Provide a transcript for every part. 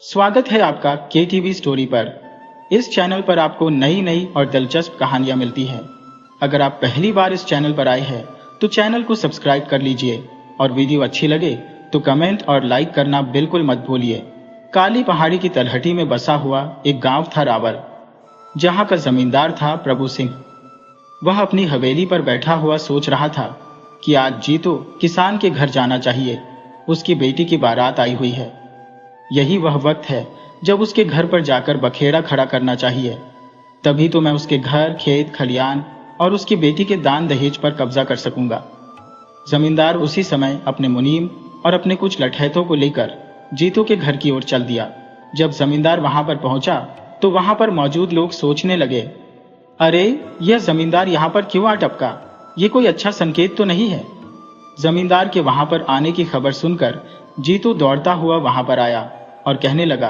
स्वागत है आपका KTV स्टोरी पर। इस चैनल पर आपको नई नई और दिलचस्प कहानियां मिलती हैं। अगर आप पहली बार इस चैनल पर आए हैं तो चैनल को सब्सक्राइब कर लीजिए और वीडियो अच्छी लगे तो कमेंट और लाइक करना बिल्कुल मत भूलिए। काली पहाड़ी की तलहटी में बसा हुआ एक गांव था रावल, जहां का जमींदार था प्रभु सिंह। वह अपनी हवेली पर बैठा हुआ सोच रहा था कि आज जीतो किसान के घर जाना चाहिए। उसकी बेटी की बारात आई हुई है। यही वह वक्त है जब उसके घर पर जाकर बखेड़ा खड़ा करना चाहिए। तभी तो मैं उसके घर, खेत खलियान और उसकी बेटी के दान दहेज पर कब्जा कर सकूंगा। जमींदार उसी समय अपने मुनीम और अपने कुछ लठैतों को लेकर जीतू के घर की ओर चल दिया। जब जमींदार वहां पर पहुंचा तो वहां पर मौजूद लोग सोचने लगे, अरे यह जमींदार यहाँ पर क्यों आ टपका? ये कोई अच्छा संकेत तो नहीं है। जमींदार के वहां पर आने की खबर सुनकर जीतू दौड़ता हुआ वहां पर आया और कहने लगा,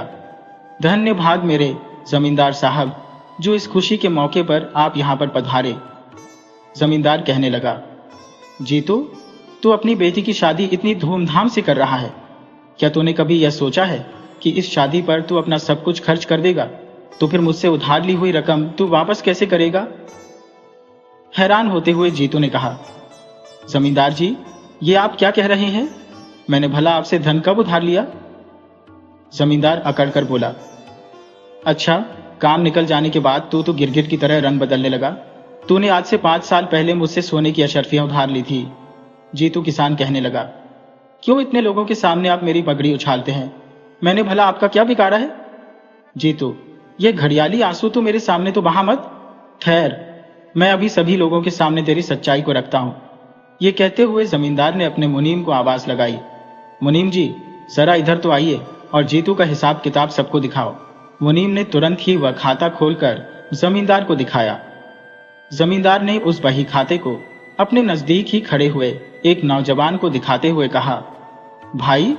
धन्य भाग मेरे जमींदार साहब, जो इस खुशी के मौके पर आप यहाँ पर पधारे। जमींदार कहने लगा, जीतू, तू अपनी बेटी की शादी इतनी धूमधाम से कर रहा है, क्या तूने कभी यह सोचा है कि इस शादी पर तू अपना सब कुछ खर्च कर देगा? तो फिर मुझसे उधार ली हुई रकम तू वापस कैसे करेगा? हैरान होते हुए जीतू ने कहा, जमींदार जी, ये आप क्या कह रहे हैं? मैंने भला आपसे धन कब उधार लिया? जमींदार अकड़ कर बोला, अच्छा, काम निकल जाने के बाद तू तो गिरगिट की तरह रंग बदलने लगा। तूने आज से 5 साल पहले मुझसे सोने की अशर्फियां उधार ली थी। जीतू किसान कहने लगा, क्यों इतने लोगों के सामने आप मेरी पगड़ी उछालते हैं? मैंने भला आपका क्या बिगाड़ा है? जीतू, ये घड़ियाली आंसू तो मेरे सामने तो बहा मत। ठहर, मैं अभी सभी लोगों के सामने तेरी सच्चाई को रखता हूं। ये कहते हुए जमींदार ने अपने मुनीम को आवाज लगाई, मुनीम जी, जरा इधर तो आइए और जीतू का हिसाब किताब सबको दिखाओ। मुनीम ने तुरंत ही वह खाता खोलकर जमींदार को दिखाया। जमींदार ने उस बही खाते को अपने नजदीक ही खड़े हुए एक नौजवान को दिखाते हुए कहा, भाई,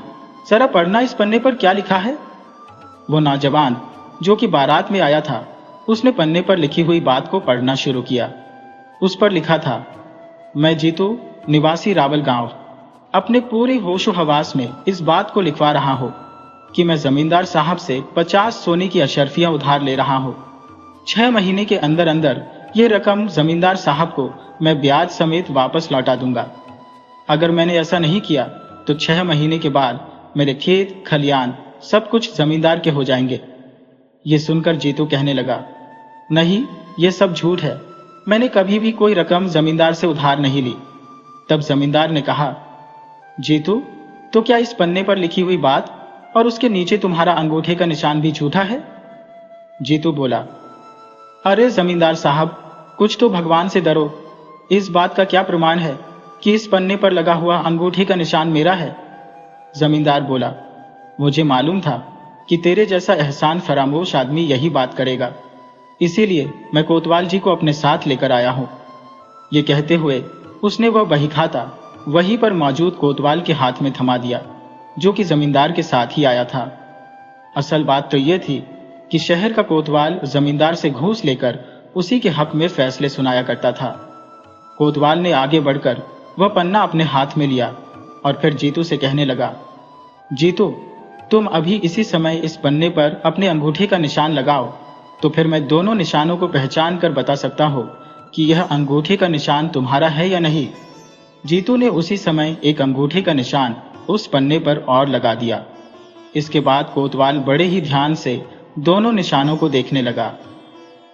जरा पढ़ना इस पन्ने पर क्या लिखा है। वो नौजवान जो कि बारात में आया था, उसने पन्ने पर लिखी हुई बात को पढ़ना शुरू किया। उस पर लिखा था, मैं जीतू, निवासी रावल गांव, अपने पूरे होशो हवास में इस बात को लिखवा रहा हूं कि मैं जमींदार साहब से 50 सोने की अशर्फियां उधार ले रहा हूं। 6 महीने के अंदर अंदर ये रकम जमींदार साहब को मैं ब्याज समेत वापस लौटा दूंगा। अगर मैंने ऐसा नहीं किया तो 6 महीने के बाद मेरे खेत खलियान सब कुछ जमींदार के हो जाएंगे। ये सुनकर जीतू कहने लगा, नहीं, ये सब झूठ है। मैंने कभी भी कोई रकम जमींदार से उधार नहीं ली। तब जमींदार ने कहा, जीतू, तो क्या इस पन्ने पर लिखी हुई बात और उसके नीचे तुम्हारा अंगूठे का निशान भी झूठा है? जीतू बोला, अरे जमींदार साहब, कुछ तो भगवान से डरो। इस बात का क्या प्रमाण है कि इस पन्ने पर लगा हुआ अंगूठे का निशान मेरा है? जमींदार बोला, मुझे मालूम था कि तेरे जैसा एहसान फरामोश आदमी यही बात करेगा, इसीलिए मैं कोतवाल जी को अपने साथ लेकर आया हूं। ये कहते हुए उसने वह बही खाता वहीं पर मौजूद कोतवाल के हाथ में थमा दिया, जो कि जमींदार के साथ ही आया था। असल बात तो यह थी कि शहर का कोतवाल जमींदार से घूस लेकर उसी के हक में फैसले सुनाया करता था। कोतवाल ने आगे बढ़कर वह पन्ना अपने हाथ में लिया और फिर जीतू से कहने लगा, जीतू, तुम अभी इसी समय इस पन्ने पर अपने अंगूठे का निशान लगाओ, तो फिर मैं दोनों निशानों को पहचान कर बता सकता हूं कि यह अंगूठे का निशान तुम्हारा है या नहीं। जीतू ने उसी समय एक अंगूठे का निशान उस पन्ने पर और लगा दिया। इसके बाद कोतवाल बड़े ही ध्यान से दोनों निशानों को देखने लगा।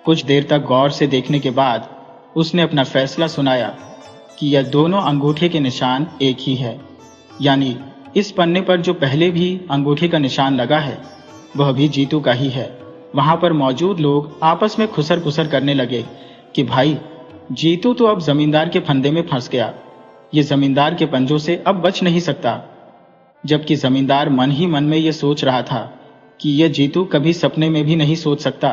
कुछ देर तक गौर से देखने के बाद उसने अपना फैसला सुनाया कि यह दोनों अंगूठे के निशान एक ही है, यानी इस पन्ने पर जो पहले भी अंगूठे का निशान लगा है वह भी जीतू का ही है। वहां पर मौजूद लोग आपस में खुसर पुसर करने लगे कि भाई, जीतू तो अब जमींदार के फंदे में फंस गया। ये जमींदार के पंजों से अब बच नहीं सकता। जबकि जमींदार मन ही मन में यह सोच रहा था कि यह जीतू कभी सपने में भी नहीं सोच सकता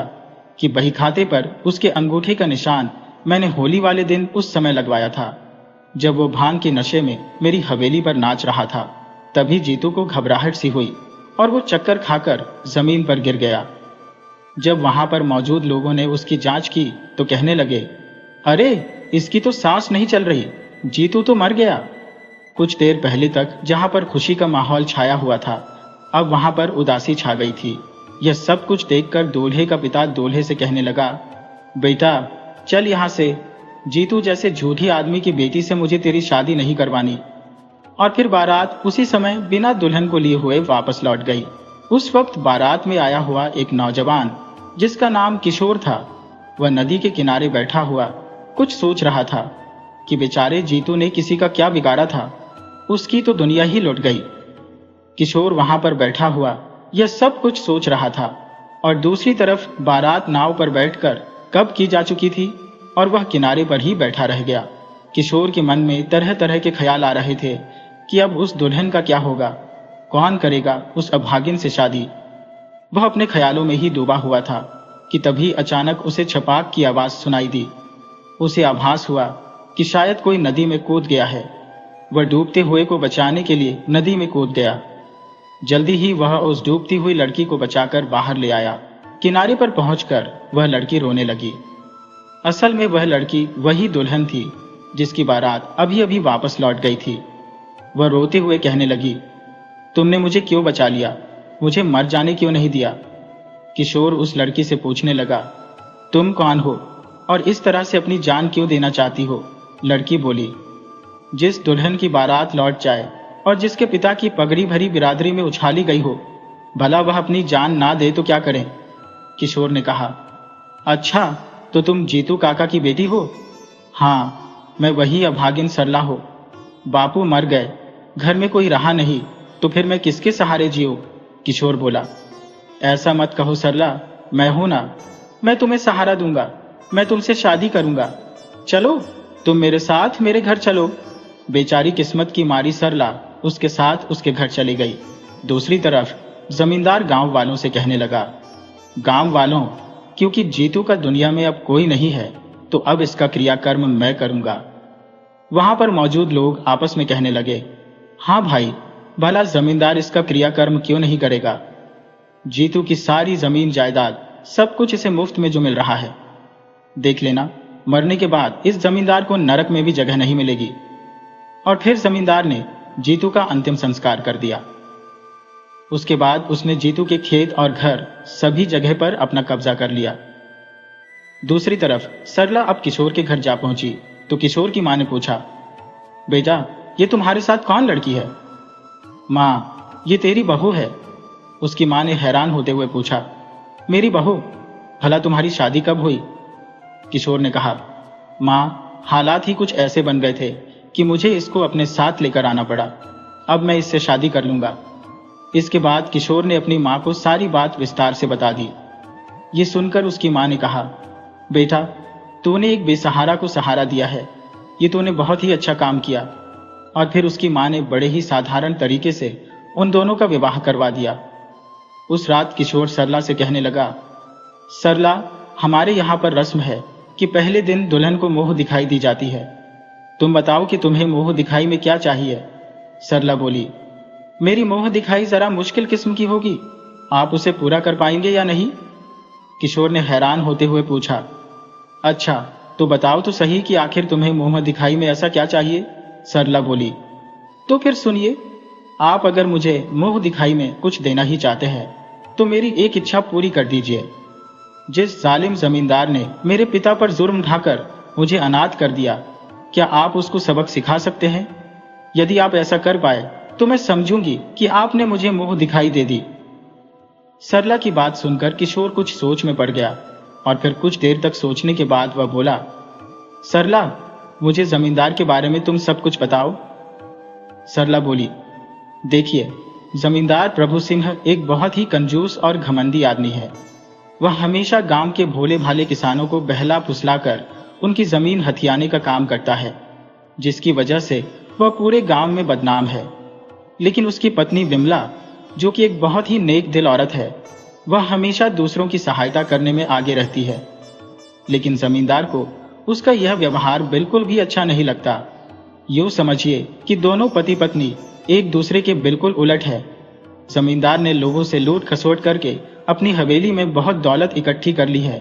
कि बही खाते पर उसके अंगूठे का निशान मैंने होली वाले दिन उस समय लगवाया था, जब वो भांग के नशे में मेरी हवेली पर नाच रहा था। तभी जीतू को घबराहट सी हुई और वो चक्कर खाकर जमीन पर गिर गया। जब वहां पर मौजूद लोगों ने उसकी जांच की तो कहने लगे, अरे, इसकी तो सांस नहीं चल रही, जीतू तो मर गया। कुछ देर पहले तक जहां पर खुशी का माहौल छाया हुआ था, अब वहां पर उदासी छा गई थी। यह सब कुछ देखकर दूल्हे का पिता दूल्हे से कहने लगा, बेटा चल यहाँ से, जीतू जैसे झूठी आदमी की बेटी से मुझे तेरी शादी नहीं करवानी। और फिर बारात उसी समय बिना दुल्हन को लिए हुए वापस लौट गई। उस वक्त बारात में आया हुआ एक नौजवान जिसका नाम किशोर था, वह नदी के किनारे बैठा हुआ कुछ सोच रहा था कि बेचारे जीतू ने किसी का क्या बिगाड़ा था, उसकी तो दुनिया ही लुट गई। किशोर वहां पर बैठा हुआ यह सब कुछ सोच रहा था और दूसरी तरफ बारात नाव पर बैठकर कब की जा चुकी थी और वह किनारे पर ही बैठा रह गया। किशोर के मन में तरह तरह के ख्याल आ रहे थे कि अब उस दुल्हन का क्या होगा, कौन करेगा उस अभागिन से शादी। वह अपने ख्यालों में ही डूबा हुआ था कि तभी अचानक उसे छपाक की आवाज सुनाई दी। उसे आभास हुआ कि शायद कोई नदी में कूद गया है। वह डूबते हुए को बचाने के लिए नदी में कूद गया। जल्दी ही वह उस डूबती हुई लड़की को बचाकर बाहर ले आया। किनारे पर पहुंचकर वह लड़की रोने लगी। असल में वह लड़की वही दुल्हन थी जिसकी बारात अभी अभी वापस लौट गई थी। वह रोते हुए कहने लगी, तुमने मुझे क्यों बचा लिया, मुझे मर जाने क्यों नहीं दिया। किशोर उस लड़की से पूछने लगा, तुम कौन हो और इस तरह से अपनी जान क्यों देना चाहती हो। लड़की बोली, जिस दुल्हन की बारात लौट जाए और जिसके पिता की पगड़ी भरी बिरादरी में उछाली गई हो, भला वह अपनी जान ना दे तो क्या करें। किशोर ने कहा, अच्छा तो तुम जीतू काका की बेटी हो। हाँ, मैं वही अभागिन सरला हो। बापू मर गए, घर में कोई रहा नहीं, तो फिर मैं किसके सहारे जीऊं। किशोर बोला, ऐसा मत कहो सरला, मैं हूं ना, मैं तुम्हें सहारा दूंगा, मैं तुमसे शादी करूंगा, चलो तुम मेरे साथ मेरे घर चलो। बेचारी किस्मत की मारी सरला उसके साथ उसके घर चली गई। दूसरी तरफ जमींदार गांव वालों से कहने लगा, गांव वालों, क्योंकि जीतू का दुनिया में अब कोई नहीं है तो अब इसका क्रियाकर्म मैं करूंगा। वहां पर मौजूद लोग आपस में कहने लगे, हाँ भाई, भला जमींदार इसका क्रियाकर्म क्यों नहीं करेगा। जीतू की सारी जमीन जायदाद सब कुछ इसे मुफ्त में जो मिल रहा है, देख लेना मरने के बाद इस जमींदार को नरक में भी जगह नहीं मिलेगी। और फिर जमींदार ने जीतू का अंतिम संस्कार कर दिया। उसके बाद उसने जीतू के खेत और घर सभी जगह पर अपना कब्जा कर लिया। दूसरी तरफ सरला अब किशोर के घर जा पहुंची तो किशोर की मां ने पूछा, बेटा ये तुम्हारे साथ कौन लड़की है। मां, ये तेरी बहू है। उसकी मां ने हैरान होते हुए पूछा, मेरी बहू, भला तुम्हारी शादी कब हुई। किशोर ने कहा, मां, हालात ही कुछ ऐसे बन गए थे कि मुझे इसको अपने साथ लेकर आना पड़ा। अब मैं इससे शादी कर लूंगा। इसके बाद किशोर ने अपनी मां को सारी बात विस्तार से बता दी। ये सुनकर उसकी मां ने कहा, बेटा तूने एक बेसहारा को सहारा दिया है, ये तूने बहुत ही अच्छा काम किया। और फिर उसकी मां ने बड़े ही साधारण तरीके से उन दोनों का विवाह करवा दिया। उस रात किशोर सरला से कहने लगा, सरला, हमारे यहाँ पर रस्म है कि पहले दिन दुल्हन को मुंह दिखाई दी जाती है। तुम बताओ कि तुम्हें मुंह दिखाई में क्या चाहिए। सरला बोली, मेरी मुंह दिखाई जरा मुश्किल किस्म की होगी, आप उसे पूरा कर पाएंगे या नहीं। किशोर ने हैरान होते हुए पूछा, अच्छा तो बताओ तो सही कि आखिर तुम्हें मुंह दिखाई में ऐसा क्या चाहिए। सरला बोली, तो फिर सुनिए, आप अगर मुझे मुंह दिखाई में कुछ देना ही चाहते हैं तो मेरी एक इच्छा पूरी कर दीजिए। जिस जालिम जमींदार ने मेरे पिता पर जुर्म ढाकर मुझे अनाथ कर दिया, क्या आप उसको सबक सिखा सकते हैं। यदि आप ऐसा कर पाए तो मैं समझूंगी कि आपने मुझे मुंह दिखाई दे दी। सरला की बात सुनकर किशोर कुछ सोच में पड़ गया और फिर कुछ देर तक सोचने के बाद वह बोला, सरला, मुझे जमींदार के बारे में तुम सब कुछ बताओ। सरला बोली, देखिए, जमींदार प्रभु सिंह एक बहुत ही कंजूस और घमंडी आदमी है। वह हमेशा गांव के भोले भाले किसानों को बहला फुसलाकर उनकी जमीन हथियाने का काम करता है, जिसकी वजह से वह पूरे गांव में बदनाम है। लेकिन उसकी पत्नी विमला, जो कि एक बहुत ही नेक दिल औरत है, वह हमेशा दूसरों की सहायता करने में आगे रहती है। लेकिन जमींदार को उसका यह व्यवहार बिल्कुल भी अच्छा नहीं लगता। यूं समझिए कि दोनों पति पत्नी एक दूसरे के बिल्कुल उलट है। जमींदार ने लोगों से लूट खसोट करके अपनी हवेली में बहुत दौलत इकट्ठी कर ली है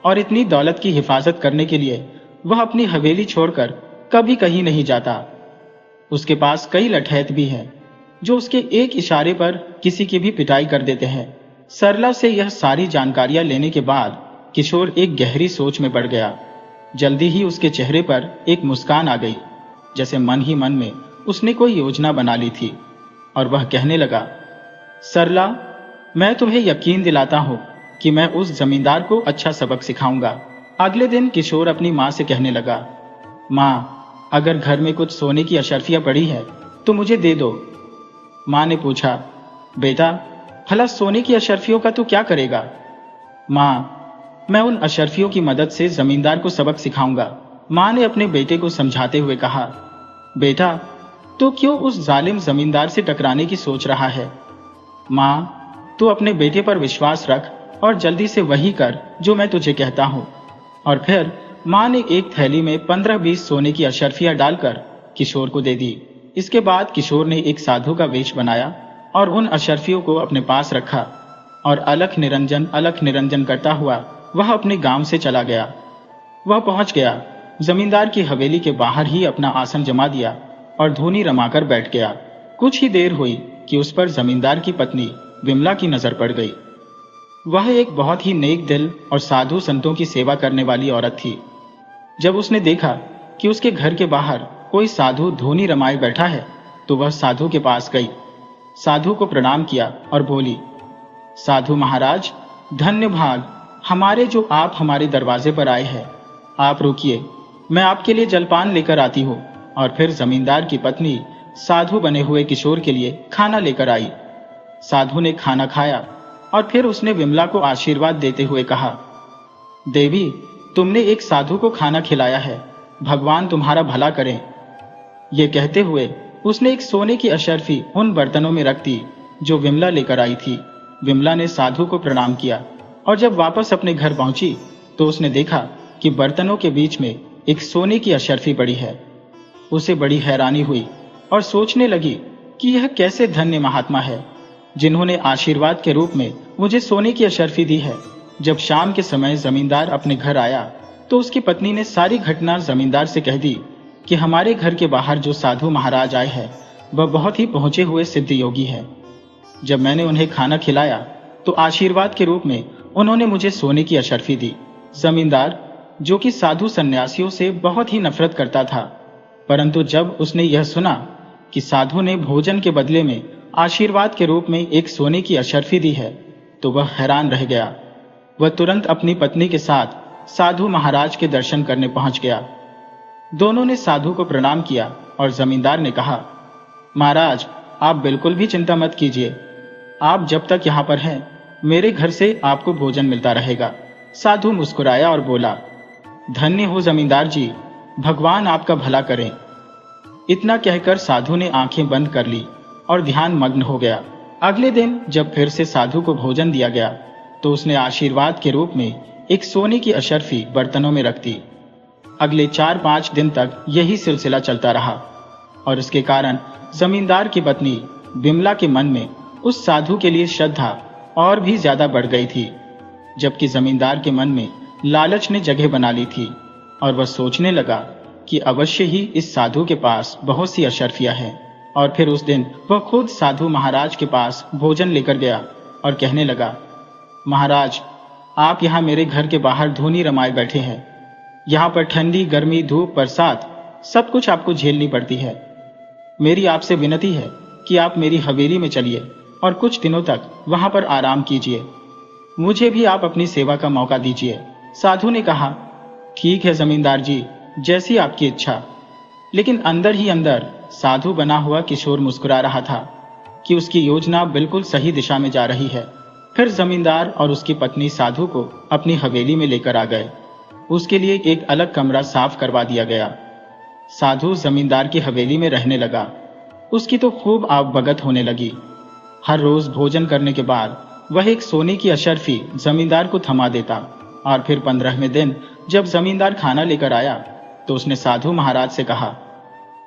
और इतनी दौलत की हिफाजत करने के लिए वह अपनी हवेली छोड़कर कभी कहीं नहीं जाता। उसके पास कई लठैत भी हैं। जो उसके एक इशारे पर किसी की भी पिटाई कर देते हैं। सरला से यह सारी जानकारियां लेने के बाद किशोर एक गहरी सोच में पड़ गया। जल्दी ही उसके चेहरे पर एक मुस्कान आ गई, जैसे मन ही मन में उसने कोई योजना बना ली थी, और वह कहने लगा, सरला, मैं तुम्हें यकीन दिलाता हूं कि मैं उस जमींदार को अच्छा सबक सिखाऊंगा। अगले दिन किशोर अपनी माँ से कहने लगा, माँ, अगर घर में कुछ सोने की अशर्फियां पड़ी है तो मुझे दे दो। माँ ने पूछा, बेटा, भला सोने की अशर्फियों का तू क्या करेगा? माँ, मैं उन अशर्फियों की मदद से जमींदार को सबक सिखाऊंगा। माँ ने अपने बेटे को समझाते हुए कहा, बेटा, तू क्यों उस जालिम जमींदार से टकराने की सोच रहा है? माँ, तू अपने बेटे पर विश्वास रख और जल्दी से वही कर जो मैं तुझे कहता हूँ। और फिर माँ ने एक थैली में 15-20 सोने की अशर्फियां डालकर किशोर को दे दी। इसके बाद किशोर ने एक साधु का वेश बनाया और उन अशर्फियों को अपने पास रखा और अलख निरंजन करता हुआ वह अपने गांव से चला गया। वह पहुंच गया, जमींदार की हवेली के बाहर ही अपना आसन जमा दिया और धूनी रमाकर बैठ गया। कुछ ही देर हुई कि उस पर जमींदार की पत्नी विमला की नजर पड़ गई। वह एक बहुत ही नेक दिल और साधु संतों की सेवा करने वाली औरत थी। जब उसने देखा कि उसके घर के बाहर कोई साधु धूनी रमाए बैठा है, तो वह साधु के पास गई, साधु को प्रणाम किया और बोली, साधु महाराज, धन्य भाग हमारे जो आप हमारे दरवाजे पर आए हैं। आप रुकिए, मैं आपके लिए जलपान लेकर आती हूँ। और फिर जमींदार की पत्नी साधु बने हुए किशोर के लिए खाना लेकर आई। साधु ने खाना खाया और फिर उसने विमला को आशीर्वाद देते हुए कहा, देवी, तुमने एक साधु को खाना खिलाया है, भगवान तुम्हारा भला करें। ये कहते हुए उसने एक सोने की अशर्फी उन बर्तनों में रख दी जो विमला लेकर आई थी। विमला ने साधु को प्रणाम किया और जब वापस अपने घर पहुंची तो उसने देखा कि बर्तनों के बीच में एक सोने की अशर्फी पड़ी है। उसे बड़ी हैरानी हुई और सोचने लगी कि यह कैसे धन्य महात्मा है जिन्होंने आशीर्वाद के रूप में मुझे सोने की अशर्फी दी है। जब शाम के समय जमींदार अपने घर आया तो उसकी पत्नी ने सारी घटना जमींदार से कह दी कि हमारे घर के बाहर जो साधु महाराज आए हैं वह बहुत ही पहुंचे हुए सिद्ध योगी है। जब मैंने उन्हें खाना खिलाया तो आशीर्वाद के रूप में उन्होंने मुझे सोने की अशर्फी दी। जमींदार, जो कि साधु सन्यासियों से बहुत ही नफरत करता था, परंतु जब उसने यह सुना कि साधु ने भोजन के बदले में आशीर्वाद के रूप में एक सोने की अशर्फी दी है, तो वह हैरान रह गया। वह तुरंत अपनी पत्नी के साथ साधु महाराज के दर्शन करने पहुंच गया। दोनों ने साधु को प्रणाम किया और जमींदार ने कहा, महाराज, आप बिल्कुल भी चिंता मत कीजिए। आप जब तक यहाँ पर हैं, मेरे घर से आपको भोजन मिलता रहेगा। साधु मुस्कुराया और बोला, धन्य हो जमींदार जी, भगवान आपका भला करें। इतना कहकर साधु ने आंखें बंद कर ली और ध्यान मग्न हो गया। अगले दिन जब फिर से साधु को भोजन दिया गया तो उसने आशीर्वाद के रूप में एक सोने की अशर्फी बर्तनों में रख दी। अगले 4-5 दिन तक यही सिलसिला चलता रहा और इसके कारण जमींदार की पत्नी विमला के मन में उस साधु के लिए श्रद्धा और भी ज्यादा बढ़ गई थी, जबकि जमींदार के मन में लालच ने जगह बना ली थी और वह सोचने लगा कि अवश्य ही इस साधु के पास बहुत सी अशर्फियां हैं। और फिर उस दिन वह खुद साधु महाराज के पास भोजन लेकर गया और कहने लगा, महाराज, आप यहाँ मेरे घर के बाहर धूनी रमाए बैठे हैं। यहाँ पर ठंडी, गर्मी, धूप, बरसात सब कुछ आपको झेलनी पड़ती है। मेरी आपसे विनती है कि आप मेरी हवेली में चलिए और कुछ दिनों तक वहां पर आराम कीजिए। मुझे भी आप अपनी सेवा का मौका दीजिए। साधु ने कहा, ठीक है जमींदार जी, जैसी आपकी इच्छा। लेकिन अंदर ही अंदर साधु बना हुआ किशोर मुस्कुरा रहा था कि उसकी योजना बिल्कुल सही दिशा में जा रही है। फिर जमींदार और उसकी पत्नी साधु को अपनी हवेली में लेकर आ गए। उसके लिए एक अलग कमरा साफ करवा दिया गया। साधु जमींदार की हवेली में रहने लगा। उसकी तो खूब आवभगत होने लगी। हर रोज भोजन करने के बाद वह एक सोने की अशर्फी जमींदार को थमा देता और फिर 15वें दिन जब जमींदार खाना लेकर आया तो उसने साधु महाराज से कहा,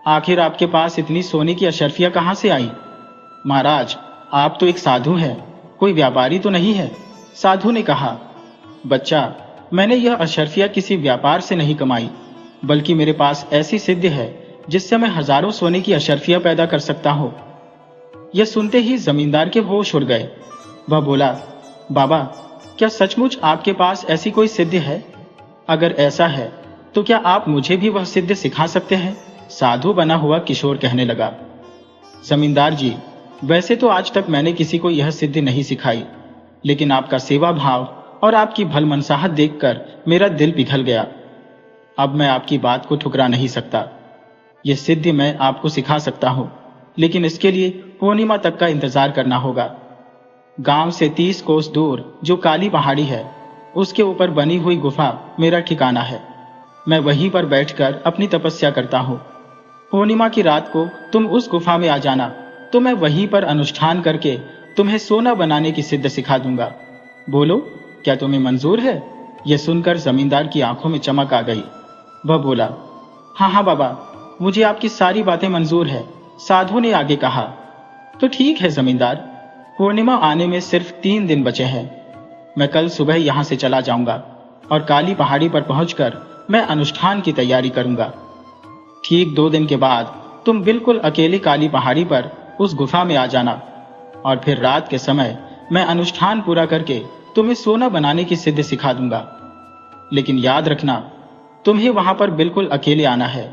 आखिर आपके पास इतनी सोने की अशर्फियां कहां से आई? महाराज, आप तो एक साधु हैं, कोई व्यापारी तो नहीं है। साधु ने कहा, बच्चा, मैंने यह अशर्फियां किसी व्यापार से नहीं कमाई, बल्कि मेरे पास ऐसी सिद्धि है जिससे मैं हजारों सोने की अशर्फियां पैदा कर सकता हूं। यह सुनते ही जमींदार के होश उड़ गए। वह बोला, बाबा, क्या सचमुच आपके पास ऐसी कोई सिद्धि है? अगर ऐसा है तो क्या आप मुझे भी वह सिद्धि सिखा सकते हैं? साधु बना हुआ किशोर कहने लगा, जमींदार जी, वैसे तो आज तक मैंने किसी को यह सिद्धि नहीं सिखाई, लेकिन आपका सेवा भाव और आपकी भलमनसाहत देखकर मेरा दिल पिघल गया। अब मैं आपकी बात को ठुकरा नहीं सकता। यह सिद्धि मैं आपको सिखा सकता हूं, लेकिन इसके लिए पूर्णिमा तक का इंतजार करना होगा। गांव से 30 कोस दूर जो काली पहाड़ी है, उसके ऊपर बनी हुई गुफा मेरा ठिकाना है। मैं वहीं पर बैठकर अपनी तपस्या करता हूं। पूर्णिमा की रात को तुम उस गुफा में आ जाना, तो मैं वहीं पर अनुष्ठान करके तुम्हें सोना बनाने की सिद्ध सिखा दूंगा। बोलो, क्या तुम्हें मंजूर है? यह सुनकर जमींदार की आंखों में चमक आ गई। वह बोला, हाँ हाँ बाबा, मुझे आपकी सारी बातें मंजूर है। साधु ने आगे कहा, तो ठीक है जमींदार, पूर्णिमा आने में सिर्फ 3 दिन बचे हैं। मैं कल सुबह यहां से चला जाऊंगा और काली पहाड़ी पर पहुंचकर मैं अनुष्ठान की तैयारी करूंगा। ठीक 2 दिन के बाद तुम बिल्कुल अकेले काली पहाड़ी पर उस गुफा में आ जाना, और फिर रात के समय मैं अनुष्ठान पूरा करके तुम्हें सोना बनाने की सिद्धि सिखा दूंगा। लेकिन याद रखना, तुम्हें वहां पर बिल्कुल अकेले आना है,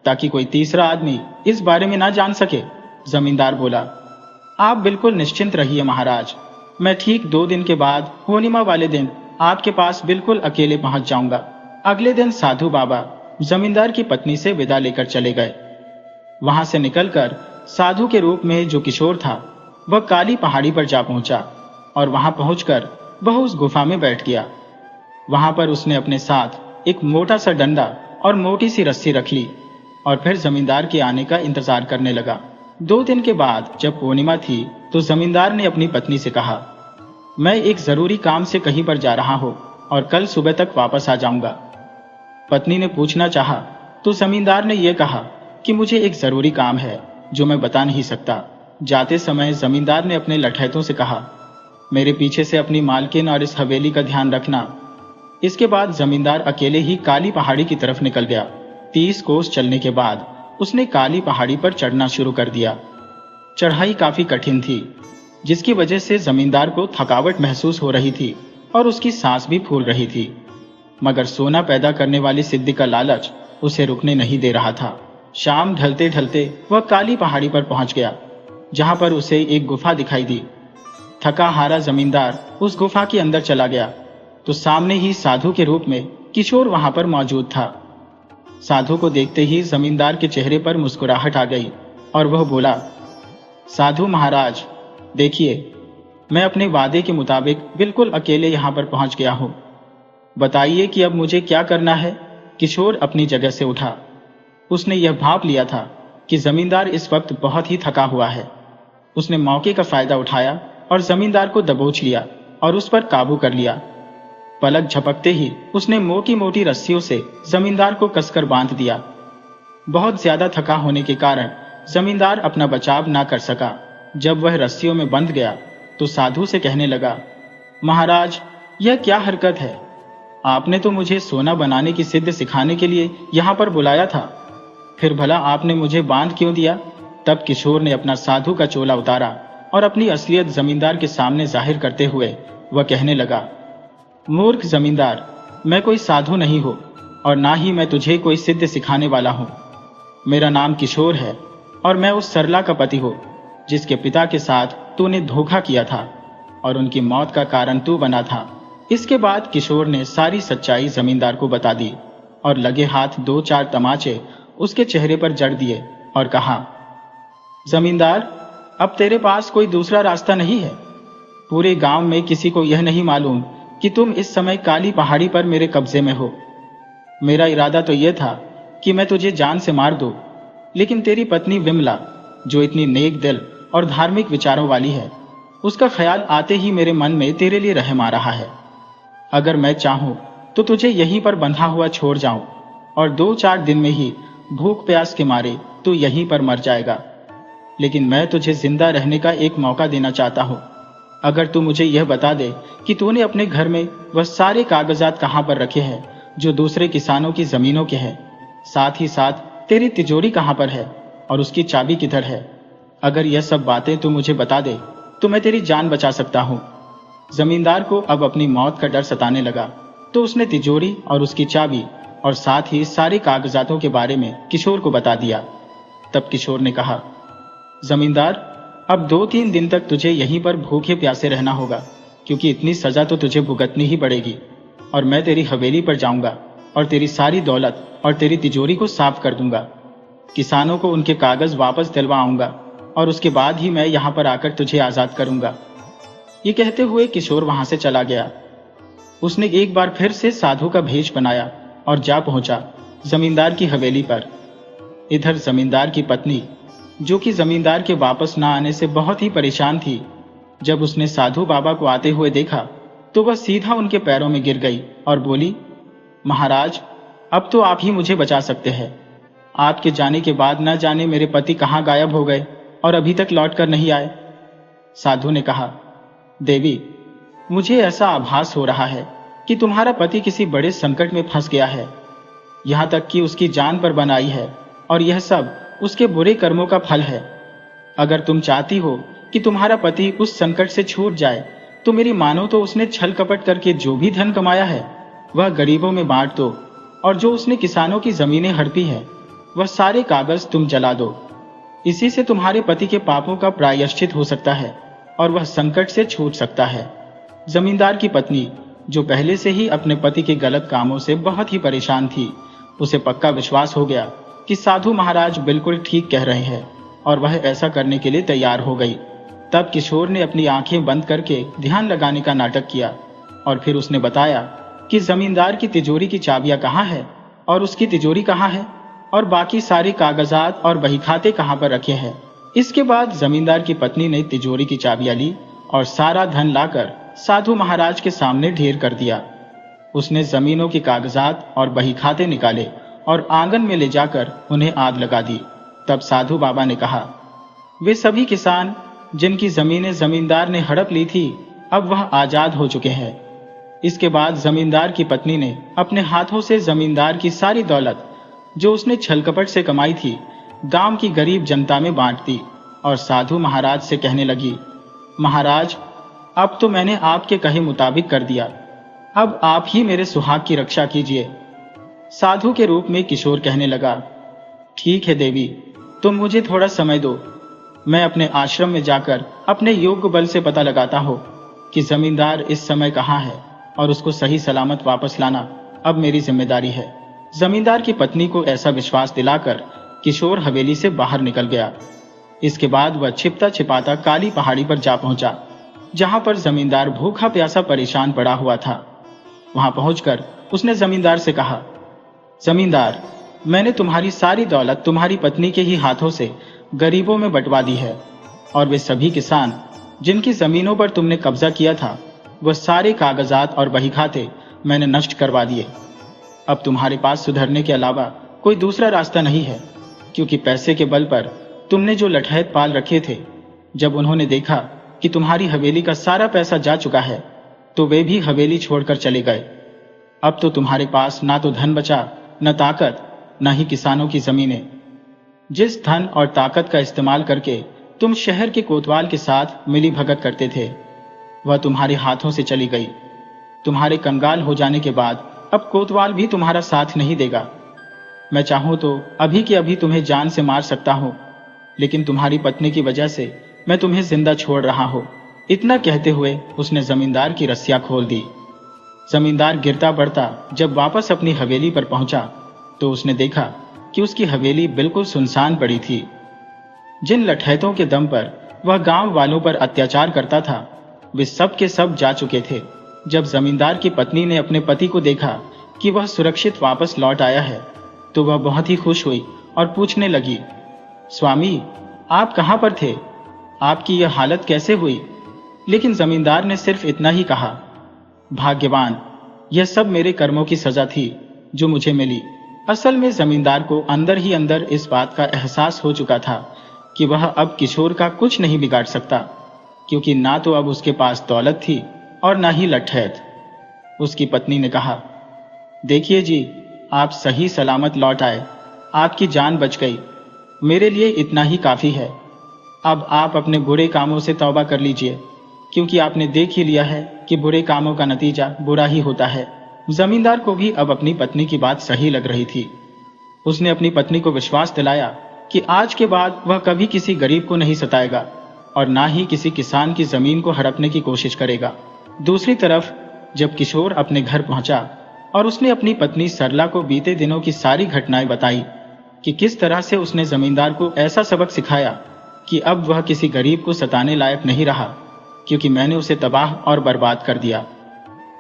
ताकि कोई तीसरा आदमी इस बारे में ना जान सके। जमींदार बोला, आप बिल्कुल निश्चिंत रहिए महाराज, मैं ठीक 2 दिन के बाद पूर्णिमा वाले दिन आपके पास बिल्कुल अकेले पहुंच जाऊंगा। अगले दिन साधु बाबा जमींदार की पत्नी से विदा लेकर चले गए। वहां से निकलकर साधु के रूप में जो किशोर था, वह काली पहाड़ी पर जा पहुंचा और वहां पहुंचकर वह उस गुफा में बैठ गया। वहां पर उसने अपने साथ एक मोटा सा डंडा और मोटी सी रस्सी रख ली और फिर जमींदार के आने का इंतजार करने लगा। 2 दिन के बाद जब पूर्णिमा थी तो जमींदार ने अपनी पत्नी से कहा, मैं एक जरूरी काम से कहीं पर जा रहा हूं और कल सुबह तक वापस आ जाऊंगा। पत्नी ने पूछना चाहा तो जमींदार ने यह कहा कि मुझे एक जरूरी काम है जो मैं बता नहीं सकता। जाते समय जमींदार ने अपने लठैतों से कहा, मेरे पीछे से अपनी मालकिन और इस हवेली का ध्यान रखना। इसके बाद जमींदार अकेले ही काली पहाड़ी की तरफ निकल गया। 30 कोस चलने के बाद उसने काली पहाड़ी पर चढ़ना शुरू कर दिया। चढ़ाई काफी कठिन थी, जिसकी वजह से जमींदार को थकावट महसूस हो रही थी और उसकी सांस भी फूल रही थी, मगर सोना पैदा करने वाली सिद्धि का लालच उसे रुकने नहीं दे रहा था। शाम ढलते ढलते वह काली पहाड़ी पर पहुंच गया, जहां पर उसे एक गुफा दिखाई दी। थका हारा जमींदार उस गुफा के अंदर चला गया तो सामने ही साधु के रूप में किशोर वहां पर मौजूद था। साधु को देखते ही जमींदार के चेहरे पर मुस्कुराहट आ गई और वह बोला, साधु महाराज, देखिए, मैं अपने वादे के मुताबिक बिल्कुल अकेले यहां पर पहुंच गया हूं। बताइए कि अब मुझे क्या करना है। किशोर अपनी जगह से उठा। उसने यह भांप लिया था कि जमींदार इस वक्त बहुत ही थका हुआ है। उसने मौके का फायदा उठाया और जमींदार को दबोच लिया और उस पर काबू कर लिया। पलक झपकते ही उसने मोटी मोटी रस्सियों से जमींदार को कसकर बांध दिया। बहुत ज्यादा थका होने के कारण जमींदार अपना बचाव ना कर सका। जब वह रस्सियों में बंध गया तो साधु से कहने लगा, महाराज, यह क्या हरकत है? आपने तो मुझे सोना बनाने की सिद्ध सिखाने के लिए यहां पर बुलाया था, फिर भला आपने मुझे बांध क्यों दिया? तब किशोर ने अपना साधु का चोला उतारा और अपनी असलियत जमींदार के सामने जाहिर करते हुए वह कहने लगा, मूर्ख जमींदार, मैं कोई साधु नहीं हूं और ना ही मैं तुझे कोई सिद्ध सिखाने वाला हूं। मेरा नाम किशोर है और मैं उस सरला का पति हूं जिसके पिता के साथ तूने धोखा किया था और उनकी मौत का कारण तू बना था। इसके बाद किशोर ने सारी सच्चाई जमींदार को बता दी और लगे हाथ 2-4 तमाचे उसके चेहरे पर जड़ दिए और कहा, जमींदार, अब तेरे पास कोई दूसरा रास्ता नहीं है। पूरे गांव में किसी को यह नहीं मालूम कि तुम इस समय काली पहाड़ी पर मेरे कब्जे में हो। मेरा इरादा तो यह था कि मैं तुझे जान से मार दूं, लेकिन तेरी पत्नी विमला, जो इतनी नेक दिल और धार्मिक विचारों वाली है, उसका ख्याल आते ही मेरे मन में तेरे लिए रहम आ रहा है। अगर मैं चाहूं तो तुझे यहीं पर बंधा हुआ छोड़ जाऊं और 2-4 दिन में ही भूख प्यास के मारे तू यहीं पर मर जाएगा, लेकिन मैं तुझे जिंदा रहने का एक मौका देना चाहता हूं। अगर तू मुझे यह बता दे कि तूने अपने घर में वह सारे कागजात कहां पर रखे हैं जो दूसरे किसानों की जमीनों के हैं, साथ ही साथ तेरी तिजोरी कहां पर है और उसकी चाबी किधर है। अगर यह सब बातें तू मुझे बता दे तो मैं तेरी जान बचा सकता हूँ। जमींदार को अब अपनी मौत का डर सताने लगा, तो उसने तिजोरी और उसकी चाबी और साथ ही सारे कागजातों के बारे में किशोर को बता दिया। तब किशोर ने कहा, जमींदार, अब 2-3 दिन तक तुझे यहीं पर भूखे प्यासे रहना होगा, क्योंकि इतनी सजा तो तुझे भुगतनी ही पड़ेगी। और मैं तेरी हवेली पर जाऊंगा और तेरी सारी दौलत और तेरी तिजोरी को साफ कर दूंगा। किसानों को उनके कागज वापस दिलवा आऊंगा और उसके बाद ही मैं यहां पर आकर तुझे आजाद करूंगा। ये कहते हुए किशोर वहां से चला गया। उसने एक बार फिर से साधु का भेष बनाया और जा पहुंचा जमींदार की हवेली पर। इधर जमींदार की पत्नी, जो कि जमींदार के वापस न आने से बहुत ही परेशान थी, जब उसने साधु बाबा को आते हुए देखा तो वह सीधा उनके पैरों में गिर गई और बोली, महाराज, अब तो आप ही मुझे बचा सकते हैं। आपके जाने के बाद न जाने मेरे पति कहाँ गायब हो गए और अभी तक लौट कर नहीं आए। साधु ने कहा, देवी, मुझे ऐसा आभास हो रहा है कि तुम्हारा पति किसी बड़े संकट में फंस गया है, यहां तक कि उसकी जान पर बन आई है, और यह सब उसके बुरे कर्मों का फल है। अगर तुम चाहती हो कि तुम्हारा पति उस संकट से छूट जाए तो मेरी मानो तो उसने छल कपट करके जो भी धन कमाया है वह गरीबों में बांट दो, और जो उसने किसानों की जमीनें हड़पी है वह सारे कागज तुम जला दो। इसी से तुम्हारे पति के पापों का प्रायश्चित हो सकता है और वह संकट से छूट सकता है। जमींदार की पत्नी, जो पहले से ही अपने पति के गलत कामों से बहुत ही परेशान थी, उसे पक्का विश्वास हो गया कि साधु महाराज बिल्कुल ठीक कह रहे हैं, और वह ऐसा करने के लिए तैयार हो गई। तब किशोर ने अपनी आंखें बंद करके ध्यान लगाने का नाटक किया और फिर उसने बताया कि जमींदार की तिजोरी की चाबियां कहाँ है और उसकी तिजोरी कहाँ है और बाकी सारे कागजात और बहीखाते कहाँ पर रखे हैं। इसके बाद जमींदार की पत्नी ने तिजोरी की चाबियां ली और सारा धन लाकर साधु महाराज के सामने ढेर कर दिया। उसने जमीनों के कागजात और बहीखाते निकाले और आंगन में ले जाकर उन्हें आग लगा दी। तब साधु बाबा ने कहा, वे सभी किसान जिनकी जमीनें जमींदार ने हड़प ली थी, अब वह आजाद हो चुके हैं। इसके बाद जमींदार की पत्नी ने अपने हाथों से जमींदार की सारी दौलत, जो उसने छलकपट से कमाई थी, गांव की गरीब जनता में बांट दी और साधु महाराज से कहने लगी, महाराज, अब तो मैंने आपके कहे मुताबिक कर दिया, अब आप ही मेरे सुहाग की रक्षा कीजिए। साधु के रूप में किशोर कहने लगा, ठीक है देवी, तुम मुझे थोड़ा समय दो, मैं अपने आश्रम में जाकर अपने योग्य बल से पता लगाता हूं कि जमींदार इस समय कहाँ है, और उसको सही सलामत वापस लाना अब मेरी जिम्मेदारी है। जमींदार की पत्नी को ऐसा विश्वास दिलाकर किशोर हवेली से बाहर निकल गया। इसके बाद वह छिपता छिपाता काली पहाड़ी पर जा पहुंचा, जहां पर जमींदार भूखा प्यासा परेशान पड़ा हुआ था। वहां पहुंचकर उसने जमींदार से कहा, जमींदार, मैंने तुम्हारी सारी दौलत तुम्हारी पत्नी के ही हाथों से गरीबों में बंटवा दी है, और वे सभी किसान जिनकी जमीनों पर तुमने कब्जा किया था, वह सारे कागजात और बहीखाते मैंने नष्ट करवा दिए। अब तुम्हारे पास सुधरने के अलावा कोई दूसरा रास्ता नहीं है, क्योंकि पैसे के बल पर तुमने जो लठैत पाल रखे थे, जब उन्होंने देखा कि तुम्हारी हवेली का सारा पैसा जा चुका है, तो वे भी हवेली छोड़कर चले गए। अब तो तुम्हारे पास ना तो धन बचा, न ताकत, न ही किसानों की जमीनें। जिस धन और ताकत का इस्तेमाल करके तुम शहर के कोतवाल के साथ मिली भगत करते थे, वह तुम्हारे हाथों से चली गई। तुम्हारे कंगाल हो जाने के बाद अब कोतवाल भी तुम्हारा साथ नहीं देगा। मैं चाहूं तो अभी के अभी तुम्हें जान से मार सकता हूं, लेकिन तुम्हारी पत्नी की वजह से मैं तुम्हें जिंदा छोड़ रहा हूं। इतना कहते हुए उसने जमींदार की रस्सियां खोल दी। जमींदार गिरता पड़ता जब वापस अपनी हवेली पर पहुंचा, तो उसने देखा कि उसकी हवेली बिल्कुल सुनसान पड़ी थी। जिन लठैतों के दम पर वह गांव वालों पर अत्याचार करता था, वे सब के सब जा चुके थे। जब जमींदार की पत्नी ने अपने पति को देखा कि वह सुरक्षित वापस लौट आया है, तो वह बहुत ही खुश हुई और पूछने लगी, स्वामी, आप कहां पर थे? आपकी यह हालत कैसे हुई? लेकिन जमींदार ने सिर्फ इतना ही कहा, भाग्यवान, यह सब मेरे कर्मों की सजा थी जो मुझे मिली। असल में जमींदार को अंदर ही अंदर इस बात का एहसास हो चुका था कि वह अब किशोर का कुछ नहीं बिगाड़ सकता, क्योंकि ना तो अब उसके पास दौलत थी और ना ही लठैत। उसकी पत्नी ने कहा, देखिए जी, आप सही सलामत लौट आए, आपकी जान बच गई, मेरे लिए इतना ही काफी है। अब आप अपने बुरे कामों से तौबा कर लीजिए, क्योंकि आपने देख ही लिया है कि बुरे कामों का नतीजा बुरा ही होता है। जमींदार को भी अब अपनी पत्नी की बात सही लग रही थी। उसने अपनी पत्नी को विश्वास दिलाया कि आज के बाद वह कभी किसी गरीब को नहीं सताएगा और ना ही किसी किसान की जमीन को हड़पने की कोशिश करेगा। दूसरी तरफ जब किशोर अपने घर पहुंचा और उसने अपनी पत्नी सरला को बीते दिनों की सारी घटनाएं बताई कि किस तरह से उसने जमींदार को ऐसा सबक सिखाया कि अब वह किसी गरीब को सताने लायक नहीं रहा, क्योंकि मैंने उसे तबाह और बर्बाद कर दिया।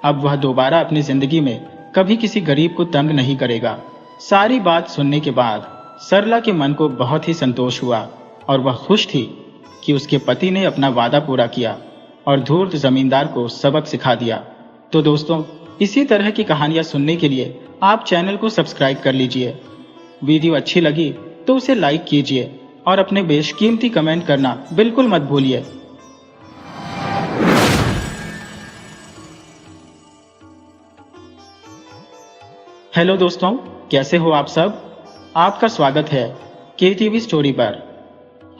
अब वह दोबारा अपनी जिंदगी में कभी किसी गरीब को तंग नहीं करेगा। सारी बात सुनने के बाद सरला के मन को बहुत ही संतोष हुआ और वह खुश थी कि उसके पति ने अपना वादा पूरा किया और धूर्त जमींदार को सबक सिखा दिया। तो दोस्तों, इसी तरह की कहानियां सुनने के लिए आप चैनल को सब्सक्राइब कर लीजिए। वीडियो अच्छी लगी तो उसे लाइक कीजिए और अपने बेशकीमती कमेंट करना बिल्कुल मत भूलिए। हेलो दोस्तों, कैसे हो आप सब? आपका स्वागत है KTV स्टोरी पर।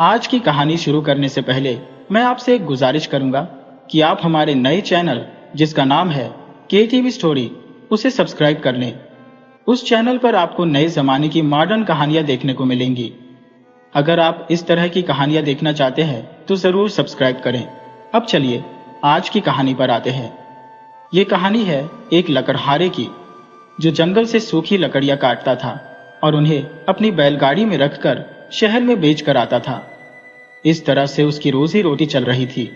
आज की कहानी शुरू करने से पहले मैं आपसे एक गुजारिश करूंगा कि आप हमारे नए चैनल जिसका नाम है KTV स्टोरी उसे सब्सक्राइब कर लें। उस चैनल पर आपको नए जमाने की मॉडर्न कहानियां देखने को मिलेंगी। अगर आप इस तरह की कहानियां देखना चाहते हैं तो जरूर सब्सक्राइब करें। अब चलिए आज की कहानी पर आते हैं। ये कहानी है एक लकड़हारे की, जो जंगल से सूखी लकड़ियां काटता था और उन्हें अपनी बैलगाड़ी में रखकर शहर में बेच कर आता था। इस तरह से उसकी रोजी रोटी चल रही थी।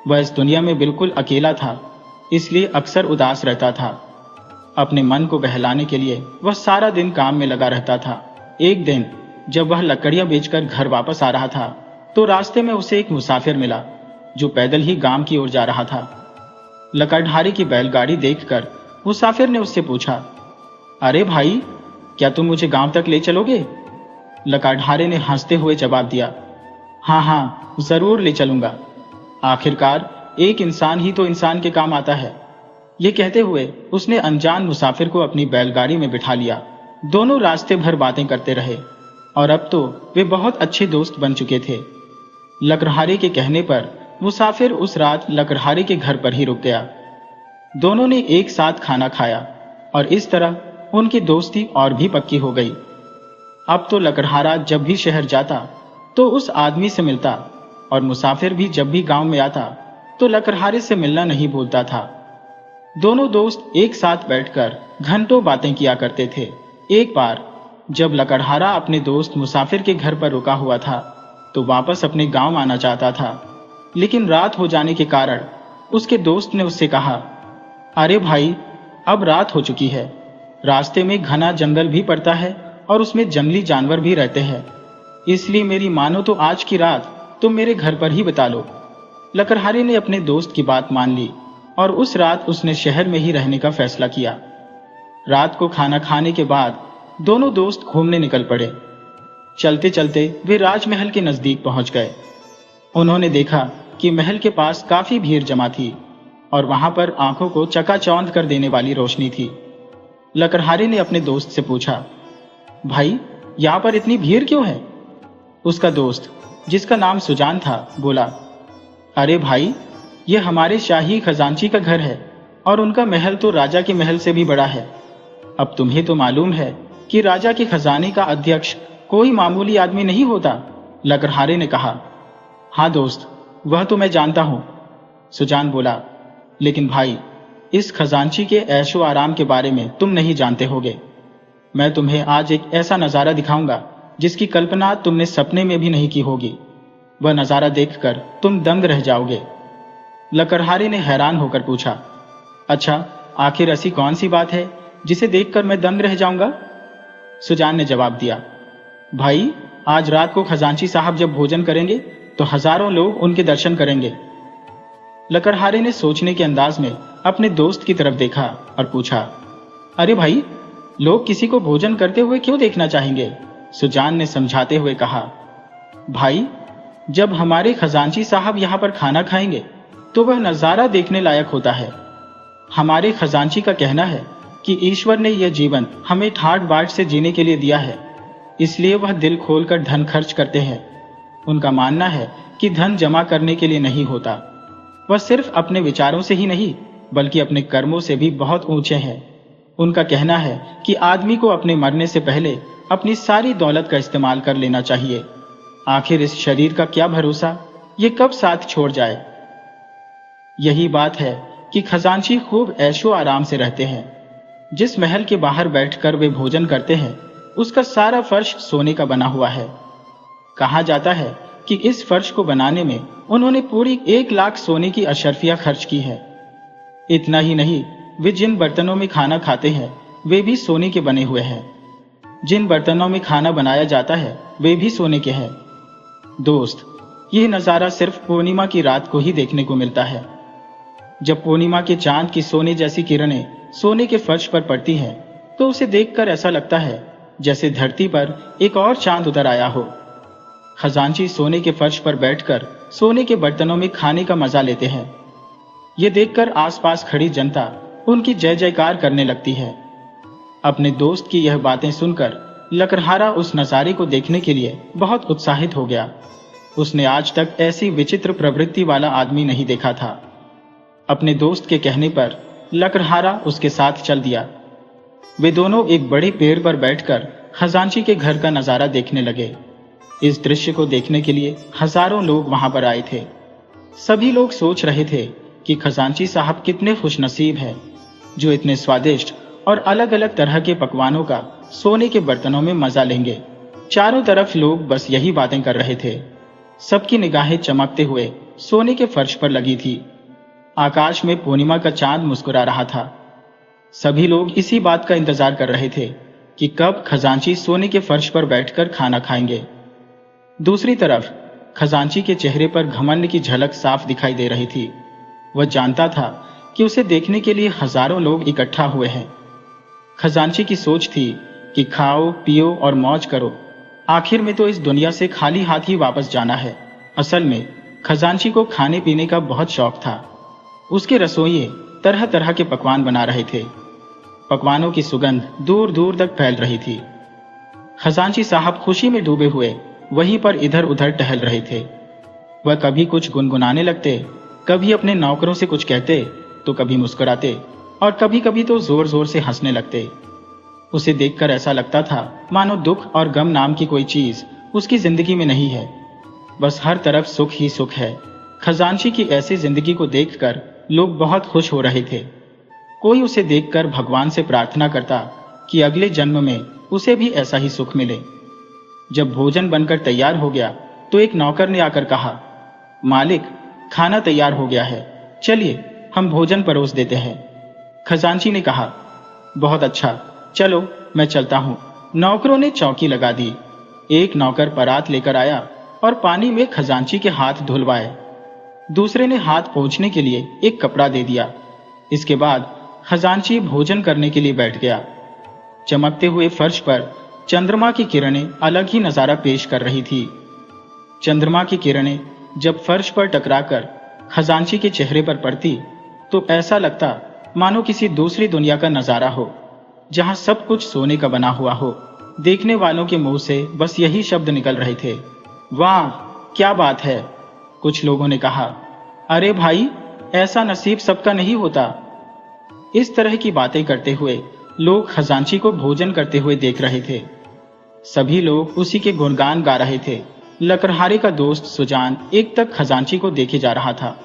वह इस दुनिया में बिल्कुल अकेला था, इसलिए अक्सर उदास रहता था। अपने मन को बहलाने के लिए वह सारा दिन काम में लगा रहता था। एक दिन जब वह लकड़ियां बेचकर घर वापस आ रहा था तो रास्ते में उसे एक मुसाफिर मिला जो पैदल ही गांव की ओर जा रहा था। लकड़हारे की बैलगाड़ी देखकर मुसाफिर ने उससे पूछा, अरे भाई, क्या तुम मुझे गांव तक ले चलोगे? लकड़हारे ने हंसते हुए जवाब दिया, हाँ हाँ, जरूर ले चलूंगा। आखिरकार एक इंसान ही तो इंसान के काम आता है। ये कहते हुए उसने अनजान मुसाफिर को अपनी बैलगाड़ी में बिठा लिया। दोनों रास्ते भर बातें करते रहे और अब तो वे बहुत अच्छे दोस्त बन चुके थे। लकड़हारे के कहने पर मुसाफिर उस रात लकड़हारे के घर पर ही रुक गया। दोनों ने एक साथ खाना खाया और इस तरह उनकी दोस्ती और भी पक्की हो गई। अब तो लकड़हारा जब भी शहर जाता तो उस आदमी से मिलता और मुसाफिर भी जब भी गांव में आता तो लकड़हारे से मिलना नहीं भूलता था। दोनों दोस्त एक साथ बैठकर घंटों बातें किया करते थे। एक बार जब लकड़हारा अपने दोस्त मुसाफिर के घर पर रुका हुआ था तो वापस अपने गांव आना चाहता था, लेकिन रात हो जाने के कारण उसके दोस्त ने उससे कहा, अरे भाई, अब रात हो चुकी है। रास्ते में घना जंगल भी पड़ता है और उसमें जंगली जानवर भी रहते हैं, इसलिए मेरी मानो तो आज की रात तुम मेरे घर पर ही बिता लो। लकड़हारे ने अपने दोस्त की बात मान ली और उस रात उसने शहर में ही रहने का फैसला किया। रात को खाना खाने के बाद दोनों दोस्त घूमने निकल पड़े। चलते चलते वे राजमहल के नजदीक पहुंच गए। उन्होंने देखा कि महल के पास काफी भीड़ जमा थी और वहां पर आंखों को चकाचौंध कर देने वाली रोशनी थी। लकड़हारे ने अपने दोस्त से पूछा, भाई, यहां पर इतनी भीड़ क्यों है? उसका दोस्त, जिसका नाम सुजान था, बोला, अरे भाई, ये हमारे शाही खजांची का घर है और उनका महल तो राजा के महल से भी बड़ा है। अब तुम्हें तो मालूम है कि राजा के खजाने का अध्यक्ष कोई मामूली आदमी नहीं होता। लकड़हारे ने कहा, हाँ दोस्त, वह तो मैं जानता हूं। सुजान बोला, लेकिन भाई, इस खजांची के ऐशो आराम के बारे में तुम नहीं जानते होगे। मैं तुम्हें आज एक ऐसा नजारा दिखाऊंगा जिसकी कल्पना तुमने सपने में भी नहीं की होगी। वह नजारा देखकर तुम दंग रह जाओगे। लकड़हारे ने हैरान होकर पूछा, अच्छा, आखिर ऐसी कौन सी बात है जिसे देखकर मैं दंग रह जाऊंगा? सुजान ने जवाब दिया, भाई, आज रात को खजांची साहब जब भोजन करेंगे तो हजारों लोग उनके दर्शन करेंगे। लकड़हारे ने सोचने के अंदाज में अपने दोस्त की तरफ देखा और पूछा, अरे भाई, लोग किसी को भोजन करते हुए क्यों देखना चाहेंगे? सुजान ने समझाते हुए कहा, भाई, जब हमारे खजांची साहब यहाँ पर खाना खाएंगे तो वह नजारा देखने लायक होता है। हमारे खजांची का कहना है कि ईश्वर ने यह जीवन हमें ठाट बाट से जीने के लिए दिया है, इसलिए वह दिल खोलकर धन खर्च करते हैं। उनका मानना है कि धन जमा करने के लिए नहीं होता, वह सिर्फ अपने विचारों से ही नहीं बल्कि अपने कर्मों से भी बहुत ऊंचे हैं। उनका कहना है कि आदमी को अपने मरने से पहले अपनी सारी दौलत का इस्तेमाल कर लेना चाहिए। आखिर इस शरीर का क्या भरोसा, ये कब साथ छोड़ जाए। यही बात है कि खजांची खूब ऐशो आराम से रहते हैं। जिस महल के बाहर बैठकर वे भोजन करते हैं उसका सारा फर्श सोने का बना हुआ है। कहा जाता है कि इस फर्श को बनाने में उन्होंने पूरी 1 लाख सोने की अशर्फियां खर्च की है। इतना ही नहीं, वे जिन बर्तनों में खाना खाते हैं वे भी सोने के बने हुए हैं। जिन बर्तनों में खाना बनाया जाता है वे भी सोने के हैं। दोस्त, यह नज़ारा सिर्फ पूर्णिमा की रात को ही देखने को मिलता है। जब पूर्णिमा के चांद की सोने जैसी किरणें सोने के फर्श पर पड़ती हैं तो उसे देखकर ऐसा लगता है जैसे धरती पर एक और चांद उतर आया हो। खजांची सोने के फर्श पर बैठकर सोने के बर्तनों में खाने का मजा लेते हैं। ये देखकर आसपास खड़ी जनता उनकी जय जयकार करने लगती है। अपने दोस्त की यह बातें सुनकर लकड़हारा उस नज़ारे को देखने के लिए बहुत उत्साहित हो गया। उसने आज तक ऐसी विचित्र प्रवृत्ति वाला आदमी नहीं देखा था। अपने दोस्त के कहने पर लकड़हारा उसके साथ चल दिया। वे दोनों एक बड़े पेड़ पर बैठकर खजांची के घर का नज़ारा देखने लगे। इस दृश्य को देखने के लिए हजारों लोग वहां पर आए थे। सभी लोग सोच रहे थे कि खजांची साहब कितने खुशनसीब हैं जो इतने स्वादिष्ट और अलग अलग तरह के पकवानों का सोने के बर्तनों में मजा लेंगे। चारों तरफ लोग बस यही बातें कर रहे थे। सबकी निगाहें चमकते हुए सोने के फर्श पर लगी थी। आकाश में पूर्णिमा का चांद मुस्कुरा रहा था। सभी लोग इसी बात का इंतजार कर रहे थे कि कब खजांची सोने के फर्श पर बैठकर खाना खाएंगे। दूसरी तरफ खजांची के चेहरे पर घमंड की झलक साफ दिखाई दे रही थी। वह जानता था कि उसे देखने के लिए हजारों लोग इकट्ठा हुए हैं। खजांची की सोच थी कि खाओ पियो और मौज करो, आखिर में तो इस दुनिया से खाली हाथ ही वापस जाना है। असल में खजांची को खाने पीने का बहुत शौक था। उसके रसोइये तरह तरह के पकवान बना रहे थे। पकवानों की सुगंध दूर दूर तक फैल रही थी। खजांची साहब खुशी में डूबे हुए वहीं पर इधर उधर टहल रहे थे। वह कभी कुछ गुनगुनाने लगते, कभी अपने नौकरों से कुछ कहते तो कभी मुस्कुराते और कभी कभी तो जोर जोर से हंसने लगते। उसे देखकर ऐसा लगता था मानो दुख और गम नाम की कोई चीज उसकी जिंदगी में नहीं है, बस हर तरफ सुख ही सुख है। खजांची की ऐसी जिंदगी को देखकर लोग बहुत खुश हो रहे थे। कोई उसे देखकर भगवान से प्रार्थना करता कि अगले जन्म में उसे भी ऐसा ही सुख मिले। जब भोजन बनकर तैयार हो गया तो एक नौकर ने आकर कहा, मालिक, खाना तैयार हो गया है, चलिए हम भोजन परोस देते हैं। खजांची ने कहा, बहुत अच्छा, चलो मैं चलता हूं। नौकरों ने चौकी लगा दी। एक नौकर परात लेकर आया और पानी में खजांची के हाथ धुलवाए। दूसरे ने हाथ पोंछने के लिए एक कपड़ा दे दिया। इसके बाद खजांची भोजन करने के लिए बैठ गया। चमकते हुए फर्श पर चंद्रमा की किरणें अलग ही नजारा पेश कर रही थी। चंद्रमा की किरणें जब फर्श पर टकराकर खजांची के चेहरे पर पड़ती तो ऐसा लगता मानो किसी दूसरी दुनिया का नजारा हो, जहां सब कुछ सोने का बना हुआ हो। देखने वालों के मुंह से बस यही शब्द निकल रहे थे, वाह क्या बात है। कुछ लोगों ने कहा, अरे भाई, ऐसा नसीब सबका नहीं होता। इस तरह की बातें करते हुए लोग खजांची को भोजन करते हुए देख रहे थे। सभी लोग उसी के गुणगान गा रहे थे। लकड़हारे का दोस्त सुजान एक तक खजांची को देखे जा रहा था।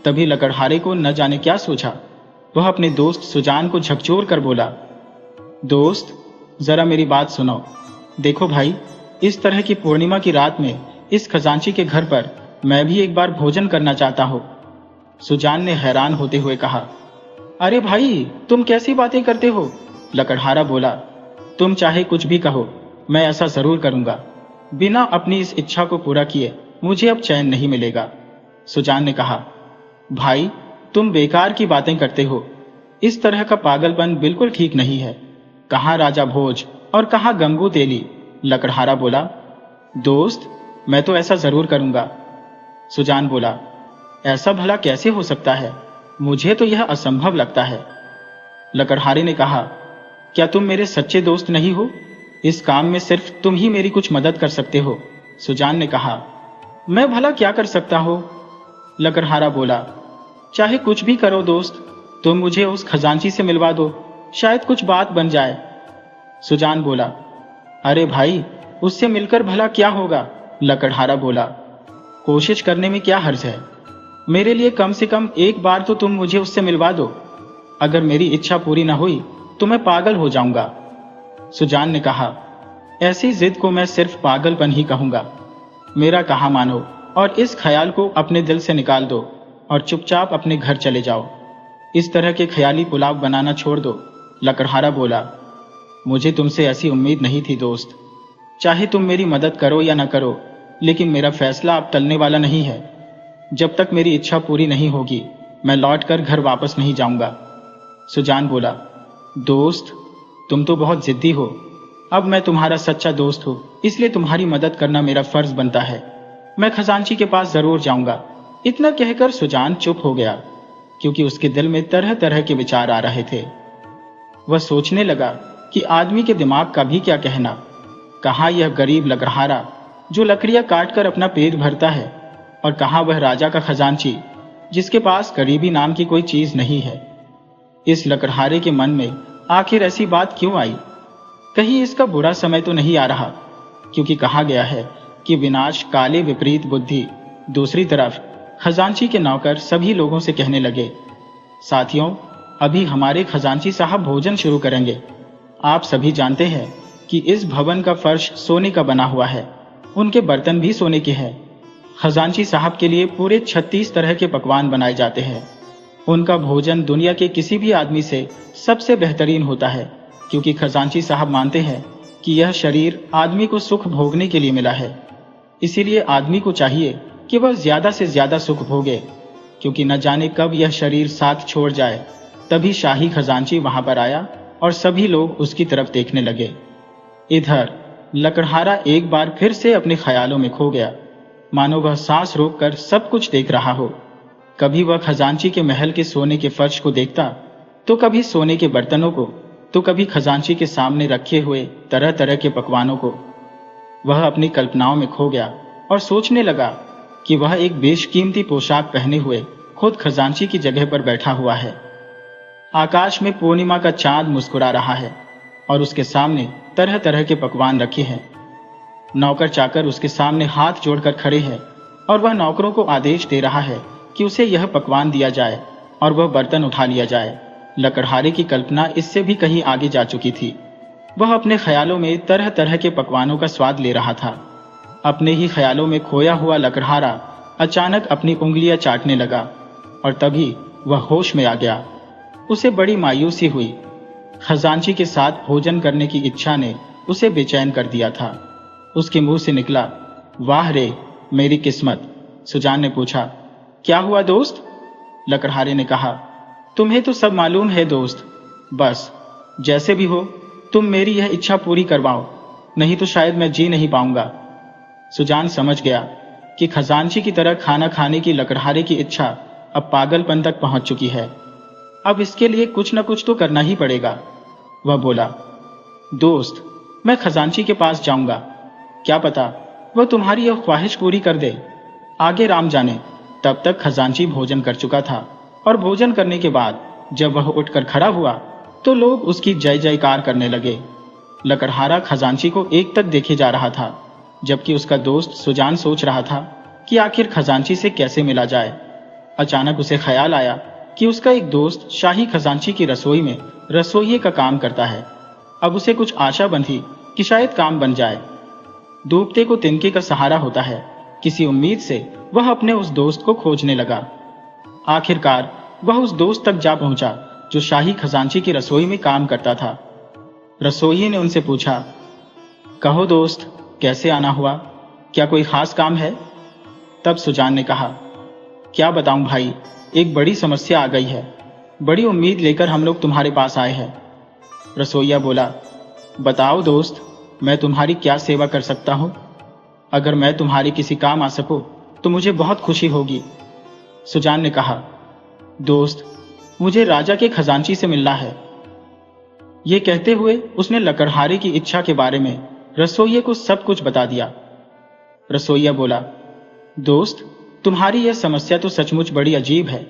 तभी लकड़हारे को न जाने क्या सोचा, वह अपने दोस्त सुजान को झकझोर कर बोला, दोस्त जरा मेरी बात सुनो। देखो भाई, इस तरह की पूर्णिमा की रात में इस खजांची के घर पर मैं भी एक बार भोजन करना चाहता हूं। सुजान ने हैरान होते हुए कहा, अरे भाई, तुम कैसी बातें करते हो। लकड़हारा बोला, तुम चाहे कुछ भी कहो, मैं ऐसा जरूर करूंगा। बिना अपनी इस इच्छा को पूरा किए मुझे अब चैन नहीं मिलेगा। सुजान ने कहा, भाई तुम बेकार की बातें करते हो। इस तरह का पागलपन बिल्कुल ठीक नहीं है। कहाँ राजा भोज और कहाँ गंगू तेली। लकड़हारा बोला, दोस्त मैं तो ऐसा जरूर करूंगा। सुजान बोला, ऐसा भला कैसे हो सकता है, मुझे तो यह असंभव लगता है। लकड़हारे ने कहा, क्या तुम मेरे सच्चे दोस्त नहीं हो? इस काम में सिर्फ तुम ही मेरी कुछ मदद कर सकते हो। सुजान ने कहा, मैं भला क्या कर सकता हूँ? लकड़हारा बोला। चाहे कुछ भी करो दोस्त, तुम मुझे उस खजांची से मिलवा दो, शायद कुछ बात बन जाए। सुजान बोला। अरे भाई, उससे मिलकर भला क्या होगा? लकड़हारा बोला। कोशिश करने में क्या हर्ज है? मेरे लिए कम से कम एक बार तो तुम मुझे उससे मिलवा दो। अगर मेरी इच्छा पूरी न हुई तो मैं पागल हो जाऊंगा। सुजान ने कहा, ऐसी जिद को मैं सिर्फ पागलपन ही कहूंगा। मेरा कहा मानो और इस ख्याल को अपने दिल से निकाल दो और चुपचाप अपने घर चले जाओ। इस तरह के ख्याली पुलाव बनाना छोड़ दो। लकड़हारा बोला। मुझे तुमसे ऐसी उम्मीद नहीं थी दोस्त। चाहे तुम मेरी मदद करो या न करो, लेकिन मेरा फैसला अब टलने वाला नहीं है। जब तक मेरी इच्छा पूरी नहीं होगी, मैं लौटकर घर वापस नहीं जाऊंगा। सुजान बोला। दोस्त, तुम तो बहुत जिद्दी हो। अब मैं तुम्हारा सच्चा दोस्त हूं, इसलिए तुम्हारी मदद करना मेरा फर्ज बनता है। मैं खजांची के पास जरूर जाऊंगा। इतना कहकर सुजान चुप हो गया, क्योंकि उसके दिल में तरह तरह के विचार आ रहे थे। वह सोचने लगा कि आदमी के दिमाग का भी क्या कहना। कहाँ यह गरीब लकड़हारा जो लकड़ियां काटकर अपना पेट भरता है, और कहाँ वह राजा का खजांची जिसके पास गरीबी नाम की कोई चीज नहीं है। इस लकड़हारे के मन में आखिर ऐसी बात क्यों आई? कहीं इसका बुरा समय तो नहीं आ रहा, क्योंकि कहा गया है कि विनाश काले विपरीत बुद्धि। दूसरी तरफ खजांची के नौकर सभी लोगों से कहने लगे, साथियों, अभी हमारे खजांची साहब भोजन शुरू करेंगे। आप सभी जानते हैं कि इस भवन का फर्श सोने का बना हुआ है, उनके बर्तन भी सोने के हैं। खजांची साहब के लिए पूरे 36 तरह के पकवान बनाए जाते हैं। उनका भोजन दुनिया के किसी भी आदमी से सबसे बेहतरीन होता है, क्योंकि खजांची साहब मानते हैं कि यह शरीर आदमी को सुख भोगने के लिए मिला है। इसीलिए आदमी को चाहिए कि वह ज्यादा से ज्यादा सुख भोगे, क्योंकि न जाने कब यह शरीर साथ छोड़ जाए। तभी शाही खजांची वहां पर आया और सभी लोग उसकी तरफ देखने लगे। इधर लकड़हारा एक बार फिर से अपने ख्यालों में खो गया, मानो वह सांस रोककर सब कुछ देख रहा हो। कभी वह खजांची के महल के सोने के फर्श को देखता, तो कभी सोने के बर्तनों को, तो कभी खजांची के सामने रखे हुए तरह तरह के पकवानों को। वह अपनी कल्पनाओं में खो गया और सोचने लगा कि वह एक बेशकीमती पोशाक पहने हुए खुद खजांची की जगह पर बैठा हुआ है। आकाश में पूर्णिमा का चांद मुस्कुरा रहा है और उसके सामने तरह तरह के पकवान रखे हैं। नौकर चाकर उसके सामने हाथ जोड़कर खड़े हैं और वह नौकरों को आदेश दे रहा है कि उसे यह पकवान दिया जाए और वह बर्तन उठा लिया जाए। लकड़हारे की कल्पना इससे भी कहीं आगे जा चुकी थी। वह अपने ख्यालों में तरह तरह के पकवानों का स्वाद ले रहा था। अपने ही ख्यालों में खोया हुआ लकड़हारा अचानक अपनी उंगलियां चाटने लगा और तभी वह होश में आ गया। उसे बड़ी मायूसी हुई। खजांची के साथ भोजन करने की इच्छा ने उसे बेचैन कर दिया था। उसके मुंह से निकला, वाह रे मेरी किस्मत। सुजान ने पूछा, क्या हुआ दोस्त? लकड़हारे ने कहा, तुम्हें तो सब मालूम है दोस्त। बस जैसे भी हो तुम मेरी यह इच्छा पूरी करवाओ, नहीं तो शायद मैं जी नहीं पाऊंगा। सुजान समझ गया कि खजांची की तरह खाना खाने की लकड़हारे की इच्छा अब पागलपन तक पहुंच चुकी है। अब इसके लिए कुछ न कुछ तो करना ही पड़ेगा। वह बोला, दोस्त, मैं खजांची के पास जाऊंगा। क्या पता वह तुम्हारी यह ख्वाहिश पूरी कर दे। आगे राम जाने। तब तक खजांची भोजन कर चुका था और भोजन करने के बाद जब वह उठकर खड़ा हुआ तो लोग उसकी जय जयकार करने लगे। लकड़हारा खजांची को एक तक देखे जा रहा था, जबकि उसका दोस्त सुजान सोच रहा था कि आखिर खजांची से कैसे मिला जाए। अचानक उसे ख्याल आया कि उसका एक दोस्त शाही खजांची की रसोई में रसोइये का काम करता है। अब उसे कुछ आशा बंधी कि शायद काम बन जाए। डूबते को तिनके का सहारा होता है। किसी उम्मीद से वह अपने उस दोस्त को खोजने लगा। आखिरकार वह उस दोस्त तक जा पहुंचा जो शाही खजांची की रसोई में काम करता था। रसोइये ने उनसे पूछा, कहो दोस्त, कैसे आना हुआ? क्या कोई खास काम है? तब सुजान ने कहा, क्या बताऊं भाई, एक बड़ी समस्या आ गई है। बड़ी उम्मीद लेकर हम लोग तुम्हारे पास आए हैं। रसोइया बोला, बताओ दोस्त, मैं तुम्हारी क्या सेवा कर सकता हूं? अगर मैं तुम्हारी किसी काम आ सकूं तो मुझे बहुत खुशी होगी। सुजान ने कहा, दोस्त, मुझे राजा के खजांची से मिलना है। ये कहते हुए उसने लकड़हारे की इच्छा के बारे में रसोइये को सब कुछ बता दिया। रसोइया बोला, दोस्त, तुम्हारी यह समस्या तो सचमुच बड़ी अजीब है।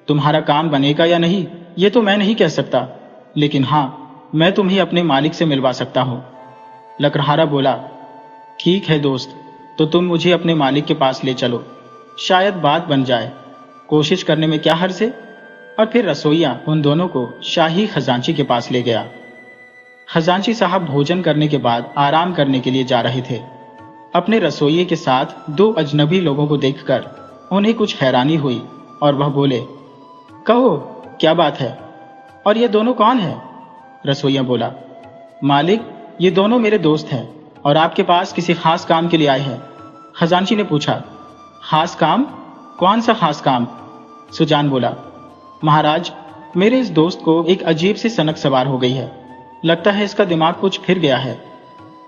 तुम्हारा काम बनेगा या नहीं ये तो मैं नहीं कह सकता, लेकिन हाँ, मैं तुम्हें अपने मालिक से मिलवा सकता हूँ। लकड़हारा बोला, ठीक है दोस्त, तो तुम मुझे अपने मालिक के पास ले चलो, शायद बात बन जाए। कोशिश करने में क्या हर्ज है। और फिर रसोइया उन दोनों को शाही खजांची के पास ले गया। खजांची साहब भोजन करने के बाद आराम करने के लिए जा रहे थे। अपने रसोइये के साथ दो अजनबी लोगों को देखकर उन्हें कुछ हैरानी हुई और वह बोले, कहो क्या बात है, और ये दोनों कौन है? रसोइया बोला, मालिक, ये दोनों मेरे दोस्त हैं और आपके पास किसी खास काम के लिए आए हैं। खजांची ने पूछा, खास काम? कौन सा खास काम? सुजान बोला, महाराज, मेरे इस दोस्त को एक अजीब सी सनक सवार हो गई है, लगता है इसका दिमाग कुछ फिर गया है।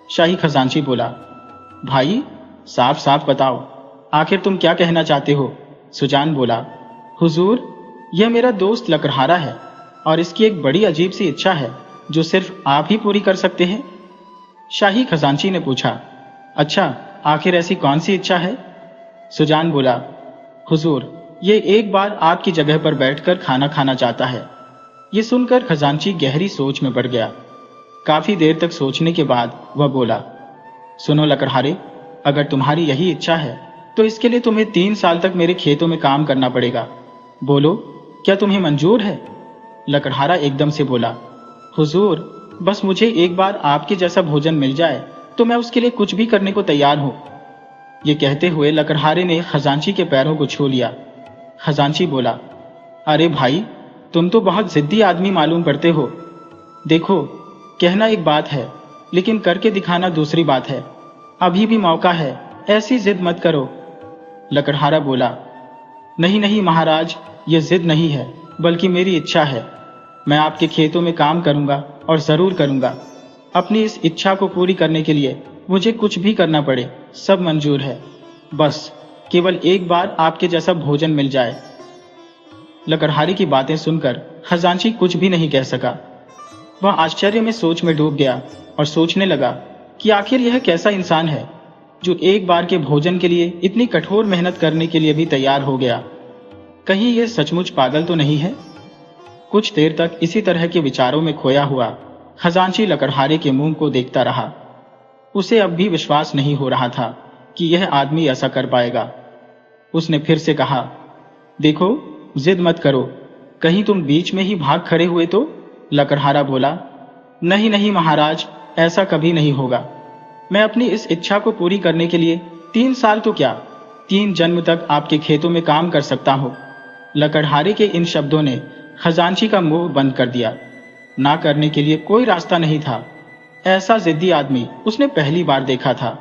शाही खजांची बोला, भाई साफ साफ बताओ, आखिर तुम क्या कहना चाहते हो? सुजान बोला, हुजूर, यह मेरा दोस्त लकड़हारा है और इसकी एक बड़ी अजीब सी इच्छा है जो सिर्फ आप ही पूरी कर सकते हैं। शाही खजांची ने पूछा, अच्छा, आखिर ऐसी कौन सी इच्छा है? सुजान बोला, हुजूर, ये एक बार आपकी जगह पर बैठकर खाना खाना चाहता है। ये सुनकर खजांची गहरी सोच में पड़ गया। काफी देर तक सोचने के बाद वह बोला, सुनो लकड़हारे, अगर तुम्हारी यही इच्छा है तो इसके लिए तुम्हें 3 साल तक मेरे खेतों में काम करना पड़ेगा। बोलो, क्या तुम्हें मंजूर है? लकड़हारा एकदम से बोला, हुजूर, बस मुझे एक बार आपके जैसा भोजन मिल जाए तो मैं उसके लिए कुछ भी करने को तैयार हूं। ये कहते हुए लकड़हारे ने खजांची के पैरों को छू लिया। खजांची बोला, अरे भाई, तुम तो बहुत जिद्दी आदमी मालूम पड़ते हो। देखो, कहना एक बात है लेकिन करके दिखाना दूसरी बात है। अभी भी मौका है, ऐसी जिद मत करो। लकड़हारा बोला, नहीं नहीं महाराज, ये जिद नहीं है बल्कि मेरी इच्छा है। मैं आपके खेतों में काम करूंगा और जरूर करूंगा। अपनी इस इच्छा को पूरी करने के लिए मुझे कुछ भी करना पड़े, सब मंजूर है। बस केवल एक बार आपके जैसा भोजन मिल जाए। लकड़हारे की बातें सुनकर खजांची कुछ भी नहीं कह सका। वह आश्चर्य में सोच में डूब गया और सोचने लगा कि आखिर यह कैसा इंसान है जो एक बार के भोजन के लिए इतनी कठोर मेहनत करने के लिए भी तैयार हो गया। कहीं यह सचमुच पागल तो नहीं है? कुछ देर तक इसी तरह के विचारों में खोया हुआ खजांची लकड़हारे के मुंह को देखता रहा। उसे अब भी विश्वास नहीं हो रहा था कि यह आदमी ऐसा कर पाएगा। उसने फिर से कहा, देखो, जिद मत करो, कहीं तुम बीच में ही भाग खड़े हुए तो? लकड़हारा बोला, नहीं नहीं महाराज, ऐसा कभी नहीं होगा। मैं अपनी इस इच्छा को पूरी करने के लिए 3 साल तो क्या, 3 जन्म तक आपके खेतों में काम कर सकता हूं। लकड़हारे के इन शब्दों ने खजांची का मुंह बंद कर दिया। ना करने के लिए कोई रास्ता नहीं था। ऐसा जिद्दी आदमी उसने पहली बार देखा था।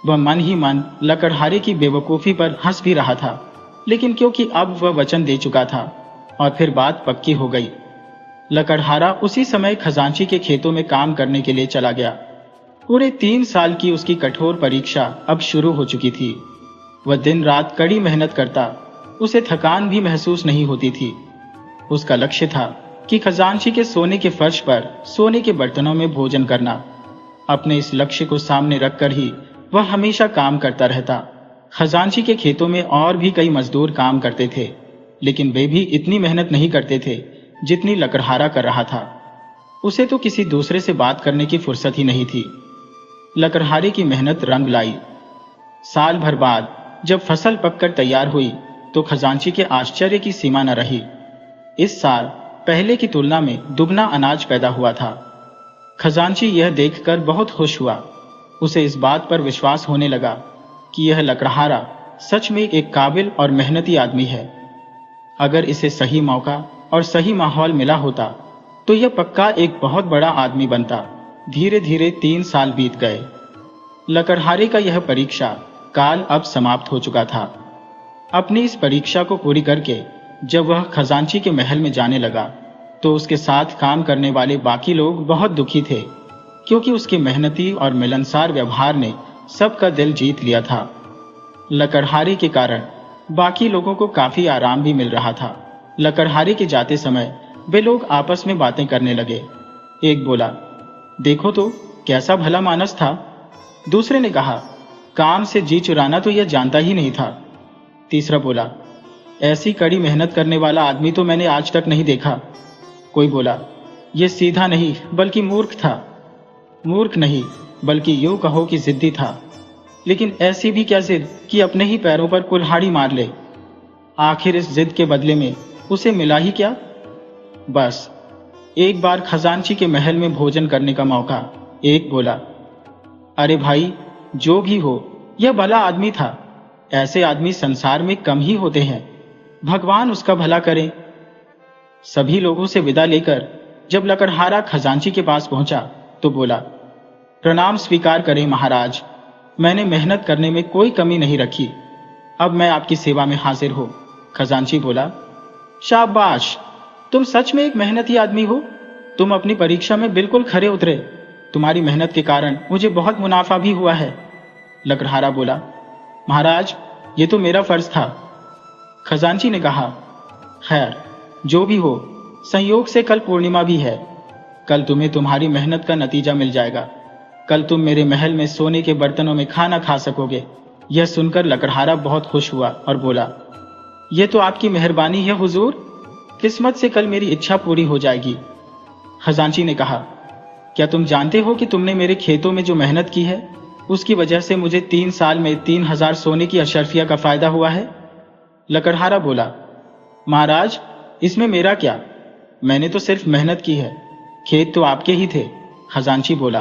वह मन ही मन लकड़हारे की बेवकूफी पर हंस भी रहा था, लेकिन क्योंकि अब वह वचन दे चुका था और फिर बात पक्की हो गई। लकड़हारा उसी समय खजांची के खेतों में काम करने के लिए चला गया। पूरे 3 साल की उसकी कठोर परीक्षा अब शुरू हो चुकी थी। वह दिन रात कड़ी मेहनत करता, उसे थकान भी महसूस नहीं होती थी। उसका लक्ष्य था कि खजांची के सोने के फर्श पर सोने के बर्तनों में भोजन करना। अपने इस लक्ष्य को सामने रखकर ही वह हमेशा काम करता रहता। खजांची के खेतों में और भी कई मजदूर काम करते थे, लेकिन वे भी इतनी मेहनत नहीं करते थे जितनी लकड़हारा कर रहा था। उसे तो किसी दूसरे से बात करने की फुर्सत ही नहीं थी। लकड़हारे की मेहनत रंग लाई। साल भर बाद जब फसल पककर तैयार हुई तो खजांची के आश्चर्य की सीमा न रही। इस साल पहले की तुलना में दुगना अनाज पैदा हुआ था। खजांची यह देखकर बहुत खुश हुआ। उसे इस बात पर विश्वास होने लगा कि यह लकड़हारा सच में एक काबिल और मेहनती आदमी है। अगर इसे सही मौका और सही माहौल मिला होता तो यह पक्का एक बहुत बड़ा आदमी बनता। धीरे धीरे 3 साल बीत गए। लकड़हारे का यह परीक्षा काल अब समाप्त हो चुका था। अपनी इस परीक्षा को पूरी करके जब वह खजांची के महल में जाने लगा तो उसके साथ काम करने वाले बाकी लोग बहुत दुखी थे, क्योंकि उसके मेहनती और मिलनसार व्यवहार ने सबका दिल जीत लिया था। लकड़हारे के कारण बाकी लोगों को काफी आराम भी मिल रहा था। लकड़हारे के जाते समय वे लोग आपस में बातें करने लगे। एक बोला, देखो तो कैसा भला मानस था। दूसरे ने कहा, काम से जी चुराना तो यह जानता ही नहीं था। तीसरा बोला, ऐसी कड़ी मेहनत करने वाला आदमी तो मैंने आज तक नहीं देखा। कोई बोला, यह सीधा नहीं बल्कि मूर्ख था। मूर्ख नहीं बल्कि यूं कहो कि जिद्दी था, लेकिन ऐसी भी क्या जिद कि अपने ही पैरों पर कुल्हाड़ी मार ले। आखिर इस जिद के बदले में उसे मिला ही क्या? बस एक बार खजांची के महल में भोजन करने का मौका। एक बोला, अरे भाई, जो भी हो, यह भला आदमी था। ऐसे आदमी संसार में कम ही होते हैं, भगवान उसका भला करे। सभी लोगों से विदा लेकर जब लकड़हारा खजांची के पास पहुंचा तो बोला, प्रणाम स्वीकार करें महाराज, मैंने मेहनत करने में कोई कमी नहीं रखी। अब मैं आपकी सेवा में हाजिर हूं। खजांची बोला, शाबाश, तुम सच में एक मेहनती आदमी हो। तुम अपनी परीक्षा में बिल्कुल खरे उतरे। तुम्हारी मेहनत के कारण मुझे बहुत मुनाफा भी हुआ है। लकड़हारा बोला, महाराज, ये तो मेरा फर्ज था। खजांची ने कहा, खैर, जो भी हो, संयोग से कल पूर्णिमा भी है। कल तुम्हें तुम्हारी मेहनत का नतीजा मिल जाएगा। कल तुम मेरे महल में सोने के बर्तनों में खाना खा सकोगे। यह सुनकर लकड़हारा बहुत खुश हुआ और बोला, यह तो आपकी मेहरबानी है हुजूर, किस्मत से कल मेरी इच्छा पूरी हो जाएगी। खजांची ने कहा, क्या तुम जानते हो कि तुमने मेरे खेतों में जो मेहनत की है उसकी वजह से मुझे 3 साल में 3000 सोने की अशर्फिया का फायदा हुआ है? लकड़हारा बोला, महाराज, इसमें मेरा क्या, मैंने तो सिर्फ मेहनत की है, खेत तो आपके ही थे। खजांची बोला,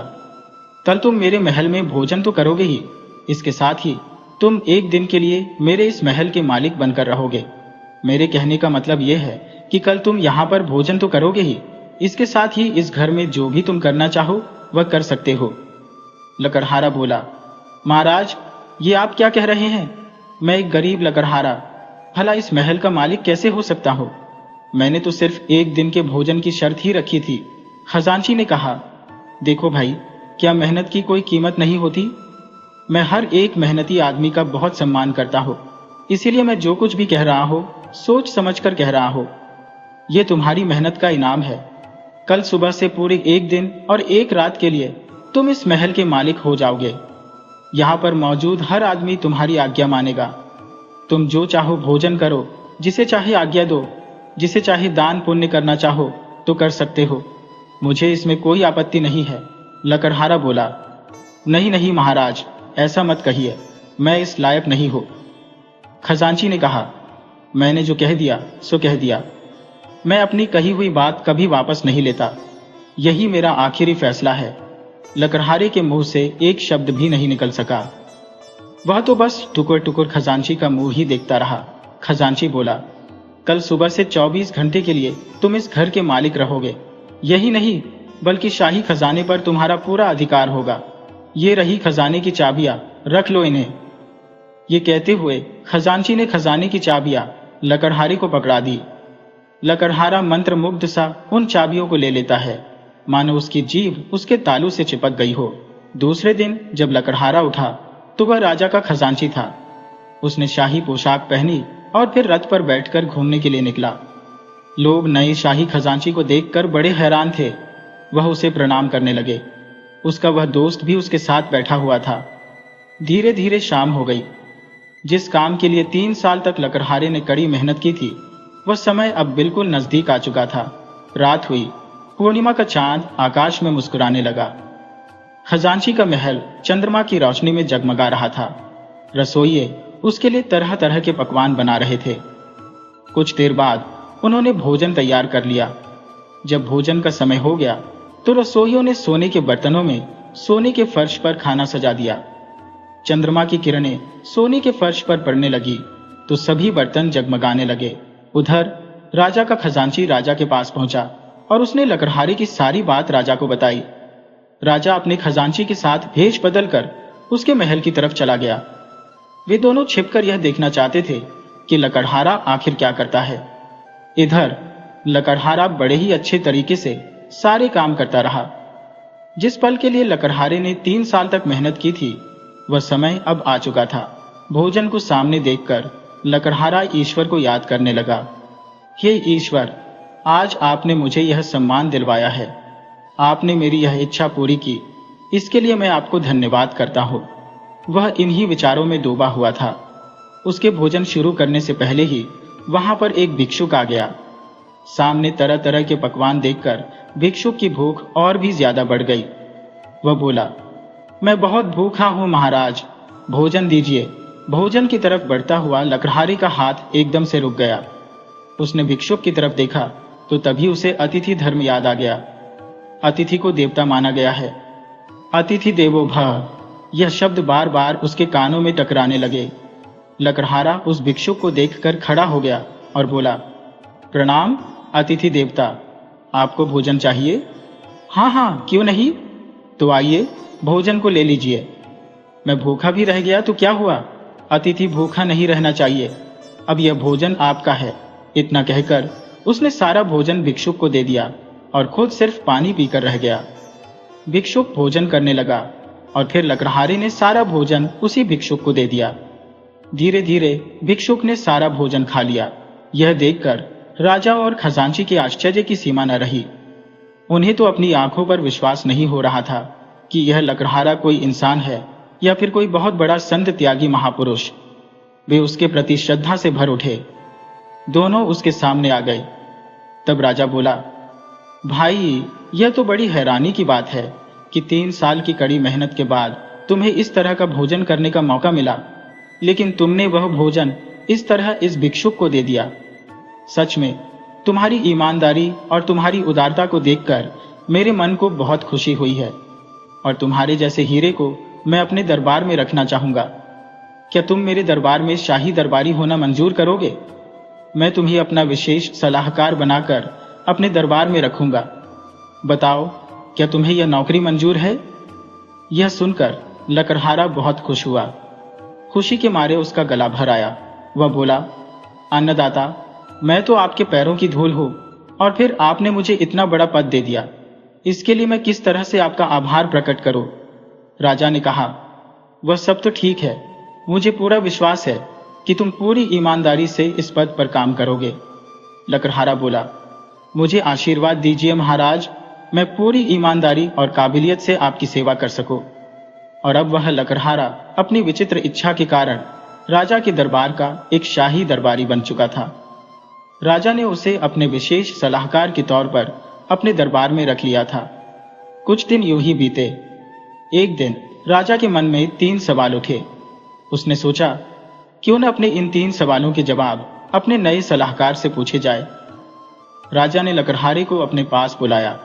कल तुम मेरे महल में भोजन तो करोगे ही, इसके साथ ही तुम एक दिन के लिए मेरे इस महल के मालिक बनकर रहोगे। मेरे कहने का मतलब यह है कि कल तुम यहाँ पर भोजन तो करोगे ही, इसके साथ ही इस घर में जो भी तुम करना चाहो वह कर सकते हो। लकड़हारा बोला, महाराज, ये आप क्या कह रहे हैं? मैं एक गरीब लकड़हारा भला इस महल का मालिक कैसे हो सकता हो? मैंने तो सिर्फ एक दिन के भोजन की शर्त ही रखी थी। खजांची ने कहा, देखो भाई, क्या मेहनत की कोई कीमत नहीं होती? मैं हर एक मेहनती आदमी का बहुत सम्मान करता हूँ, इसीलिए मैं जो कुछ भी कह रहा हूँ सोच समझकर कह रहा हूँ। यह तुम्हारी मेहनत का इनाम है। कल सुबह से पूरे एक दिन और एक रात के लिए तुम इस महल के मालिक हो जाओगे। यहाँ पर मौजूद हर आदमी तुम्हारी आज्ञा मानेगा। तुम जो चाहो भोजन करो, जिसे चाहे आज्ञा दो, जिसे चाहे दान पुण्य करना चाहो तो कर सकते हो, मुझे इसमें कोई आपत्ति नहीं है। लकड़हारा बोला, नहीं नहीं महाराज, ऐसा मत कहिए, मैं इस लायक नहीं हूं। खजांची ने कहा, मैंने जो कह दिया सो कह दिया। मैं अपनी कही हुई बात कभी वापस नहीं लेता। यही मेरा आखिरी फैसला है। लकड़हारे के मुंह से एक शब्द भी नहीं निकल सका। वह तो बस टुकुर टुकुर खजांची का मुंह ही देखता रहा। खजांची बोला, कल सुबह से 24 घंटे के लिए तुम इस घर के मालिक रहोगे। यही नहीं बल्कि शाही खजाने पर तुम्हारा पूरा अधिकार होगा। ये रही खजाने की चाबियां, रख लो इन्हें। ये कहते हुए खजांची ने खजाने की चाबियां लकड़हारे को पकड़ा दी। लकड़हारा मंत्रमुग्ध सा उन चाबियों को ले लेता है, मानो उसकी जीभ उसके तालू से चिपक गई हो। दूसरे दिन जब लकड़हारा उठा तो वह राजा का खजांची था। उसने शाही पोशाक पहनी और फिर रथ पर बैठकर घूमने के लिए निकला। लोग नए शाही खजांची को देखकर बड़े हैरान थे। वह उसे प्रणाम करने लगे। उसका वह दोस्त भी उसके साथ बैठा हुआ था। धीरे धीरे शाम हो गई। जिस काम के लिए 3 साल तक लकड़हारे ने कड़ी मेहनत की थी, वह समय अब बिल्कुल नजदीक आ चुका था। रात हुई। पूर्णिमा का चांद आकाश में मुस्कुराने लगा। खजांची का महल चंद्रमा की रोशनी में जगमगा रहा था। रसोइये उसके लिए तरह तरह के पकवान बना रहे थे। कुछ देर बाद उन्होंने भोजन तैयार कर लिया। जब भोजन का समय हो गया तो रसोइयों ने सोने के बर्तनों में सोने के फर्श पर खाना सजा दिया। चंद्रमा की किरणें सोने के फर्श पर पड़ने लगी तो सभी बर्तन जगमगाने लगे। उधर राजा का खजांची राजा के पास पहुंचा और उसने लकड़हारे की सारी बात राजा को बताई। राजा अपने खजांची के साथ भेष बदलकर उसके महल की तरफ चला गया। वे दोनों छिपकर यह देखना चाहते थे कि लकड़हारा आखिर क्या करता है। इधर लकड़हारा बड़े ही अच्छे तरीके से सारे काम करता रहा। जिस पल के लिए लकड़हारे ने 3 साल तक मेहनत की थी, वह समय अब आ चुका था। भोजन को सामने देखकर लकड़हारा ईश्वर को याद करने लगा। हे ईश्वर, आज आपने मुझे यह सम्मान दिलवाया है। आपने मेरी यह इच्छा पूरी की, इसके लिए मैं आपको धन्यवाद करता हूँ। वह इन्हीं विचारों में डूबा हुआ था। उसके भोजन शुरू करने से पहले ही वहां पर एक भिक्षुक आ गया। सामने तरह तरह के पकवान देखकर भिक्षुक की भूख और भी ज्यादा बढ़ गई। वह बोला, मैं बहुत भूखा हूं महाराज, भोजन दीजिए। भोजन की तरफ बढ़ता हुआ लकड़हारे का हाथ एकदम से रुक गया। उसने भिक्षुक की तरफ देखा तो तभी उसे अतिथि धर्म याद आ गया। अतिथि को देवता माना गया है। अतिथि देवो भव, यह शब्द बार बार उसके कानों में टकराने लगे। लकड़हारा उस भिक्षुक को देखकर खड़ा हो गया और बोला, प्रणाम अतिथि देवता, आपको भोजन चाहिए? हाँ हाँ, क्यों नहीं, तो आइए भोजन को ले लीजिए। मैं भूखा भी रह गया तो क्या हुआ, अतिथि भूखा नहीं रहना चाहिए। अब यह भोजन आपका है। इतना कहकर उसने सारा भोजन भिक्षुक को दे दिया और खुद सिर्फ पानी पीकर रह गया। भिक्षुक भोजन करने लगा और फिर लकड़हारे ने सारा भोजन उसी भिक्षुक को दे दिया। धीरे धीरे भिक्षुक ने सारा भोजन खा लिया। यह देखकर राजा और खजांची के आश्चर्य की सीमा न रही। उन्हें तो अपनी आंखों पर विश्वास नहीं हो रहा था कि यह लकड़हारा कोई इंसान है या फिर कोई बहुत बड़ा संत त्यागी महापुरुष। वे उसके प्रति श्रद्धा से भर उठे। दोनों उसके सामने आ गए। तब राजा बोला, भाई, यह तो बड़ी हैरानी की बात है कि 3 साल की कड़ी मेहनत के बाद तुम्हें इस तरह का भोजन करने का मौका मिला, लेकिन तुमने वह भोजन इस तरह इस भिक्षुक को दे दिया। सच में तुम्हारी ईमानदारी और तुम्हारी उदारता को देखकर मेरे मन को बहुत खुशी हुई है और तुम्हारे जैसे हीरे को मैं अपने दरबार में रखना चाहूंगा। क्या तुम मेरे दरबार में शाही दरबारी होना मंजूर करोगे? मैं तुम्हें अपना विशेष सलाहकार बनाकर अपने दरबार में रखूंगा। बताओ, क्या तुम्हें यह नौकरी मंजूर है? यह सुनकर लकड़हारा बहुत खुश हुआ। खुशी के मारे उसका गला भर आया। वह बोला, अन्नदाता, मैं तो आपके पैरों की धूल हूं और फिर आपने मुझे इतना बड़ा पद दे दिया। इसके लिए मैं किस तरह से आपका आभार प्रकट करूं? राजा ने कहा, वह सब तो ठीक है, मुझे पूरा विश्वास है कि तुम पूरी ईमानदारी से इस पद पर काम करोगे। लकड़हारा बोला, मुझे आशीर्वाद दीजिए महाराज, मैं पूरी ईमानदारी और काबिलियत से आपकी सेवा कर सकूं। और अब वह लकड़हारा अपनी विचित्र इच्छा के कारण राजा के दरबार का एक शाही दरबारी बन चुका था। राजा ने उसे अपने विशेष सलाहकार के तौर पर अपने दरबार में रख लिया था। कुछ दिन यूं ही बीते। एक दिन राजा के मन में 3 सवाल उठे। उसने सोचा, क्यों न अपने इन 3 सवालों के जवाब अपने नए सलाहकार से पूछे जाए। राजा ने लकड़हारे को अपने पास बुलाया,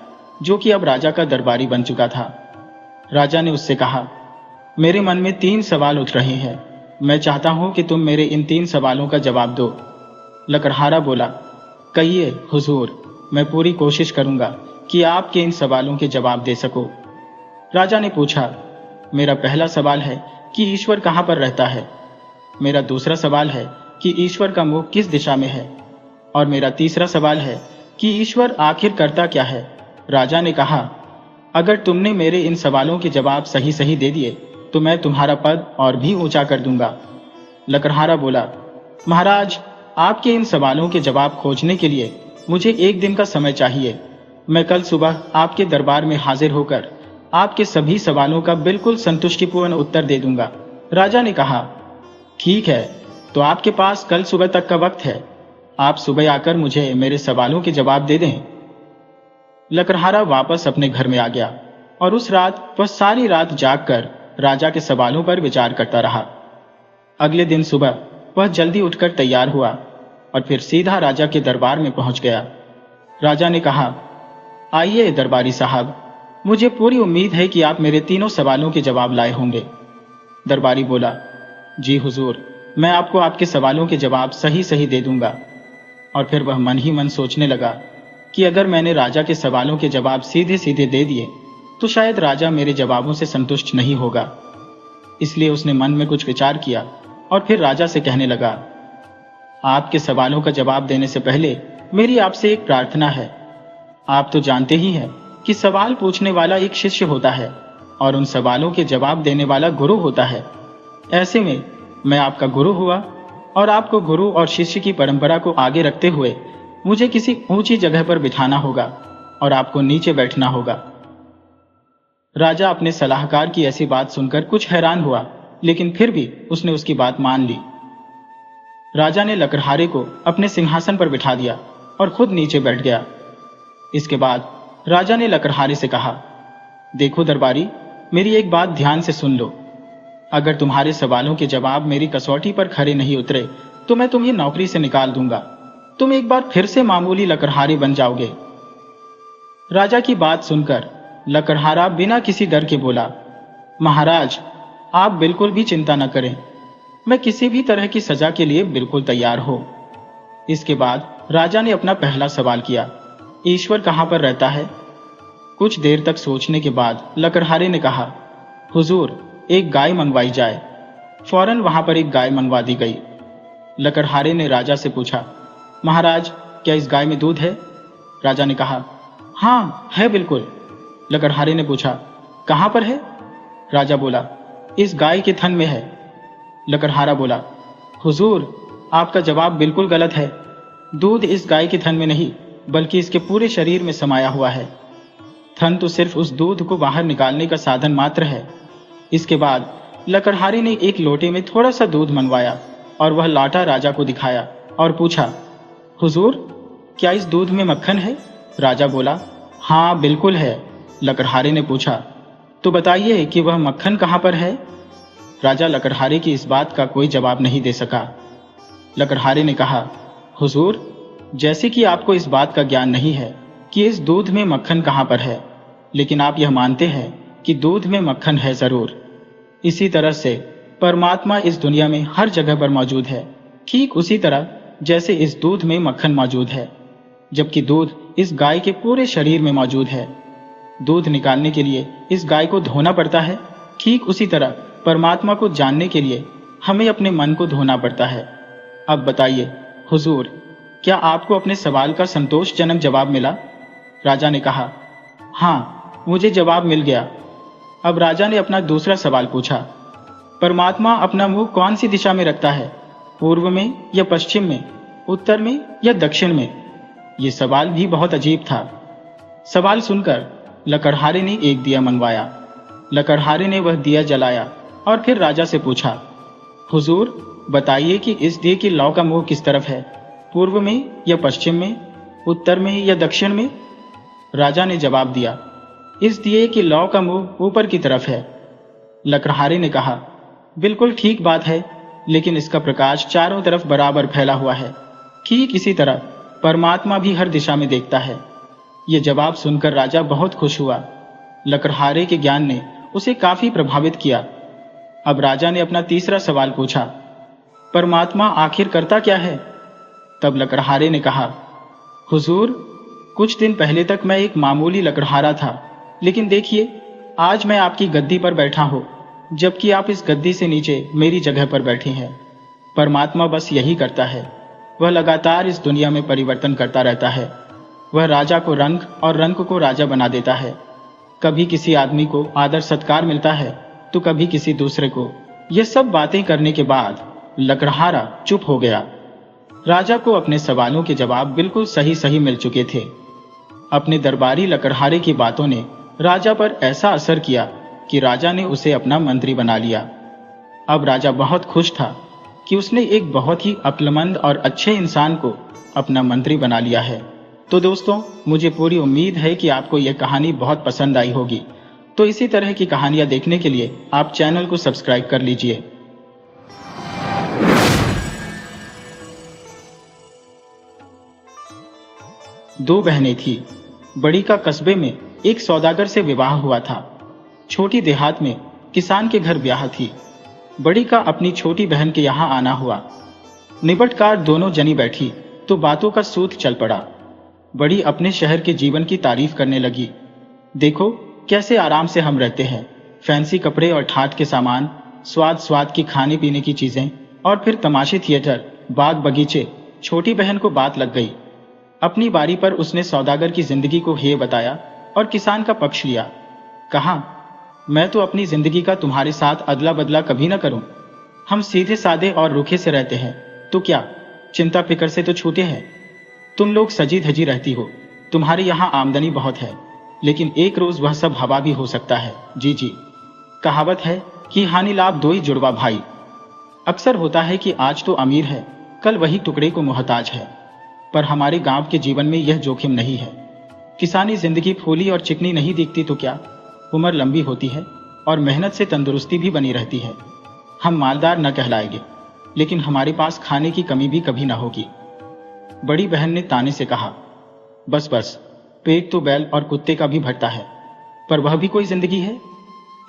जो कि अब राजा का दरबारी बन चुका था। राजा ने उससे कहा, मेरे मन में 3 सवाल उठ रहे हैं। मैं चाहता हूं कि तुम मेरे इन 3 सवालों का जवाब दो। लकड़हारा बोला, कहिए हुजूर, मैं पूरी कोशिश करूंगा कि आपके इन सवालों के जवाब दे सकूं। राजा ने पूछा, मेरा पहला सवाल है कि ईश्वर कहां पर रहता है। मेरा दूसरा सवाल है कि ईश्वर का मुख किस दिशा में है। और मेरा तीसरा सवाल है कि ईश्वर आखिर करता क्या है। राजा ने कहा, अगर तुमने मेरे इन सवालों के जवाब सही सही दे दिए तो मैं तुम्हारा पद और भी ऊंचा कर दूंगा। लकड़हारा बोला, महाराज, आपके इन सवालों के जवाब खोजने के लिए मुझे 1 दिन का समय चाहिए। मैं कल सुबह आपके दरबार में हाजिर होकर आपके सभी सवालों का बिल्कुल संतुष्टिपूर्ण उत्तर दे दूंगा। राजा ने कहा, ठीक है, तो आपके पास कल सुबह तक का वक्त है। आप सुबह आकर मुझे मेरे सवालों के जवाब दे दें। लकड़हारा वापस अपने घर में आ गया और उस रात वह सारी रात जागकर राजा के सवालों पर विचार करता रहा। अगले दिन सुबह वह जल्दी उठकर तैयार हुआ और फिर सीधा राजा के दरबार में पहुंच गया। राजा ने कहा, आइए दरबारी साहब, मुझे पूरी उम्मीद है कि आप मेरे तीनों सवालों के जवाब लाए होंगे। दरबारी बोला, जी हुजूर, मैं आपको आपके सवालों के जवाब सही सही दे दूंगा। और फिर वह मन ही मन सोचने लगा कि अगर मैंने राजा के सवालों के जवाब सीधे सीधे दे दिए तो शायद राजा मेरे जवाबों से संतुष्ट नहीं होगा। इसलिए उसने मन में कुछ विचार किया और फिर राजा से कहने लगा, आपके सवालों का जवाब देने से पहले मेरी आपसे एक प्रार्थना है। आप तो जानते ही हैं कि सवाल पूछने वाला एक शिष्य होता है और उन सवालों के जवाब देने वाला गुरु होता है। ऐसे में मैं आपका गुरु हुआ और आपको गुरु और शिष्य की परंपरा को आगे रखते हुए मुझे किसी ऊंची जगह पर बिठाना होगा और आपको नीचे बैठना होगा। राजा अपने सलाहकार की ऐसी बात सुनकर कुछ हैरान हुआ लेकिन फिर भी उसने उसकी बात मान ली। राजा ने लकड़हारे को अपने सिंहासन पर बिठा दिया और खुद नीचे बैठ गया। इसके बाद राजा ने लकड़हारे से कहा, देखो दरबारी, मेरी एक बात ध्यान से सुन लो। अगर तुम्हारे सवालों के जवाब मेरी कसौटी पर खरे नहीं उतरे तो मैं तुम्हें नौकरी से निकाल दूंगा। तुम एक बार फिर से मामूली लकड़हारे बन जाओगे। राजा की बात सुनकर लकड़हारा बिना किसी डर के बोला, महाराज, आप बिल्कुल भी चिंता न करें, मैं किसी भी तरह की सजा के लिए बिल्कुल तैयार हूं। इसके बाद राजा ने अपना पहला सवाल किया, ईश्वर कहां पर रहता है? कुछ देर तक सोचने के बाद लकड़हारे ने कहा, हुजूर, एक गाय मंगवाई जाए। फौरन वहां पर एक गाय मंगवा दी गई। लकड़हारे ने राजा से पूछा, महाराज, क्या इस गाय में दूध है? राजा ने कहा, हाँ है बिल्कुल। लकड़हारे ने पूछा, कहां पर है? राजा बोला, इस गाय के थन में है। लकड़हारा बोला, हुजूर, आपका जवाब बिल्कुल गलत है। दूध इस गाय के थन में नहीं बल्कि इसके पूरे शरीर में समाया हुआ है। थन तो सिर्फ उस दूध को बाहर निकालने का साधन मात्र है। इसके बाद लकड़हारे ने एक लोटे में थोड़ा सा दूध मंगवाया और वह लाटा राजा को दिखाया और पूछा, हुजूर, क्या इस दूध में मक्खन है? राजा बोला, हाँ बिल्कुल है। लकड़हारे ने पूछा, तो बताइए कि वह मक्खन कहां पर है? राजा लकड़हारे की इस बात का कोई जवाब नहीं दे सका। लकड़हारे ने कहा, हुजूर, जैसे कि आपको इस बात का ज्ञान नहीं है कि इस दूध में मक्खन कहां पर है, लेकिन आप यह मानते हैं कि दूध में मक्खन है जरूर। इसी तरह से परमात्मा इस दुनिया में हर जगह पर मौजूद है, ठीक उसी तरह जैसे इस दूध में मक्खन मौजूद है, जबकि दूध इस गाय के पूरे शरीर में मौजूद है। दूध निकालने के लिए इस गाय को धोना पड़ता है, ठीक उसी तरह परमात्मा को जानने के लिए हमें अपने मन को धोना पड़ता है। अब बताइए हुजूर, क्या आपको अपने सवाल का संतोषजनक जवाब मिला? राजा ने कहा, हाँ, मुझे जवाब मिल गया। अब राजा ने अपना दूसरा सवाल पूछा, परमात्मा अपना मुंह कौन सी दिशा में रखता है? पूर्व में या पश्चिम में, उत्तर में या दक्षिण में? यह सवाल भी बहुत अजीब था। सवाल सुनकर लकड़हारे ने एक दिया मंगवाया। लकड़हारे ने वह दिया जलाया और फिर राजा से पूछा, हुजूर, बताइए कि इस दिए की लौ का मुंह किस तरफ है? पूर्व में या पश्चिम में, उत्तर में या दक्षिण में? राजा ने जवाब दिया, इस दिए की लौ का मुंह ऊपर की तरफ है। लकड़हारे ने कहा, बिल्कुल ठीक बात है, लेकिन इसका प्रकाश चारों तरफ बराबर फैला हुआ है। ठीक इसी तरह परमात्मा भी हर दिशा में देखता है। यह जवाब सुनकर राजा बहुत खुश हुआ। लकड़हारे के ज्ञान ने उसे काफी प्रभावित किया। अब राजा ने अपना तीसरा सवाल पूछा, परमात्मा आखिर करता क्या है? तब लकड़हारे ने कहा, हुजूर, कुछ दिन पहले तक मैं एक मामूली लकड़हारा था, लेकिन देखिए, आज मैं आपकी गद्दी पर बैठा हूं, जबकि आप इस गद्दी से नीचे मेरी जगह पर बैठे हैं। परमात्मा बस यही करता है, वह लगातार इस दुनिया में परिवर्तन करता रहता है। वह राजा को रंग और रंग को राजा बना देता है। कभी किसी आदमी को आदर सत्कार मिलता है तो कभी किसी दूसरे को। ये सब बातें करने के बाद लकड़हारा चुप हो गया। राजा को अपने सवालों के जवाब बिल्कुल सही सही मिल चुके थे। अपने दरबारी लकड़हारे की बातों ने राजा पर ऐसा असर किया कि राजा ने उसे अपना मंत्री बना लिया। अब राजा बहुत खुश था कि उसने एक बहुत ही अक्लमंद और अच्छे इंसान को अपना मंत्री बना लिया है। तो दोस्तों, मुझे पूरी उम्मीद है कि आपको यह कहानी बहुत पसंद आई होगी। तो इसी तरह की कहानियां देखने के लिए आप चैनल को सब्सक्राइब कर लीजिए। दो बहनें थी। बड़ी का कस्बे में एक सौदागर से विवाह हुआ था। छोटी देहात में किसान के घर ब्याह थी। बड़ी का अपनी छोटी बहन के यहाँ आना हुआ। निबटकार दोनों जनी बैठी तो बातों का सूत चल पड़ा। बड़ी अपने शहर के जीवन की तारीफ करने लगी। देखो कैसे आराम से हम रहते हैं, फैंसी कपड़े और ठाठ के सामान, स्वाद स्वाद की खाने पीने की चीजें और फिर तमाशे, थिएटर, बाग बगीचे। छोटी बहन को बात लग गई। अपनी बारी पर उसने सौदागर की जिंदगी को हेय बताया और किसान का पक्ष लिया। कहा, मैं तो अपनी जिंदगी का तुम्हारे साथ अदला बदला कभी न करूं। हम सीधे सादे और रूखे से रहते हैं, तो क्या चिंता फिक्र से तो छूटे हैं। तुम लोग सजी धजी रहती हो, तुम्हारे यहाँ आमदनी बहुत है, लेकिन एक रोज वह सब हवा भी हो सकता है। जी जी, कहावत है कि हानि लाभ दो ही जुड़वा भाई। अक्सर होता है कि आज तो अमीर है, कल वही टुकड़े को मोहताज है, पर हमारे गांव के जीवन में यह जोखिम नहीं है। किसानी जिंदगी फूली और चिकनी नहीं दिखती तो क्या, उम्र लंबी होती है और मेहनत से तंदुरुस्ती भी बनी रहती है। हम मालदार न कहलाएंगे, लेकिन हमारे पास खाने की कमी भी कभी न होगी। बड़ी बहन ने ताने से कहा, बस बस, पेट तो बैल और कुत्ते का भी भरता है, पर वह भी कोई जिंदगी है?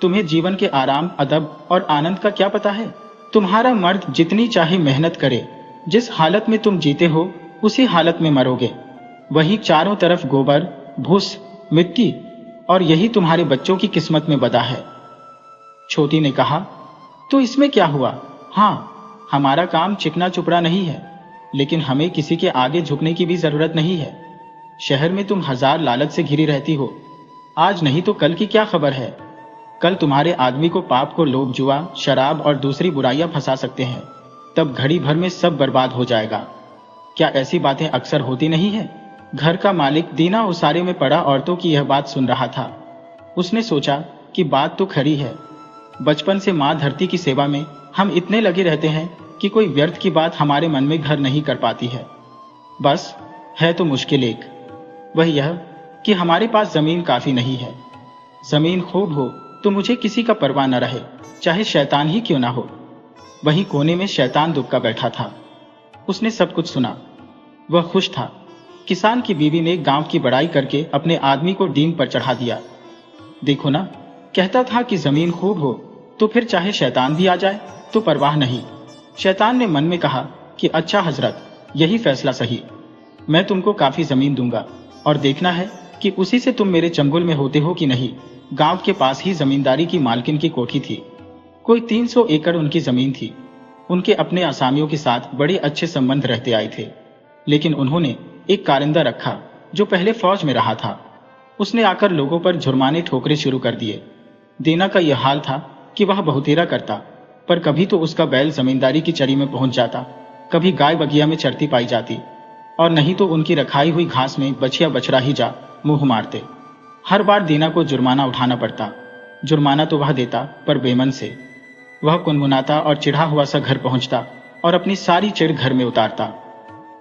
तुम्हें जीवन के आराम, अदब और आनंद का क्या पता है? तुम्हारा मर्द जितनी चाहे मेहनत करे, जिस हालत में तुम जीते हो उसी हालत में मरोगे। वही चारों तरफ गोबर, भूस, मिट्टी, और यही तुम्हारे बच्चों की किस्मत में बदा है। छोटी ने कहा, तो इसमें क्या हुआ? हाँ, हमारा काम चिकना चुपड़ा नहीं है, लेकिन हमें किसी के आगे झुकने की भी जरूरत नहीं है। शहर में तुम हजार लालच से घिरी रहती हो, आज नहीं तो कल की क्या खबर है। कल तुम्हारे आदमी को पाप को लोभ, जुआ, शराब और दूसरी बुराइयां फंसा सकते हैं, तब घड़ी भर में सब बर्बाद हो जाएगा। क्या ऐसी बातें अक्सर होती नहीं है? घर का मालिक दीना उसारे में पड़ा औरतों की यह बात सुन रहा था। उसने सोचा कि बात तो खरी है। बचपन से माँ धरती की सेवा में हम इतने लगे रहते हैं कि कोई व्यर्थ की बात हमारे मन में घर नहीं कर पाती है। बस है तो मुश्किल एक, वह यह कि हमारे पास जमीन काफी नहीं है। जमीन खूब हो तो मुझे किसी का परवाह न रहे, चाहे शैतान ही क्यों ना हो। वहीं कोने में शैतान दुबका बैठा था। उसने सब कुछ सुना। वह खुश था। किसान की बीवी ने गांव की बड़ाई करके अपने आदमी को डींग पर चढ़ा दिया। देखो ना, कहता था कि जमीन खूब हो तो फिर चाहे शैतान भी आ जाए तो परवाह नहीं। शैतान ने मन में कहा कि अच्छा हजरत, यही फैसला सही। मैं तुमको काफी जमीन दूंगा और देखना है कि उसी से तुम मेरे चंगुल में होते हो कि नहीं। गांव के पास ही जमींदारी की मालकिन की कोठी थी। कोई 300 एकड़ उनकी जमीन थी। उनके अपने आसामियों के साथ बड़े अच्छे संबंध रहते आए थे, लेकिन उन्होंने एक कारिंदा रखा जो पहले फौज में रहा था। उसने आकर लोगों पर जुर्माने ठोकरे शुरू कर दिए। दीना का यह हाल था कि वह बहुतेरा करता, पर कभी तो उसका बैल जमींदारी की चरी में पहुंच जाता, कभी गाय बगिया में चरती पाई जाती, और नहीं तो उनकी रखाई हुई घास में बछिया बछड़ा ही जा मुंह मारते। हर बार दीना को जुर्माना उठाना पड़ता। जुर्माना तो वह देता, पर बेमन से। वह कुनमुनाता और चिढ़ा हुआ सा घर पहुंचता और अपनी सारी चिढ़ घर में उतारता।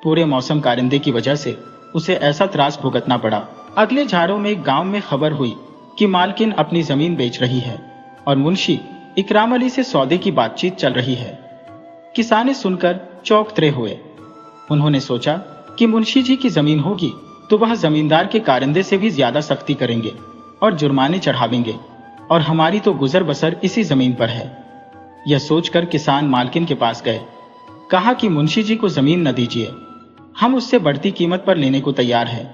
पूरे मौसम कारिंदे की वजह से उसे ऐसा त्रास भुगतना पड़ा। अगले झाड़ों में गांव में खबर हुई कि मालकिन अपनी जमीन बेच रही है और मुंशी इकराम अली से सौदे की बातचीत चल रही है। किसाने सुनकर चौंकते हुए। उन्होंने सोचा कि मुंशी जी की जमीन होगी तो वह जमींदार के कारिंदे से भी ज्यादा सख्ती करेंगे और जुर्माने चढ़ावेंगे, और हमारी तो गुजर बसर इसी जमीन पर है। यह सोचकर किसान मालकिन के पास गए। कहा कि मुंशी जी को जमीन न दीजिए, हम उससे बढ़ती कीमत पर लेने को तैयार हैं।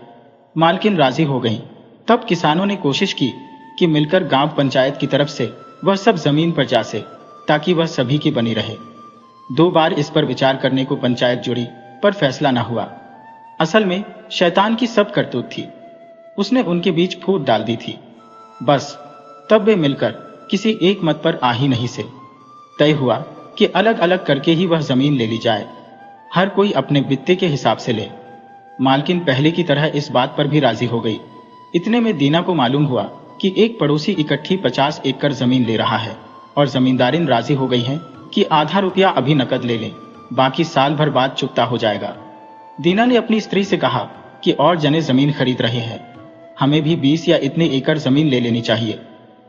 मालकिन राजी हो गई। तब किसानों ने कोशिश की कि मिलकर गांव पंचायत की तरफ से वह सब जमीन पर जासे, ताकि वह सभी की बनी रहे। 2 बार इस पर विचार करने को पंचायत जुड़ी, पर फैसला न हुआ। असल में शैतान की सब करतूत थी। उसने उनके बीच फूट डाल दी थी। बस तब वे मिलकर किसी एक मत पर आ ही नहीं से। तय हुआ कि अलग अलग करके ही वह जमीन ले ली जाए, हर कोई अपने बित्ते के हिसाब से ले। मालकिन पहले की तरह इस बात पर भी राजी हो गई। इतने में दीना को मालूम हुआ कि एक पड़ोसी इकट्ठी 50 एकड़ जमीन ले रहा है और जमींदारिन राजी हो गई है कि आधा रुपया अभी नकद ले लें, बाकी साल भर बाद चुकता हो जाएगा। दीना ने अपनी स्त्री से कहा कि और जने जमीन खरीद रहे हैं, हमें भी 20 या इतने एकड़ जमीन ले लेनी चाहिए।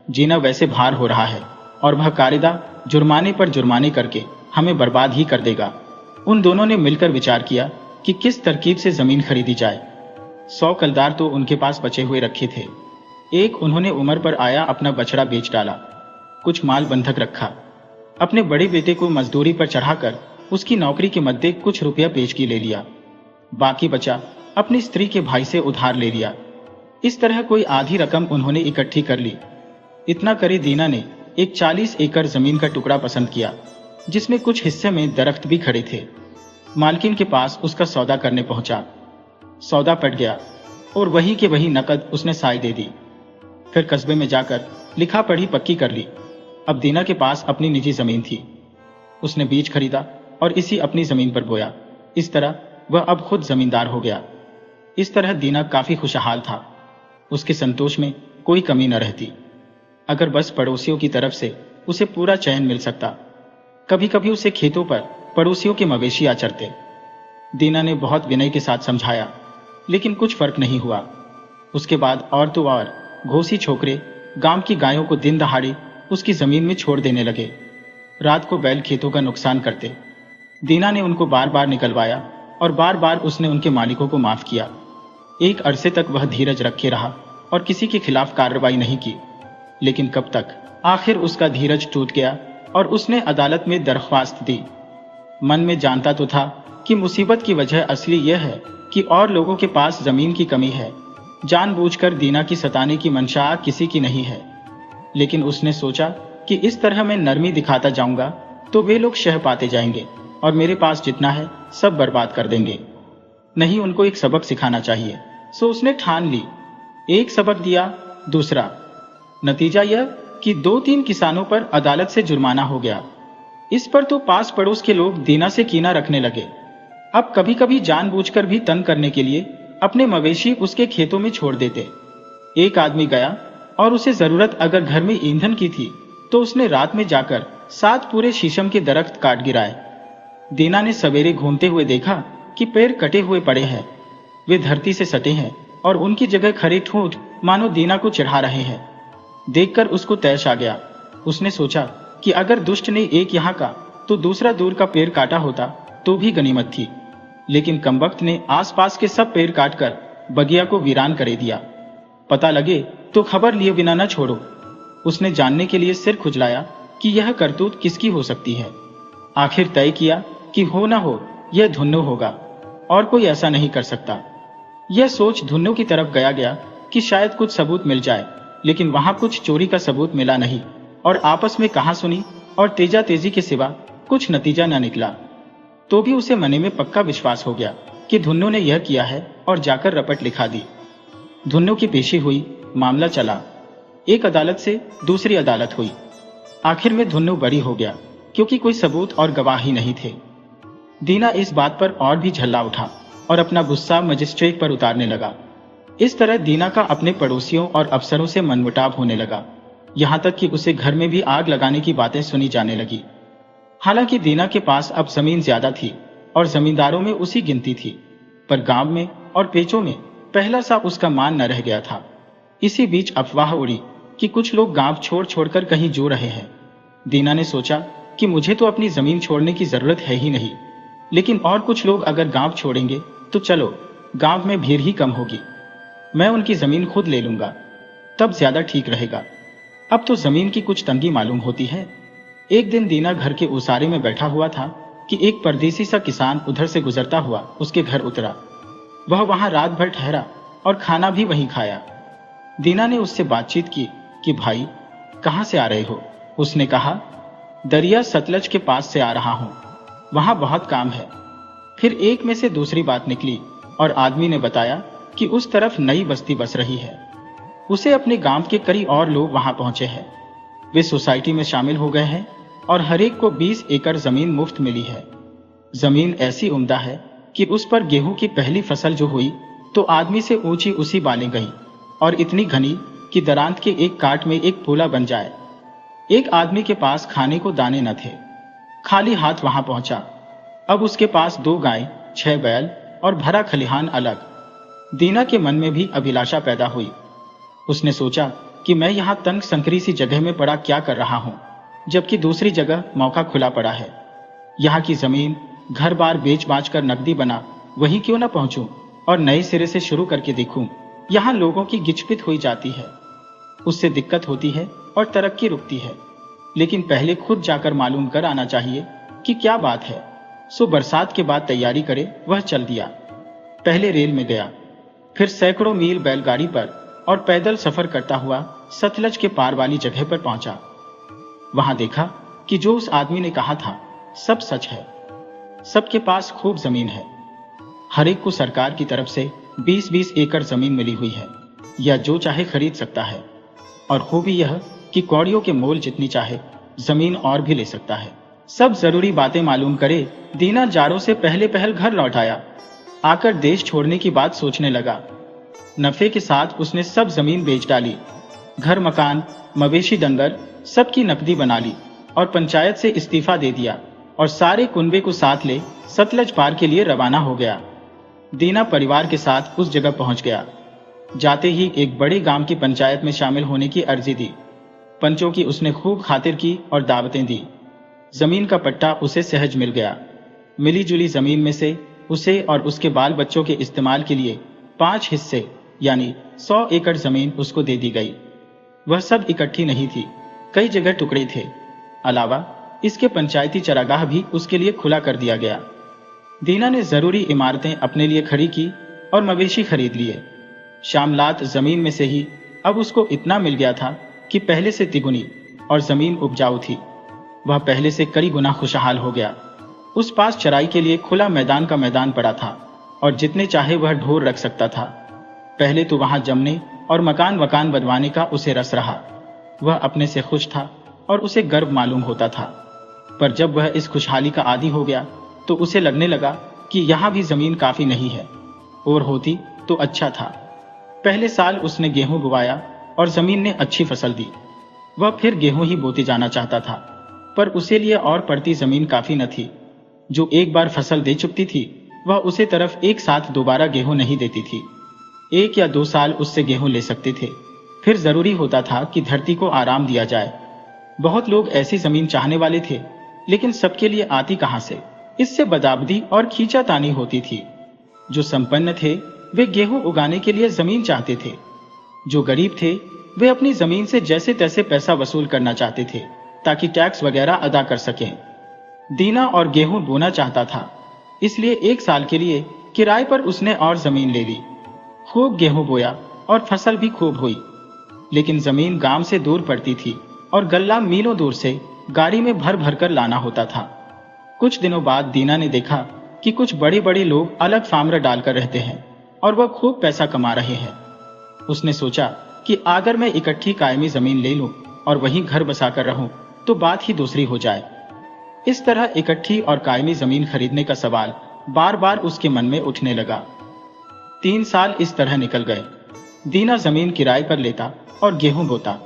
जीना वैसे भार हो रहा है और वह कारिंदा जुर्माने पर जुर्माने करके हमें बर्बाद ही कर देगा। उन दोनों ने मिलकर विचार किया कि किस तरकीब से जमीन खरीदी जाए। 100 कलदार तो उनके पास बचे हुए रखे थे। एक उन्होंने उम्र पर आया अपना बछड़ा बेच डाला, कुछ माल बंधक रखा, अपने बड़े बेटे को मजदूरी पर चढ़ाकर उसकी नौकरी के मद्दे कुछ रुपया पेशगी ले लिया। बाकी बचा अपनी स्त्री के भाई से उधार ले लिया। इस तरह कोई आधी रकम उन्होंने इकट्ठी कर ली। इतना करे दीना ने एक 40 एकड़ जमीन का टुकड़ा पसंद किया, जिसमें कुछ हिस्से में दरख्त भी खड़े थे। मालकिन के पास उसका सौदा करने पहुंचा। सौदा पट गया और वही के वही नकद उसने साई दे दी। फिर कस्बे में जाकर लिखा पढ़ी पक्की कर ली। अब दीना के पास अपनी निजी जमीन थी। उसने बीज खरीदा और इसी अपनी जमीन पर बोया। इस तरह वह अब खुद जमींदार हो गया। इस तरह दीना काफी खुशहाल था। उसके संतोष में कोई कमी न रहती। अगर बस पड़ोसियों की तरफ से उसे पूरा चैन मिल सकता। कभी कभी उसे खेतों पर पड़ोसियों के मवेशी आचरते। दीना ने बहुत विनय के साथ समझाया, लेकिन कुछ फर्क नहीं हुआ। उसके बाद और तो और घोसी छोकरे गांव की गायों को दिन दहाड़े उसकी जमीन में छोड़ देने लगे। रात को बैल खेतों का नुकसान करते। दीना ने उनको बार बार निकलवाया और बार बार उसने उनके मालिकों को माफ किया। एक अरसे तक वह धीरज रखे रहा और किसी के खिलाफ कार्रवाई नहीं की। लेकिन कब तक, आखिर उसका धीरज टूट गया और उसने अदालत में दरख्वास्त दी। मन में जानता तो था कि मुसीबत की वजह असली यह है कि और लोगों के पास जमीन की कमी है। जानबूझकर दीना की सताने की मंशा किसी की नहीं है। लेकिन उसने सोचा कि इस तरह मैं नरमी दिखाता जाऊंगा तो वे लोग शह पाते जाएंगे और मेरे पास जितना है सब बर्बाद कर देंगे। नहीं, उनको एक सबक सिखाना चाहिए। सो उसने ठान ली। एक सबक दिया, दूसरा। नतीजा यह कि 2-3 किसानों पर अदालत से जुर्माना हो गया। इस पर तो पास पड़ोस के लोग दीना से कीना रखने लगे। अब कभी कभी जानबूझकर भी तंग करने के लिए अपने मवेशी उसके खेतों में छोड़ देते। एक आदमी गया और उसे जरूरत अगर घर में ईंधन की थी तो उसने रात में जाकर 7 पूरे शीशम के दरख्त काट गिराए। दीना ने सवेरे घूमते हुए देखा कि पेड़ कटे हुए पड़े हैं। वे धरती से सटे हैं और उनकी जगह खड़े ठूंठ मानो दीना को चिढ़ा रहे हैं। देखकर उसको तैश आ गया। उसने सोचा कि अगर दुष्ट ने एक यहाँ का तो दूसरा दूर का पेड़ काटा होता तो भी गनीमत थी। लेकिन कमबख्त ने आसपास के सब पेड़ काटकर बगिया को वीरान करे दिया। पता लगे तो खबर लिए बिना न छोड़ो। उसने जानने के लिए सिर खुजलाया कि यह करतूत किसकी हो सकती है। आखिर तय किया कि हो न हो यह धुन्नो होगा और कोई ऐसा नहीं कर सकता। यह सोच धुन्नो की तरफ गया कि शायद कुछ सबूत मिल जाए, लेकिन वहां कुछ चोरी का सबूत मिला नहीं और आपस में कहासुनी और तेजा तेजी के सिवा कुछ नतीजा न निकला। तो भी उसे मने में पक्का विश्वास हो गया कि धुन्नो ने यह किया है और जाकर रपट लिखा दी। धुन्नो की पेशी हुई, मामला चला। एक अदालत से दूसरी अदालत हुई। आखिर में धुन्नो बरी हो गया क्योंकि कोई सबूत और गवाह ही नहीं थे। दीना इस बात पर और भी झल्ला उठा और अपना गुस्सा मजिस्ट्रेट पर उतारने लगा। इस तरह दीना का अपने पड़ोसियों और अफसरों से मनमुटाव होने लगा। यहाँ तक कि उसे घर में भी आग लगाने की बातें सुनी जाने लगी। हालांकि दीना के पास अब जमीन ज्यादा थी और जमींदारों में उसी गिनती थी, पर गांव में और पेचों में पहला सा उसका मान न रह गया था। इसी बीच अफवाह उड़ी कि कुछ लोग गांव छोड़कर कहीं जो रहे हैं। दीना ने सोचा कि मुझे तो अपनी जमीन छोड़ने की जरूरत है ही नहीं, लेकिन और कुछ लोग अगर गांव छोड़ेंगे तो चलो गांव में भीड़ ही कम होगी। मैं उनकी जमीन खुद ले लूंगा, तब ज्यादा ठीक रहेगा। अब तो जमीन की कुछ तंगी मालूम होती है। एक दिन दीना घर के उसारे में बैठा हुआ था कि एक परदेसी सा किसान उधर से गुजरता हुआ उसके घर उतरा। वह वहां रात भर ठहरा और खाना भी वहीं खाया। दीना ने उससे बातचीत की कि भाई कहां से आ रहे हो। उसने कहा, दरिया सतलज के पास से आ रहा हूं, वहां बहुत काम है। फिर एक में से दूसरी बात निकली और आदमी ने बताया कि उस तरफ नई बस्ती बस रही है। उसे अपने गांव के कई और लोग वहां पहुंचे हैं। वे सोसाइटी में शामिल हो गए हैं और हरेक को 20 एकड़ जमीन मुफ्त मिली है। जमीन ऐसी उम्दा है कि उस पर गेहूं की पहली फसल जो हुई तो आदमी से ऊंची उसी बालें गई और इतनी घनी कि दरांत के एक काट में एक पोला बन जाए। एक आदमी के पास खाने को दाने न थे, खाली हाथ वहां पहुंचा। अब उसके पास 2 गाय, 6 बैल और भरा खलिहान अलग। दीना के मन में भी अभिलाषा पैदा हुई। उसने सोचा कि मैं यहां तंग संकरी सी जगह में पड़ा क्या कर रहा हूं, जबकि दूसरी जगह मौका खुला पड़ा है। यहाँ की जमीन घर बार बेच बाच कर नकदी बना वहीं क्यों न पहुंचूं और नए सिरे से शुरू करके देखूं। यहाँ लोगों की गिचपिट हुई जाती है, उससे दिक्कत होती है और तरक्की रुकती है, लेकिन पहले खुद जाकर मालूम कर आना चाहिए कि क्या बात है। सो बरसात के बाद तैयारी करे वह चल दिया। पहले रेल में गया, फिर सैकड़ों मील बैलगाड़ी पर और पैदल सफर करता हुआ सतलज के पार वाली जगह पर पहुंचा। वहां देखा कि जो उस आदमी ने कहा था सब सच है। सबके पास खूब जमीन है। हर एक को सरकार की तरफ से 20-20 एकड़ जमीन मिली हुई है, या जो चाहे खरीद सकता है। और खूबी यह कि कौड़ियों के मोल जितनी चाहे जमीन और भी ले सकता है। सब जरूरी बातें मालूम करे दीना जारों से पहले पहल घर लौट आया। आकर देश छोड़ने की बात सोचने लगा। नफे के साथ उसने सब जमीन बेच डाली। घर, मकान, मवेशी, डंगर सबकी नकदी बना ली और पंचायत से इस्तीफा दे दिया और सारे कुनबे को साथ ले सतलज पार के लिए रवाना हो गया। दीना परिवार के साथ उस जगह पहुंच गया। जाते ही एक बड़े गांव की पंचायत में शामिल होने की अर्जी दी। पंचों की उसने खूब खातिर की और दावतें दी। जमीन का पट्टा उसे सहज मिल गया। मिली जुली जमीन में से उसे और उसके बाल बच्चों के इस्तेमाल के लिए 5 हिस्से यानी 100 एकड़ जमीन उसको दे दी गई। वह सब इकट्ठी नहीं थी, कई जगह टुकड़े थे। अलावा इसके पंचायती चरागाह भी उसके लिए खुला कर दिया गया। दीना ने जरूरी इमारतें अपने लिए खड़ी की और मवेशी खरीद लिए। शामलात जमीन में से ही अब उसको इतना मिल गया था कि पहले से तिगुनी, और जमीन उपजाऊ थी। वह पहले से कई गुना खुशहाल हो गया। उस पास चराई के लिए खुला मैदान का मैदान पड़ा था और जितने चाहे वह ढोर रख सकता था। पहले तो वहां जमने और मकान वकान बनवाने का उसे रस रहा। वह अपने से खुश था और उसे गर्व मालूम होता था। पर जब वह इस खुशहाली का आदी हो गया तो उसे लगने लगा कि यहाँ भी जमीन काफी नहीं है, और होती तो अच्छा था। पहले साल उसने गेहूं बुवाया और जमीन ने अच्छी फसल दी। वह फिर गेहूं ही बोते जाना चाहता था, पर उसे लिए और पड़ती जमीन काफी न थी। जो एक बार फसल दे चुकती थी वह उसे तरफ एक साथ दोबारा गेहूं नहीं देती थी। 1 या 2 साल उससे गेहूं ले सकते थे, फिर जरूरी होता था कि धरती को आराम दिया जाए। बहुत लोग ऐसी जमीन चाहने वाले थे, लेकिन सबके लिए आती कहां से। इससे बदाबदी और खींचातानी होती थी। जो संपन्न थे वे गेहूं उगाने के लिए जमीन चाहते थे। जो गरीब थे वे अपनी जमीन से जैसे तैसे पैसा वसूल करना चाहते थे ताकि टैक्स वगैरह अदा कर सकें। दीना और गेहूं बोना चाहता था, इसलिए 1 साल के लिए किराए पर उसने और जमीन ले ली। खूब गेहूं बोया और फसल भी खूब हुई, लेकिन जमीन गांव से दूर पड़ती थी और गल्ला मीलों दूर से गाड़ी में भर भर कर लाना होता था। कुछ दिनों बाद दीना ने देखा कि कुछ बड़े बड़े लोग अलग फार्म डालकर रहते हैं और वह खूब पैसा कमा रहे हैं। उसने सोचा कि अगर मैं इकट्ठी कायमी जमीन ले लूं और वहीं घर बसाकर रहूं तो बात ही दूसरी हो जाए। इस तरह इकट्ठी और कायमी जमीन खरीदने का सवाल बार बार उसके मन में उठने लगा। 3 साल इस तरह निकल गए। दीना जमीन किराए पर लेता और गेहूं बोता।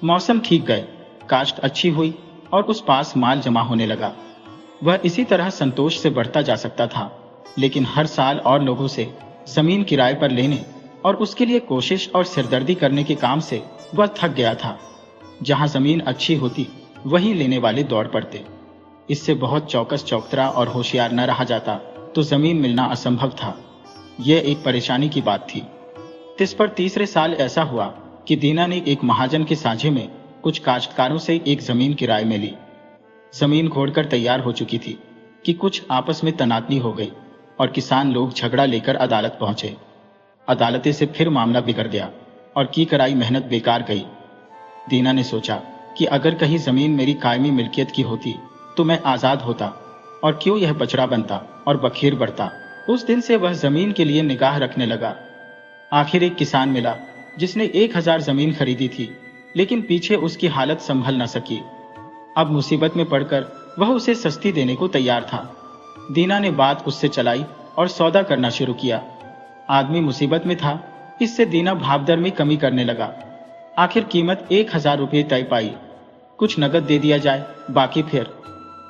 मौसम ठीक गए, काश्त अच्छी हुई और उस पास माल जमा होने लगा। वह इसी तरह संतोष से बढ़ता जा सकता था, लेकिन हर साल और लोगों से जमीन किराए पर लेने और उसके लिए कोशिश और सिरदर्दी करने के काम से वह थक गया था। जहां जमीन अच्छी होती वहीं लेने वाले दौड़ पड़ते। इससे बहुत चौकस चौकतरा और होशियार न रहा जाता तो जमीन मिलना असंभव था। यह एक परेशानी की बात थी। इस पर तीसरे साल ऐसा हुआ कि दीना ने एक महाजन के साझे में कुछ काश्तकारों से एक जमीन किराए में ली। जमीन घोड़कर तैयार हो चुकी थी कि कुछ आपस में तनातनी हो गई और किसान लोग झगड़ा लेकर अदालत पहुंचे। अदालतें से फिर मामला बिगड़ गया और की कराई मेहनत बेकार गई। दीना ने सोचा कि अगर कहीं जमीन मेरी कायमी मिल्कियत की होती तो मैं आजाद होता और क्यों यह बछड़ा बनता और बखेर बढ़ता। उस दिन से वह जमीन के लिए निगाह रखने लगा। आखिर एक किसान मिला जिसने 1000 जमीन खरीदी थी, लेकिन पीछे उसकी हालत संभल न सकी। अब मुसीबत में पड़कर वह उसे सस्ती देने को तैयार था। दीना ने बात उससे चलाई और सौदा करना शुरू किया। आदमी मुसीबत में था, इससे दीना भावदर में कमी करने लगा। आखिर कीमत 1000 रुपये तय पाई। कुछ नगद दे दिया जाए, बाकी फिर।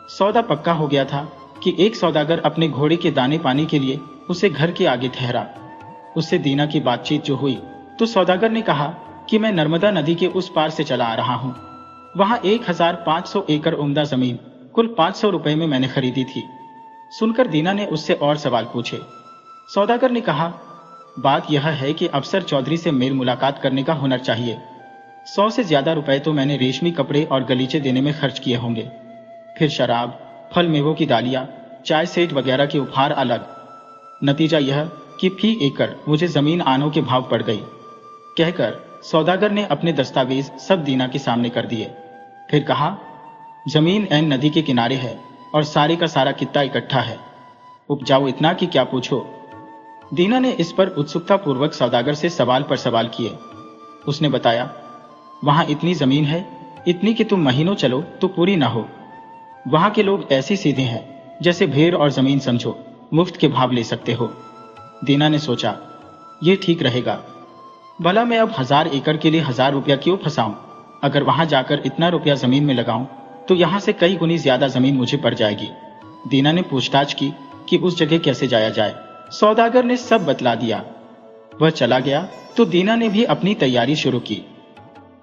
सौदा पक्का हो गया था कि एक सौदागर अपने घोड़े के दाने पानी के लिए उसे घर के आगे ठहरा। उससे दीना की बातचीत जो हुई तो सौदागर ने कहा कि मैं नर्मदा नदी के उस पार से चला आ रहा हूं। वहां 1500 एकड़ उम्दा जमीन कुल 500 रुपए में मैंने खरीदी थी। सुनकर दीना ने उससे और सवाल पूछे। सौदागर ने कहा, बात यह है कि अफसर चौधरी से मेल मुलाकात करने का हुनर चाहिए। 100 से ज्यादा रुपए तो मैंने रेशमी कपड़े और गलीचे देने में खर्च किए होंगे। फिर शराब, फल मेवों की डालियां, चाय सेट वगैरह के उपहार अलग। नतीजा यह कि फी एकड़ मुझे जमीन आनों के भाव पड़ गई। कहकर सौदागर ने अपने दस्तावेज सब दीना के सामने कर दिए। फिर कहा, जमीन ऐन नदी के किनारे है और सारे का सारा कित्ता इकट्ठा है। उपजाऊ इतना कि क्या पूछो। दीना ने इस पर उत्सुकता पूर्वक सौदागर से सवाल पर सवाल किए। उसने बताया, वहां इतनी जमीन है, इतनी कि तुम महीनों चलो तो पूरी ना हो। वहां के लोग ऐसे सीधे हैं जैसे भेड़ और जमीन समझो, मुफ्त के भाव ले सकते हो। दीना ने सोचा, ये ठीक रहेगा। भला मैं अब 1000 एकड़ के लिए 1000 रुपया क्यों फंसाऊं। अगर वहां जाकर इतना रुपया जमीन में लगाऊं तो यहाँ से कई गुनी ज्यादा जमीन मुझे पड़ जाएगी। दीना ने पूछताछ की कि उस जगह कैसे जाया जाए। सौदागर ने सब बतला दिया। वह चला गया तो दीना ने भी अपनी तैयारी शुरू की।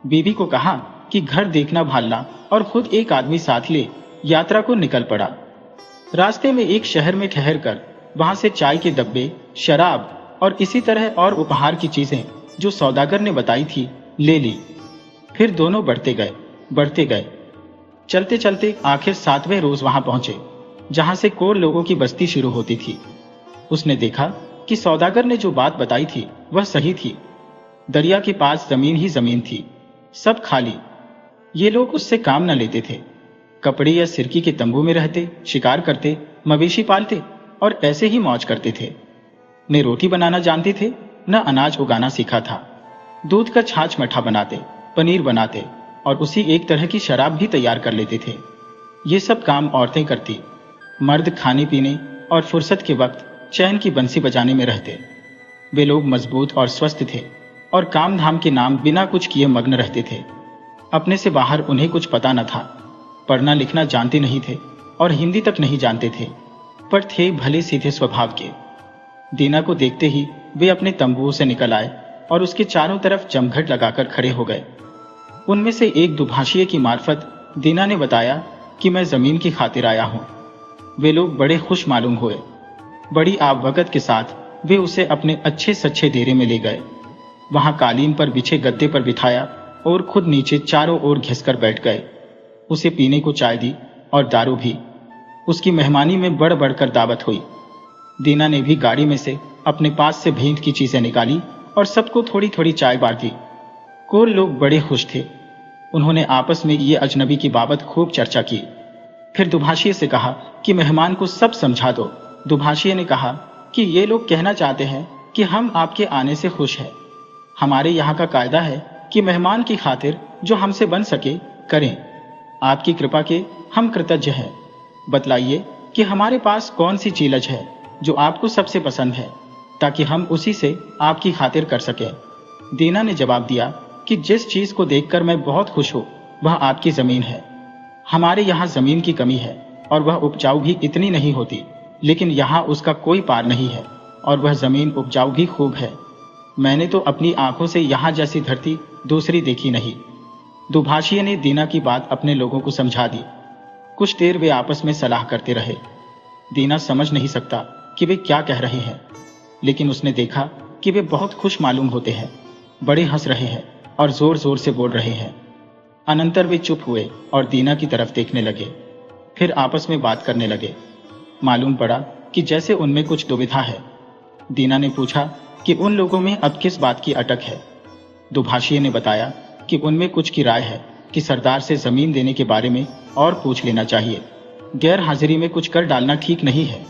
बीवी को कहा कि घर देखना भालना और खुद एक आदमी साथ ले यात्रा को निकल पड़ा। रास्ते में एक शहर में ठहर कर वहां से चाय के डब्बे, शराब और इसी तरह और उपहार की चीजें जो सौदागर ने बताई थी ले ली। फिर दोनों बढ़ते गए। चलते चलते आखिर 7वें रोज वहां पहुंचे जहां से कोर लोगों की बस्ती शुरू होती थी। उसने देखा कि सौदागर ने जो बात बताई थी वह सही थी। दरिया के पास जमीन ही जमीन थी, सब खाली। ये लोग उससे काम न लेते थे। कपड़े या सिरकी के तंबू में रहते, शिकार करते, मवेशी पालते और ऐसे ही मौज करते थे। न रोटी बनाना जानते थे, न अनाज उगाना सीखा था। दूध का छाछ मठा बनाते, पनीर बनाते और उसी एक तरह की शराब भी तैयार कर लेते थे। ये सब काम औरतें करती। मर्द खाने पीने और फुर्सत के वक्त चैन की बंसी बजाने में रहते। वे लोग मजबूत और स्वस्थ थे और काम धाम के नाम बिना कुछ किए मग्न रहते थे। अपने से बाहर उन्हें कुछ पता न था। पढ़ना लिखना जानते नहीं थे और हिंदी तक नहीं जानते थे, पर थे भले सीधे स्वभाव के। दीना को देखते ही वे अपने तंबुओं से निकल आए और उसके चारों तरफ जमघट लगाकर खड़े हो गए। उनमें से एक दुभाषिए की मार्फत दीना ने बताया कि मैं जमीन की खातिर आया हूं। वे लोग बड़े खुश मालूम हुए। बड़ी आवभगत के साथ वे उसे अपने अच्छे सच्चे डेरे में ले गए। वहां कालीन पर बिछे गद्दे पर बिठाया और खुद नीचे चारों ओर घिसकर बैठ गए। उसे पीने को चाय दी और दारू भी। उसकी मेहमानी में बढ़ बढ़कर दावत हुई। दीना ने भी गाड़ी में से अपने पास से भेंट की चीजें निकाली और सबको थोड़ी थोड़ी चाय बांट दी। कोल लोग बड़े खुश थे। उन्होंने आपस में ये अजनबी की बाबत खूब चर्चा की। फिर दुभाषिए से कहा कि मेहमान को सब समझा दो। दुभाषिए ने कहा कि ये लोग कहना चाहते हैं कि हम आपके आने से खुश हैं। हमारे यहाँ का कायदा है कि मेहमान की खातिर जो हमसे बन सके करें। आपकी कृपा के हम कृतज्ञ हैं। बतलाइए कि हमारे पास कौन सी चीलज है जो आपको सबसे पसंद है, ताकि हम उसी से आपकी खातिर कर सकें। दीना ने जवाब दिया कि जिस चीज को देखकर मैं बहुत खुश हूं वह आपकी जमीन है। हमारे यहाँ जमीन की कमी है और वह उपजाऊ भी इतनी नहीं होती, लेकिन यहाँ उसका कोई पार नहीं है और वह जमीन उपजाऊ भी खूब है। मैंने तो अपनी आंखों से यहाँ जैसी धरती दूसरी देखी नहीं। दुभाषिए ने दीना की बात अपने लोगों को समझा दी। कुछ देर वे आपस में सलाह करते रहे। दीना समझ नहीं सकता कि वे क्या कह रहे हैं, लेकिन उसने देखा कि वे बहुत खुश मालूम होते हैं, बड़े हंस रहे हैं और जोर जोर से बोल रहे हैं। अनंतर वे चुप हुए और दीना की तरफ देखने लगे। फिर आपस में बात करने लगे। मालूम पड़ा कि जैसे उनमें कुछ दुविधा है। दीना ने पूछा कि उन लोगों में अब किस बात की अटक है। दुभाषिए ने बताया कि उनमें कुछ की राय है कि सरदार से जमीन देने के बारे में और पूछ लेना चाहिए। गैर हाजिरी में कुछ कर डालना ठीक नहीं है।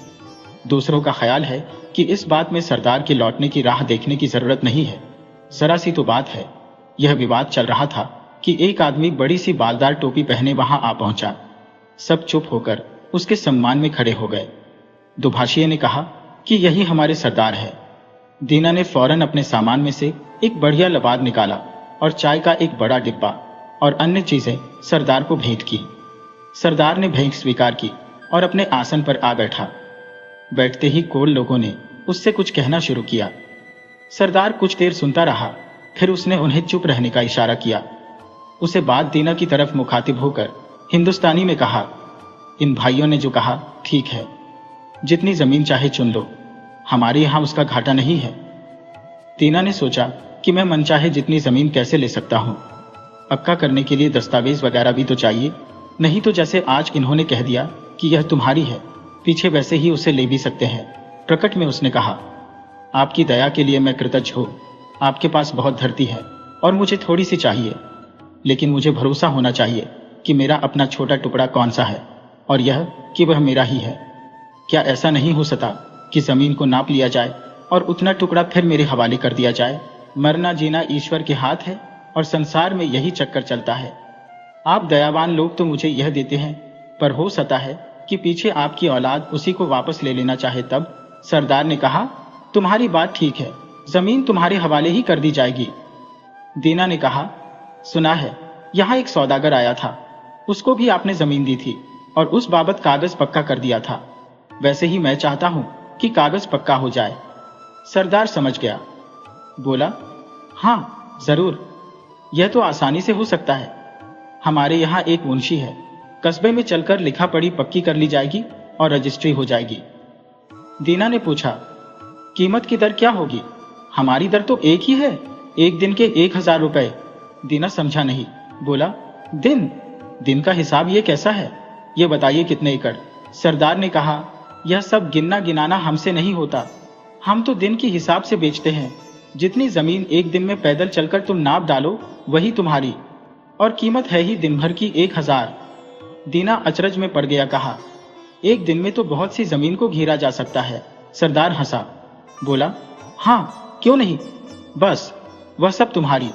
दूसरों का ख्याल है कि इस बात में सरदार के लौटने की राह देखने की जरूरत नहीं है। जरा सी तो बात है। यह विवाद चल रहा था कि एक आदमी बड़ी सी बालदार टोपी पहने वहां आ पहुंचा। सब चुप होकर उसके सम्मान में खड़े हो गए। दुभाषिए ने कहा कि यही हमारे सरदार है। दीना ने फौरन अपने सामान में से एक बढ़िया लबाद निकाला और चाय का एक बड़ा डिब्बा और अन्य चीजें सरदार को भेंट की। सरदार ने भेंट स्वीकार की और अपने आसन पर आ बैठा। बैठते ही कोल लोगों ने उससे कुछ कहना शुरू किया। सरदार कुछ देर सुनता रहा, फिर उसने उन्हें चुप रहने का इशारा किया। उसे बात दीना की तरफ मुखातिब होकर हिंदुस्तानी में कहा, इन भाइयों ने जो कहा ठीक है, जितनी जमीन चाहे चुन लो, हमारे यहां उसका घाटा नहीं है। दीना ने सोचा कि मैं मनचाहे जितनी जमीन कैसे ले सकता हूं। पक्का करने के लिए दस्तावेज वगैरह भी तो चाहिए, नहीं तो जैसे आज इन्होंने कह दिया कि यह तुम्हारी है, पीछे वैसे ही उसे ले भी सकते हैं। प्रकट में उसने कहा, आपकी दया के लिए मैं कृतज्ञ हूं। आपके पास बहुत धरती है और मुझे थोड़ी सी चाहिए, लेकिन मुझे भरोसा होना चाहिए कि मेरा अपना छोटा टुकड़ा कौन सा है और यह कि वह मेरा ही है। क्या ऐसा नहीं हो सकता कि जमीन को नाप लिया जाए और उतना टुकड़ा फिर मेरे हवाले कर दिया जाए? मरना जीना ईश्वर के हाथ है और संसार में यही चक्कर चलता है। आप दयावान लोग तो मुझे यह देते हैं, पर हो सकता है कि पीछे आपकी औलाद उसी को वापस ले लेना चाहे तब। सरदार ने कहा, तुम्हारी बात ठीक है, जमीन तुम्हारे हवाले ही कर दी जाएगी। दीना ने कहा, सुना है यहाँ एक सौदागर आया था, उसको भी आपने जमीन दी थी और उस बाबत कागज पक्का कर दिया था। वैसे ही मैं चाहता हूं कि कागज पक्का हो जाए। सरदार समझ गया, बोला, हाँ जरूर, यह तो आसानी से हो सकता है। हमारे यहाँ एक मुंशी है, कस्बे में चलकर लिखा पढ़ी पक्की कर ली जाएगी और रजिस्ट्री हो जाएगी। दीना ने पूछा, कीमत की दर क्या होगी? हमारी दर तो एक ही है, एक दिन के 1000 रुपए। दीना समझा नहीं, बोला, दिन का हिसाब ये कैसा है? ये बताइए कितने एकड़? सरदार ने कहा, यह सब गिनना गिनाना हमसे नहीं होता, हम तो दिन के हिसाब से बेचते हैं। जितनी जमीन एक दिन में पैदल चलकर तुम नाप डालो वही तुम्हारी, और कीमत है ही दिन भर की 1000। दीना अचरज में पड़ गया, कहा, एक दिन में तो बहुत सी जमीन को घेरा जा सकता है। सरदार हंसा, बोला, हाँ क्यों नहीं, बस वह सब तुम्हारी,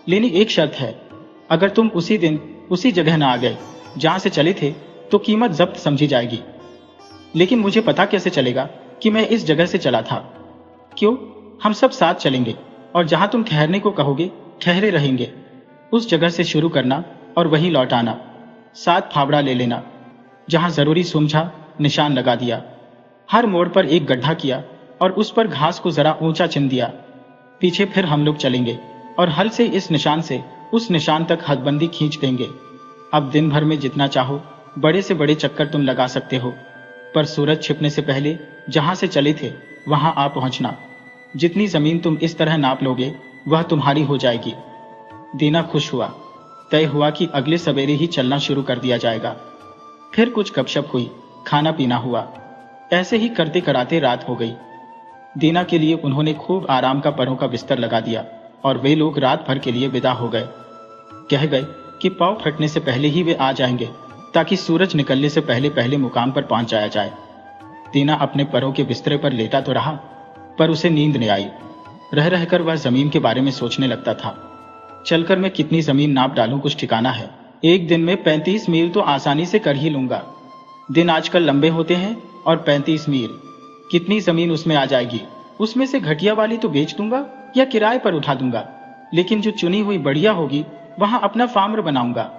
लेकिन एक शर्त है, अगर तुम उसी दिन उसी जगह ना आ गए जहां से चले थे तो कीमत जब्त समझी जाएगी। लेकिन मुझे पता कैसे चलेगा कि मैं इस जगह से चला था? क्यों, हम सब साथ चलेंगे और जहां तुम ठहरने को कहोगे ठहरे रहेंगे। उस जगह से शुरू करना और वहीं लौट आना। 7 फावड़ा ले लेना। जहां जरूरी समझा निशान लगा दिया। हर मोड़ पर एक गड्ढा किया और उस पर घास को जरा ऊंचा चिन दिया। पीछे फिर हम लोग चलेंगे और हल से इस निशान से उस निशान तक हदबंदी खींच देंगे। अब दिन भर में जितना चाहो बड़े से बड़े चक्कर तुम लगा सकते हो, पर सूरज छिपने से पहले जहां से चले थे वहां आ पहुंचना। जितनी जमीन तुम इस तरह नाप लोगे वह तुम्हारी हो जाएगी। दीना खुश हुआ। तय हुआ कि अगले सवेरे ही चलना शुरू कर दिया जाएगा। फिर कुछ गपशप हुई, खाना पीना हुआ। ऐसे ही करते कराते रात हो गई। दीना के लिए उन्होंने खूब आराम का परों का बिस्तर लगा दिया और वे लोग रात भर के लिए विदा हो गए। कह गए कि पाँव फटने से पहले ही वे आ जाएंगे ताकि सूरज निकलने से पहले पहले मुकाम पर पहुंच जाया जाए। दीना अपने परों के बिस्तरे पर लेटा तो रहा, पर उसे नींद नहीं आई। रह रहकर वह जमीन के बारे में सोचने लगता था। चलकर मैं कितनी जमीन नाप डालूं कुछ ठिकाना है। एक दिन में 35 मील तो आसानी से कर ही लूंगा। दिन आजकल लंबे होते हैं और 35 मील, कितनी जमीन उसमें आ जाएगी। उसमें से घटिया वाली तो बेच दूंगा या किराए पर उठा दूंगा, लेकिन जो चुनी हुई बढ़िया होगी वहां अपना फार्म बनाऊंगा।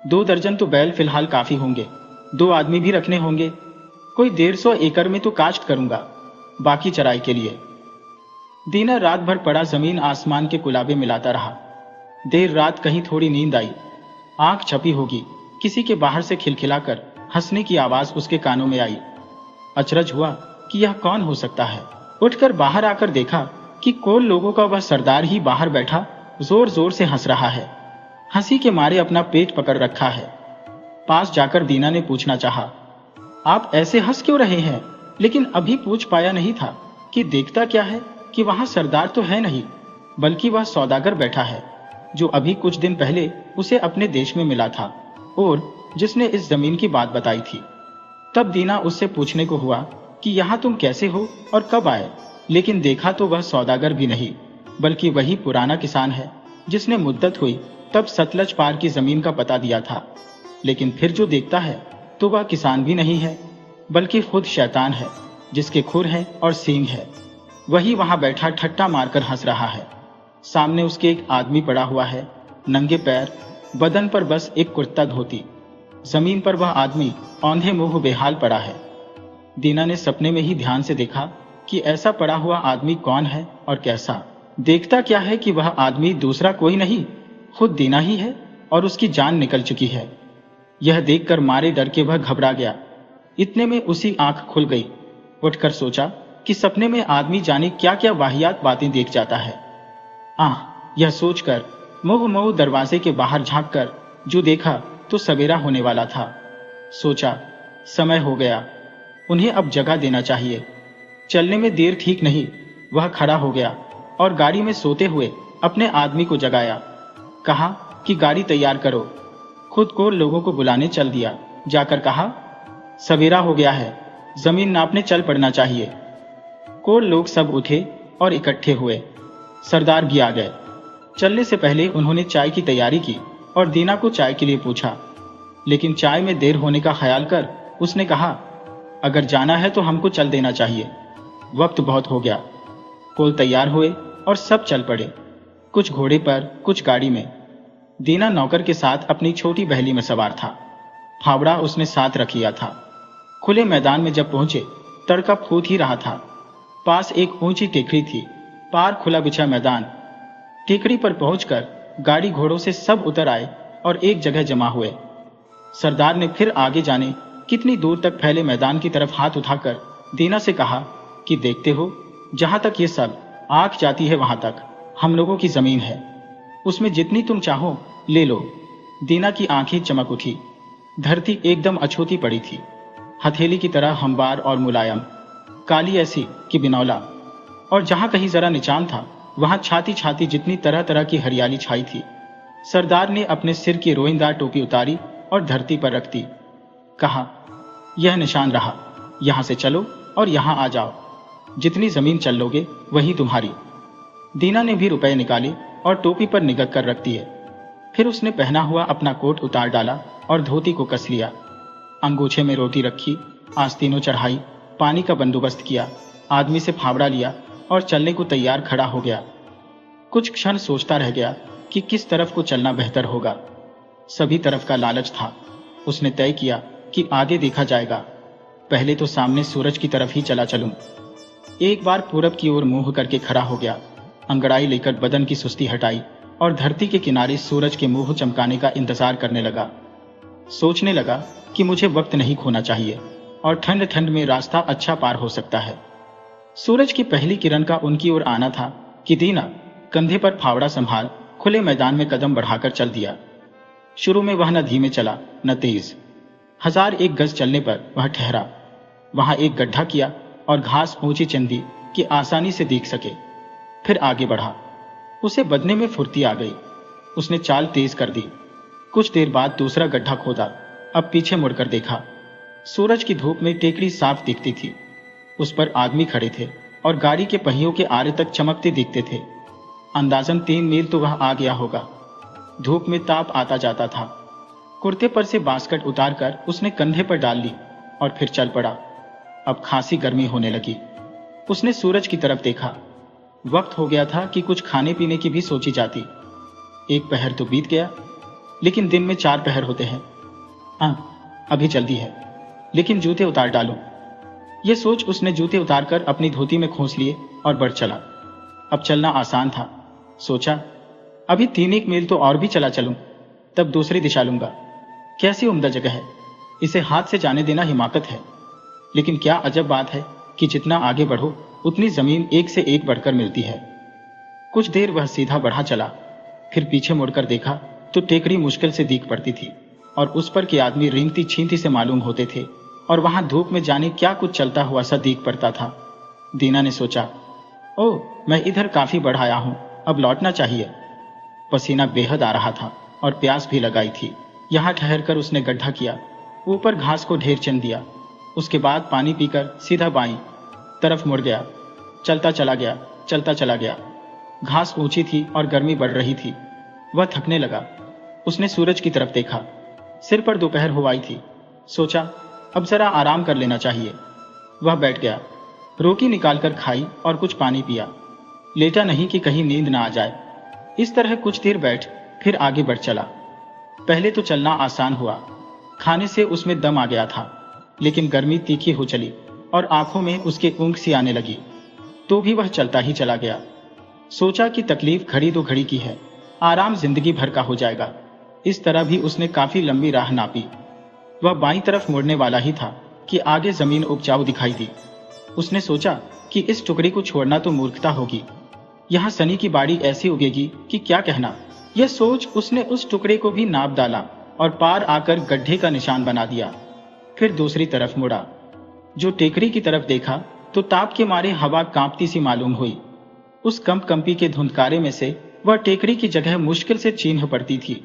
2 दर्जन तो बैल फिलहाल काफी होंगे, 2 आदमी भी रखने होंगे। कोई 150 एकड़ में तो काश्त करूंगा, बाकी चराई के लिए। दीना रात भर पड़ा जमीन आसमान के कुलाबे मिलाता रहा। देर रात कहीं थोड़ी नींद आई। आंख छपी होगी, किसी के बाहर से खिलखिलाकर हंसने की आवाज उसके कानों में आई। अचरज हुआ कि यह कौन हो सकता है। उठकर बाहर आकर देखा कि कोल लोगों का वह सरदार ही बाहर बैठा जोर जोर से हंस रहा है। हंसी के मारे अपना पेट पकड़ रखा है। पास जाकर दीना ने पूछना चाहा, आप ऐसे हंस क्यों रहे हैं? लेकिन अभी पूछ पाया नहीं था कि देखता क्या है कि वहां सरदार तो है नहीं, बल्कि वह सौदागर बैठा है जो अभी कुछ दिन पहले उसे अपने देश में मिला था और जिसने इस जमीन की बात बताई थी। तब दीना उससे पूछने को हुआ कि यहाँ तुम कैसे हो और कब आए, लेकिन देखा तो वह सौदागर भी नहीं, बल्कि वही पुराना किसान है जिसने मुद्दत हुई तब सतलज पार की जमीन का पता दिया था। लेकिन फिर जो देखता है तो वह किसान भी नहीं है, बल्कि खुद शैतान है जिसके खुर है और सींग है। वही वहां बैठा ठट्टा मारकर हंस रहा है। सामने उसके एक आदमी पड़ा हुआ है, नंगे पैर, बदन पर बस एक कुर्ता धोती। जमीन पर वह आदमी औंधे मुंह बेहाल पड़ा है। दीना ने सपने में ही ध्यान से देखा कि ऐसा पड़ा हुआ आदमी कौन है और कैसा। देखता क्या है कि वह आदमी दूसरा कोई नहीं, खुद दीना ही है और उसकी जान निकल चुकी है। यह देखकर मारे डर के वह घबरा गया। इतने में उसी आंख खुल गई। उठकर सोचा कि सपने में आदमी जाने क्या क्या वाहियात बातें देख जाता है। यह सोचकर मुँह दरवाजे के बाहर झांककर जो देखा तो सवेरा होने वाला था। सोचा समय हो गया, उन्हें अब जगह देना चाहिए। चलने में देर ठीक नहीं। वह खड़ा हो गया और गाड़ी में सोते हुए अपने आदमी को जगाया। कहा कि गाड़ी तैयार करो। खुद को लोगों को बुलाने चल दिया। जाकर कहा, सवेरा हो गया है, जमीन नापने चल पड़ना चाहिए। कोल लोग सब उठे और इकट्ठे हुए। सरदार भी आ गए। चलने से पहले उन्होंने चाय की तैयारी की और दीना को चाय के लिए पूछा, लेकिन चाय में देर होने का ख्याल कर उसने कहा, अगर जाना है तो हमको चल देना चाहिए, वक्त बहुत हो गया। कोल तैयार हुए और सब चल पड़े, कुछ घोड़े पर, कुछ गाड़ी में। दीना नौकर के साथ अपनी छोटी बहेली में सवार था। फावड़ा उसने साथ रख लिया था। खुले मैदान में जब पहुंचे, तड़का फूट ही रहा था। पास एक ऊंची टेकरी थी, पार खुला बिछा मैदान। टेकरी पर पहुंचकर गाड़ी घोड़ों से सब उतर आए और एक जगह जमा हुए। सरदार ने फिर आगे जाने कितनी दूर तक फैले मैदान की तरफ हाथ उठाकर दीना से कहा कि देखते हो, जहां तक ये सब आंख जाती है वहां तक हम लोगों की जमीन है, उसमें जितनी तुम चाहो ले लो। दीना की आंखें चमक उठी। धरती एकदम अछूती पड़ी थी, हथेली की तरह हमवार और मुलायम, काली ऐसी कि बिनौला। और जहां कहीं जरा निचान था, वहां छाती छाती जितनी तरह तरह की हरियाली छाई थी। सरदार ने अपने सिर की रोईंदार टोपी उतारी और धरती पर रख दी। कहा, यह निशान रहा, यहां से चलो और यहां आ जाओ। जितनी जमीन चल लोगे वही तुम्हारी। दीना ने भी रुपए निकाले और टोपी पर निगत कर रख दिए। फिर उसने पहना हुआ अपना कोट उतार डाला और धोती को कस लिया। अंगूछे में रोटी रखी, आस्तीनों चढ़ाई, पानी का बंदोबस्त किया, आदमी से फावड़ा लिया और चलने को तैयार खड़ा हो गया। कुछ क्षण सोचता रह गया कि किस तरफ को चलना बेहतर होगा। सभी तरफ का लालच था। उसने तय किया कि आगे देखा जाएगा, पहले तो सामने सूरज की तरफ ही चला चलूं। एक बार पूरब की ओर मुंह करके खड़ा हो गया, अंगड़ाई लेकर बदन की सुस्ती हटाई और धरती के किनारे सूरज के मुंह चमकाने का इंतजार करने लगा। सोचने लगा कि मुझे वक्त नहीं खोना चाहिए और ठंड ठंड में रास्ता अच्छा पार हो सकता है। सूरज की पहली किरण का उनकी ओर आना था कि दीना कंधे पर फावड़ा संभाल खुले मैदान में कदम बढ़ाकर चल दिया। शुरू में वह न धीमे चला न तेज। 1001 गज चलने पर वह ठहरा। वहां एक गड्ढा किया और घास ऊंची चंदी कि आसानी से दिख सके। फिर आगे बढ़ा। उसे बदने में फुर्ती आ गई। उसने चाल तेज कर दी। कुछ देर बाद दूसरा गड्ढा खोदा। अब पीछे मुड़कर देखा। सूरज की धूप में टेकड़ी साफ दिखती थी। उस पर आदमी खड़े थे और गाड़ी के पहियों के आरे तक चमकते दिखते थे। अंदाजन 3 मील तो वह आ गया होगा। धूप में ताप आता जाता था। कुर्ते पर से बास्कट उतारकर उसने कंधे पर डाल ली और फिर चल पड़ा। अब खासी गर्मी होने लगी। उसने सूरज की तरफ देखा। वक्त हो गया था कि कुछ खाने पीने की भी सोची जाती। एक पहर तो बीत गया, लेकिन दिन में 4 पहर होते हैं। हाँ, अभी जल्दी है, लेकिन जूते उतार डालूं। यह सोच उसने जूते उतारकर अपनी धोती में खोस लिए और बढ़ चला। अब चलना आसान था। सोचा, अभी 3 मील तो और भी चला चलूं, तब दूसरी दिशा लूंगा। कैसी उम्दा जगह है, इसे हाथ से जाने देना हिमाकत है। लेकिन क्या अजब बात है कि जितना आगे बढ़ो उतनी जमीन एक से एक बढ़कर मिलती है। कुछ देर वह सीधा बढ़ा चला, फिर पीछे मुड़कर देखा तो टेकड़ी मुश्किल से दिख पड़ती थी और उस पर के आदमी रेंगती छींती से मालूम होते थे और वहां धूप में जाने क्या कुछ चलता हुआ सा दिख पड़ता था। दीना ने सोचा, ओह, मैं इधर काफी बढ़ आया हूं, अब लौटना चाहिए। पसीना बेहद आ रहा था और प्यास भी लगाई थी। यहां ठहरकर उसने गड्ढा किया, ऊपर घास को ढेर चन दिया। उसके बाद पानी पीकर सीधा बाईं तरफ मुड़ गया। चलता चला गया, चलता चला गया। घास ऊंची थी और गर्मी बढ़ रही थी। वह थकने लगा। उसने सूरज की तरफ देखा। सिर पर दोपहर हो आई थी। सोचा, अब जरा आराम कर लेना चाहिए। वह बैठ गया, रोटी निकालकर खाई और कुछ पानी पिया। लेटा नहीं कि कहीं नींद ना आ जाए। इस तरह कुछ देर बैठ फिर आगे बढ़ चला। पहले तो चलना आसान हुआ। खाने से उसमें दम आ गया था, लेकिन गर्मी तीखी हो चली और आंखों में उसके ऊँघ सी आने लगी। तो भी वह चलता ही चला गया। सोचा कि तकलीफ घड़ी दो घड़ी की है, आराम जिंदगी भर का हो जाएगा। इस तरह भी उसने काफी लंबी राह नापी। वह बाईं तरफ मुड़ने वाला ही था कि आगे जमीन उपजाऊ दिखाई दी। उसने सोचा कि इस टुकड़ी को छोड़ना तो मूर्खता होगी। यहाँ सनी की बाड़ी ऐसी उगेगी कि क्या कहना। यह सोच उसने उस टुकड़े को भी नाप डाला और पार आकर गड्ढे का निशान बना दिया। फिर दूसरी तरफ मुड़ा। जो टेकरी की तरफ देखा तो ताप के मारे हवा कांपती सी मालूम हुई। उस कंपकंपी के धुंधकारे में से वह टेकरी की जगह मुश्किल से चिन्ह पड़ती थी।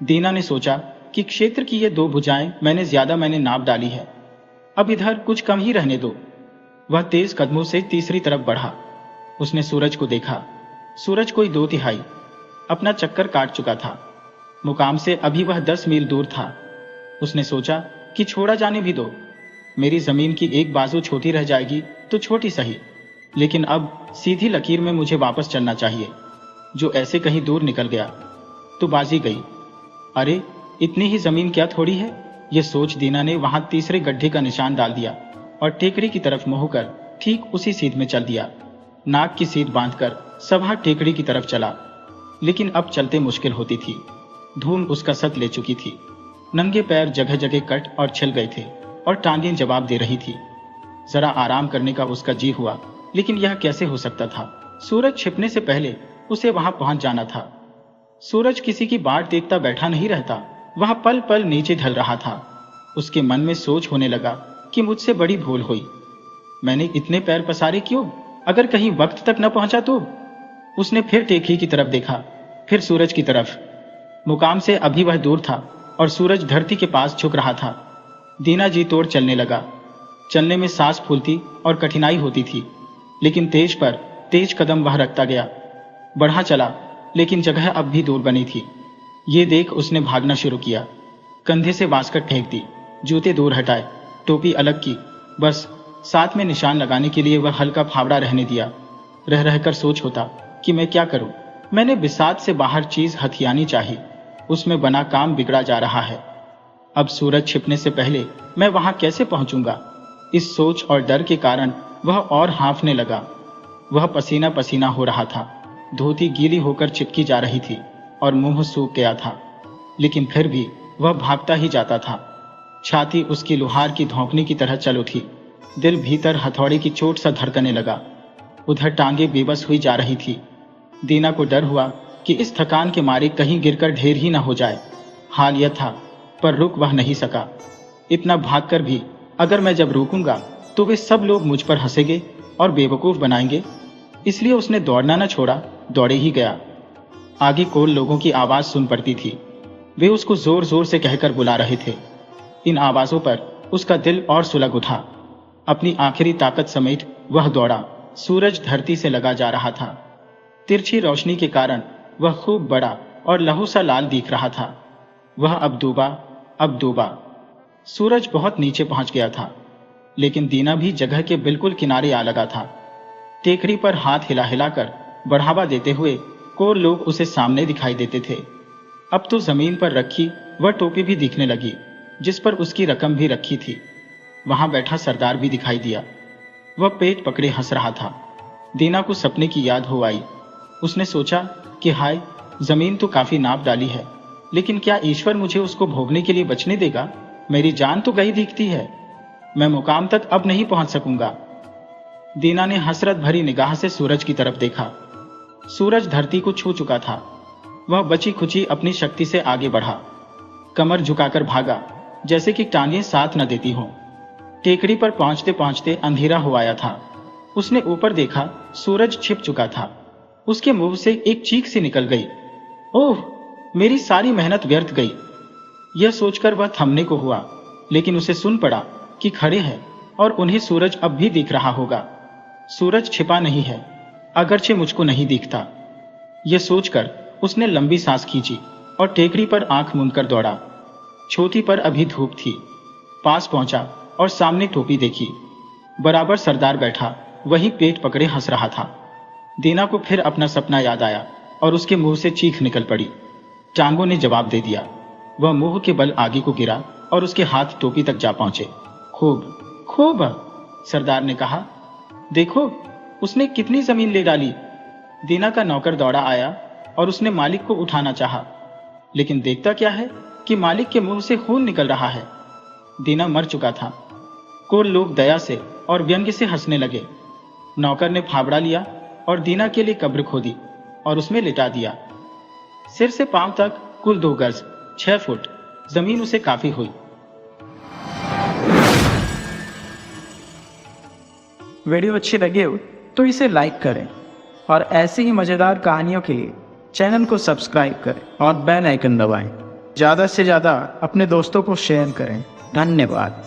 दीना ने सोचा कि क्षेत्र की ये 2 भुजाएं मैंने नाप डाली है, अब इधर कुछ कम ही रहने दो। वह तेज कदमों से तीसरी तरफ बढ़ा। उसने सूरज को देखा। सूरज कोई 2/3 अपना चक्कर काट चुका था। मुकाम से अभी वह 10 मील दूर था। उसने सोचा कि छोड़ा जाने भी दो। मेरी जमीन की एक बाजू छोटी रह जाएगी तो छोटी सही, लेकिन अब सीधी लकीर में मुझे वापस चलना चाहिए, जो ऐसे कहीं दूर निकल गया। तो बाजी गई। अरे इतनी ही जमीन क्या थोड़ी है, ये सोच दीना ने वहां तीसरे गड्ढे का निशान डाल दिया और टेकड़ी की तरफ मुंह कर ठीक उसी सीध में चल दिया। नाक की सीध बांधकर सभा टेकड़ी की तरफ चला, लेकिन अब चलते मुश्किल होती थी। धूम उसका सत ले चुकी थी। नंगे पैर जगह जगह कट और छिल गए थे और टांगें जवाब दे रही थी। जरा आराम करने का उसका जी हुआ, लेकिन यह कैसे हो सकता था। सूरज छिपने से पहले उसे वहां पहुंच जाना था। सूरज किसी की बाट देखता बैठा नहीं रहता, वह पल पल नीचे ढल रहा था। उसके मन में सोच होने लगा कि मुझसे बड़ी भूल हुई। मैंने इतने पैर पसारे क्यों? अगर कहीं वक्त तक न पहुंचा तो? उसने फिर टेकड़ी की तरफ देखा, फिर सूरज की तरफ। मुकाम से अभी वह दूर था और सूरज धरती के पास झुक रहा था। दीना जी तोड़ चलने लगा। चलने में सांस फूलती और कठिनाई होती थी, लेकिन तेज पर तेज कदम वह रखता गया। बढ़ा चला, लेकिन जगह अब भी दूर बनी थी। ये देख उसने भागना शुरू किया। कंधे से बास्केट फेंक दी, जूते दूर हटाए, टोपी अलग की। बस साथ में निशान लगाने के लिए वह हल्का फावड़ा रहने दिया। रह रहकर सोच होता कि मैं क्या करूं। मैंने बिसात से बाहर चीज हथियानी चाहिए, उसमें बना काम बिगड़ा जा रहा है। अब सूरज छिपने से पहले मैं वहां कैसे पहुंचूंगा? इस सोच और डर के कारण वह और हाँफने लगा। वह पसीना पसीना हो रहा था, धोती गीली होकर चिपकी जा रही थी और मुंह सूख गया था, लेकिन फिर भी वह भागता ही जाता था। छाती उसकी लोहार की धौंकने की तरह चल उठी। दिल भीतर हथौड़े की चोट सा धड़कने लगा। उधर टांगे बेबस हुई जा रही थी। दीना को डर हुआ कि इस थकान के मारे कहीं गिरकर ढेर ही ना हो जाए। हाल यह था, पर रुक वह नहीं सका। इतना भागकर भी अगर मैं जब रुकूंगा तो वे सब लोग मुझ पर हंसेंगे और बेवकूफ बनाएंगे। इसलिए उसने दौड़ना न छोड़ा, दौड़े ही गया। आगे कोल लोगों की आवाज सुन पड़ती थी। वे उसको जोर जोर से कहकर बुला रहे थे। इन आवाजों पर उसका दिल और सुलग उठा। अपनी आखिरी ताकत समेट वह दौड़ा। सूरज धरती से लगा जा रहा था। तिरछी रोशनी के कारण वह खूब बड़ा और लहू सा लाल दिख रहा था। वह अब डूबा। सूरज बहुत नीचे पहुंच गया था, लेकिन दीना भी जगह के बिल्कुल किनारे आ लगा था। टेकड़ी पर हाथ हिला हिलाकर बढ़ावा देते हुए कोर लोग उसे सामने दिखाई देते थे। अब तो जमीन पर रखी वह टोपी भी दिखने लगी, जिस पर उसकी रकम भी रखी थी। वहां बैठा सरदार भी दिखाई दिया। वह पेट पकड़े हंस रहा था। दीना को सपने की याद हो आई। उसने सोचा कि हाय, जमीन तो काफी नाप डाली है, लेकिन क्या ईश्वर मुझे उसको भोगने के लिए बचने देगा? मेरी जान तो गई दिखती है। मैं मुकाम तक अब नहीं पहुंच सकूंगा। दीना ने हसरत भरी निगाह से सूरज की तरफ देखा। सूरज धरती को छू चुका था। वह बची खुची अपनी शक्ति से आगे बढ़ा। कमर झुकाकर भागा, जैसे कि टांगें साथ न देती हों। टेकड़ी पर पहुंचते पहुंचते अंधेरा हो आया था। उसने ऊपर देखा, सूरज छिप चुका था। उसके मुंह से एक चीख सी निकल गई। ओह, मेरी सारी मेहनत व्यर्थ गई। यह सोचकर वह थमने को हुआ, लेकिन उसे सुन पड़ा कि खड़े हैं और उन्हें सूरज अब भी दिख रहा होगा। सूरज छिपा नहीं है, अगरचे मुझको नहीं दिखता। यह सोचकर उसने लंबी सांस खींची और टेकड़ी पर आंख मूंदकर दौड़ा। छोटी पर अभी धूप थी। पास पहुंचा और सामने टोपी देखी। बराबर सरदार बैठा, वही पेट पकड़े हंस रहा था। दीना को फिर अपना सपना याद आया और उसके मुंह से चीख निकल पड़ी। टांगों ने जवाब दे दिया। वह मुंह के बल आगे को गिरा और उसके हाथ टोपी तक जा पहुंचे। खूब खूब, सरदार ने कहा। देखो, उसने कितनी जमीन ले डाली। दीना का नौकर दौड़ा आया और उसने मालिक को उठाना चाहा, लेकिन देखता क्या है कि मालिक के मुंह से खून निकल रहा है। दीना मर चुका था। कोल लोग दया से और व्यंग्य से हंसने लगे। नौकर ने फावड़ा लिया और दीना के लिए कब्र खोदी और उसमें लिटा दिया। सिर से पांव तक कुल 2 गज 6 फुट जमीन उसे काफी हुई। वीडियो अच्छी लगे हो तो इसे लाइक करें और ऐसी ही मज़ेदार कहानियों के लिए चैनल को सब्सक्राइब करें और बेल आइकन दबाएं। ज़्यादा से ज़्यादा अपने दोस्तों को शेयर करें। धन्यवाद।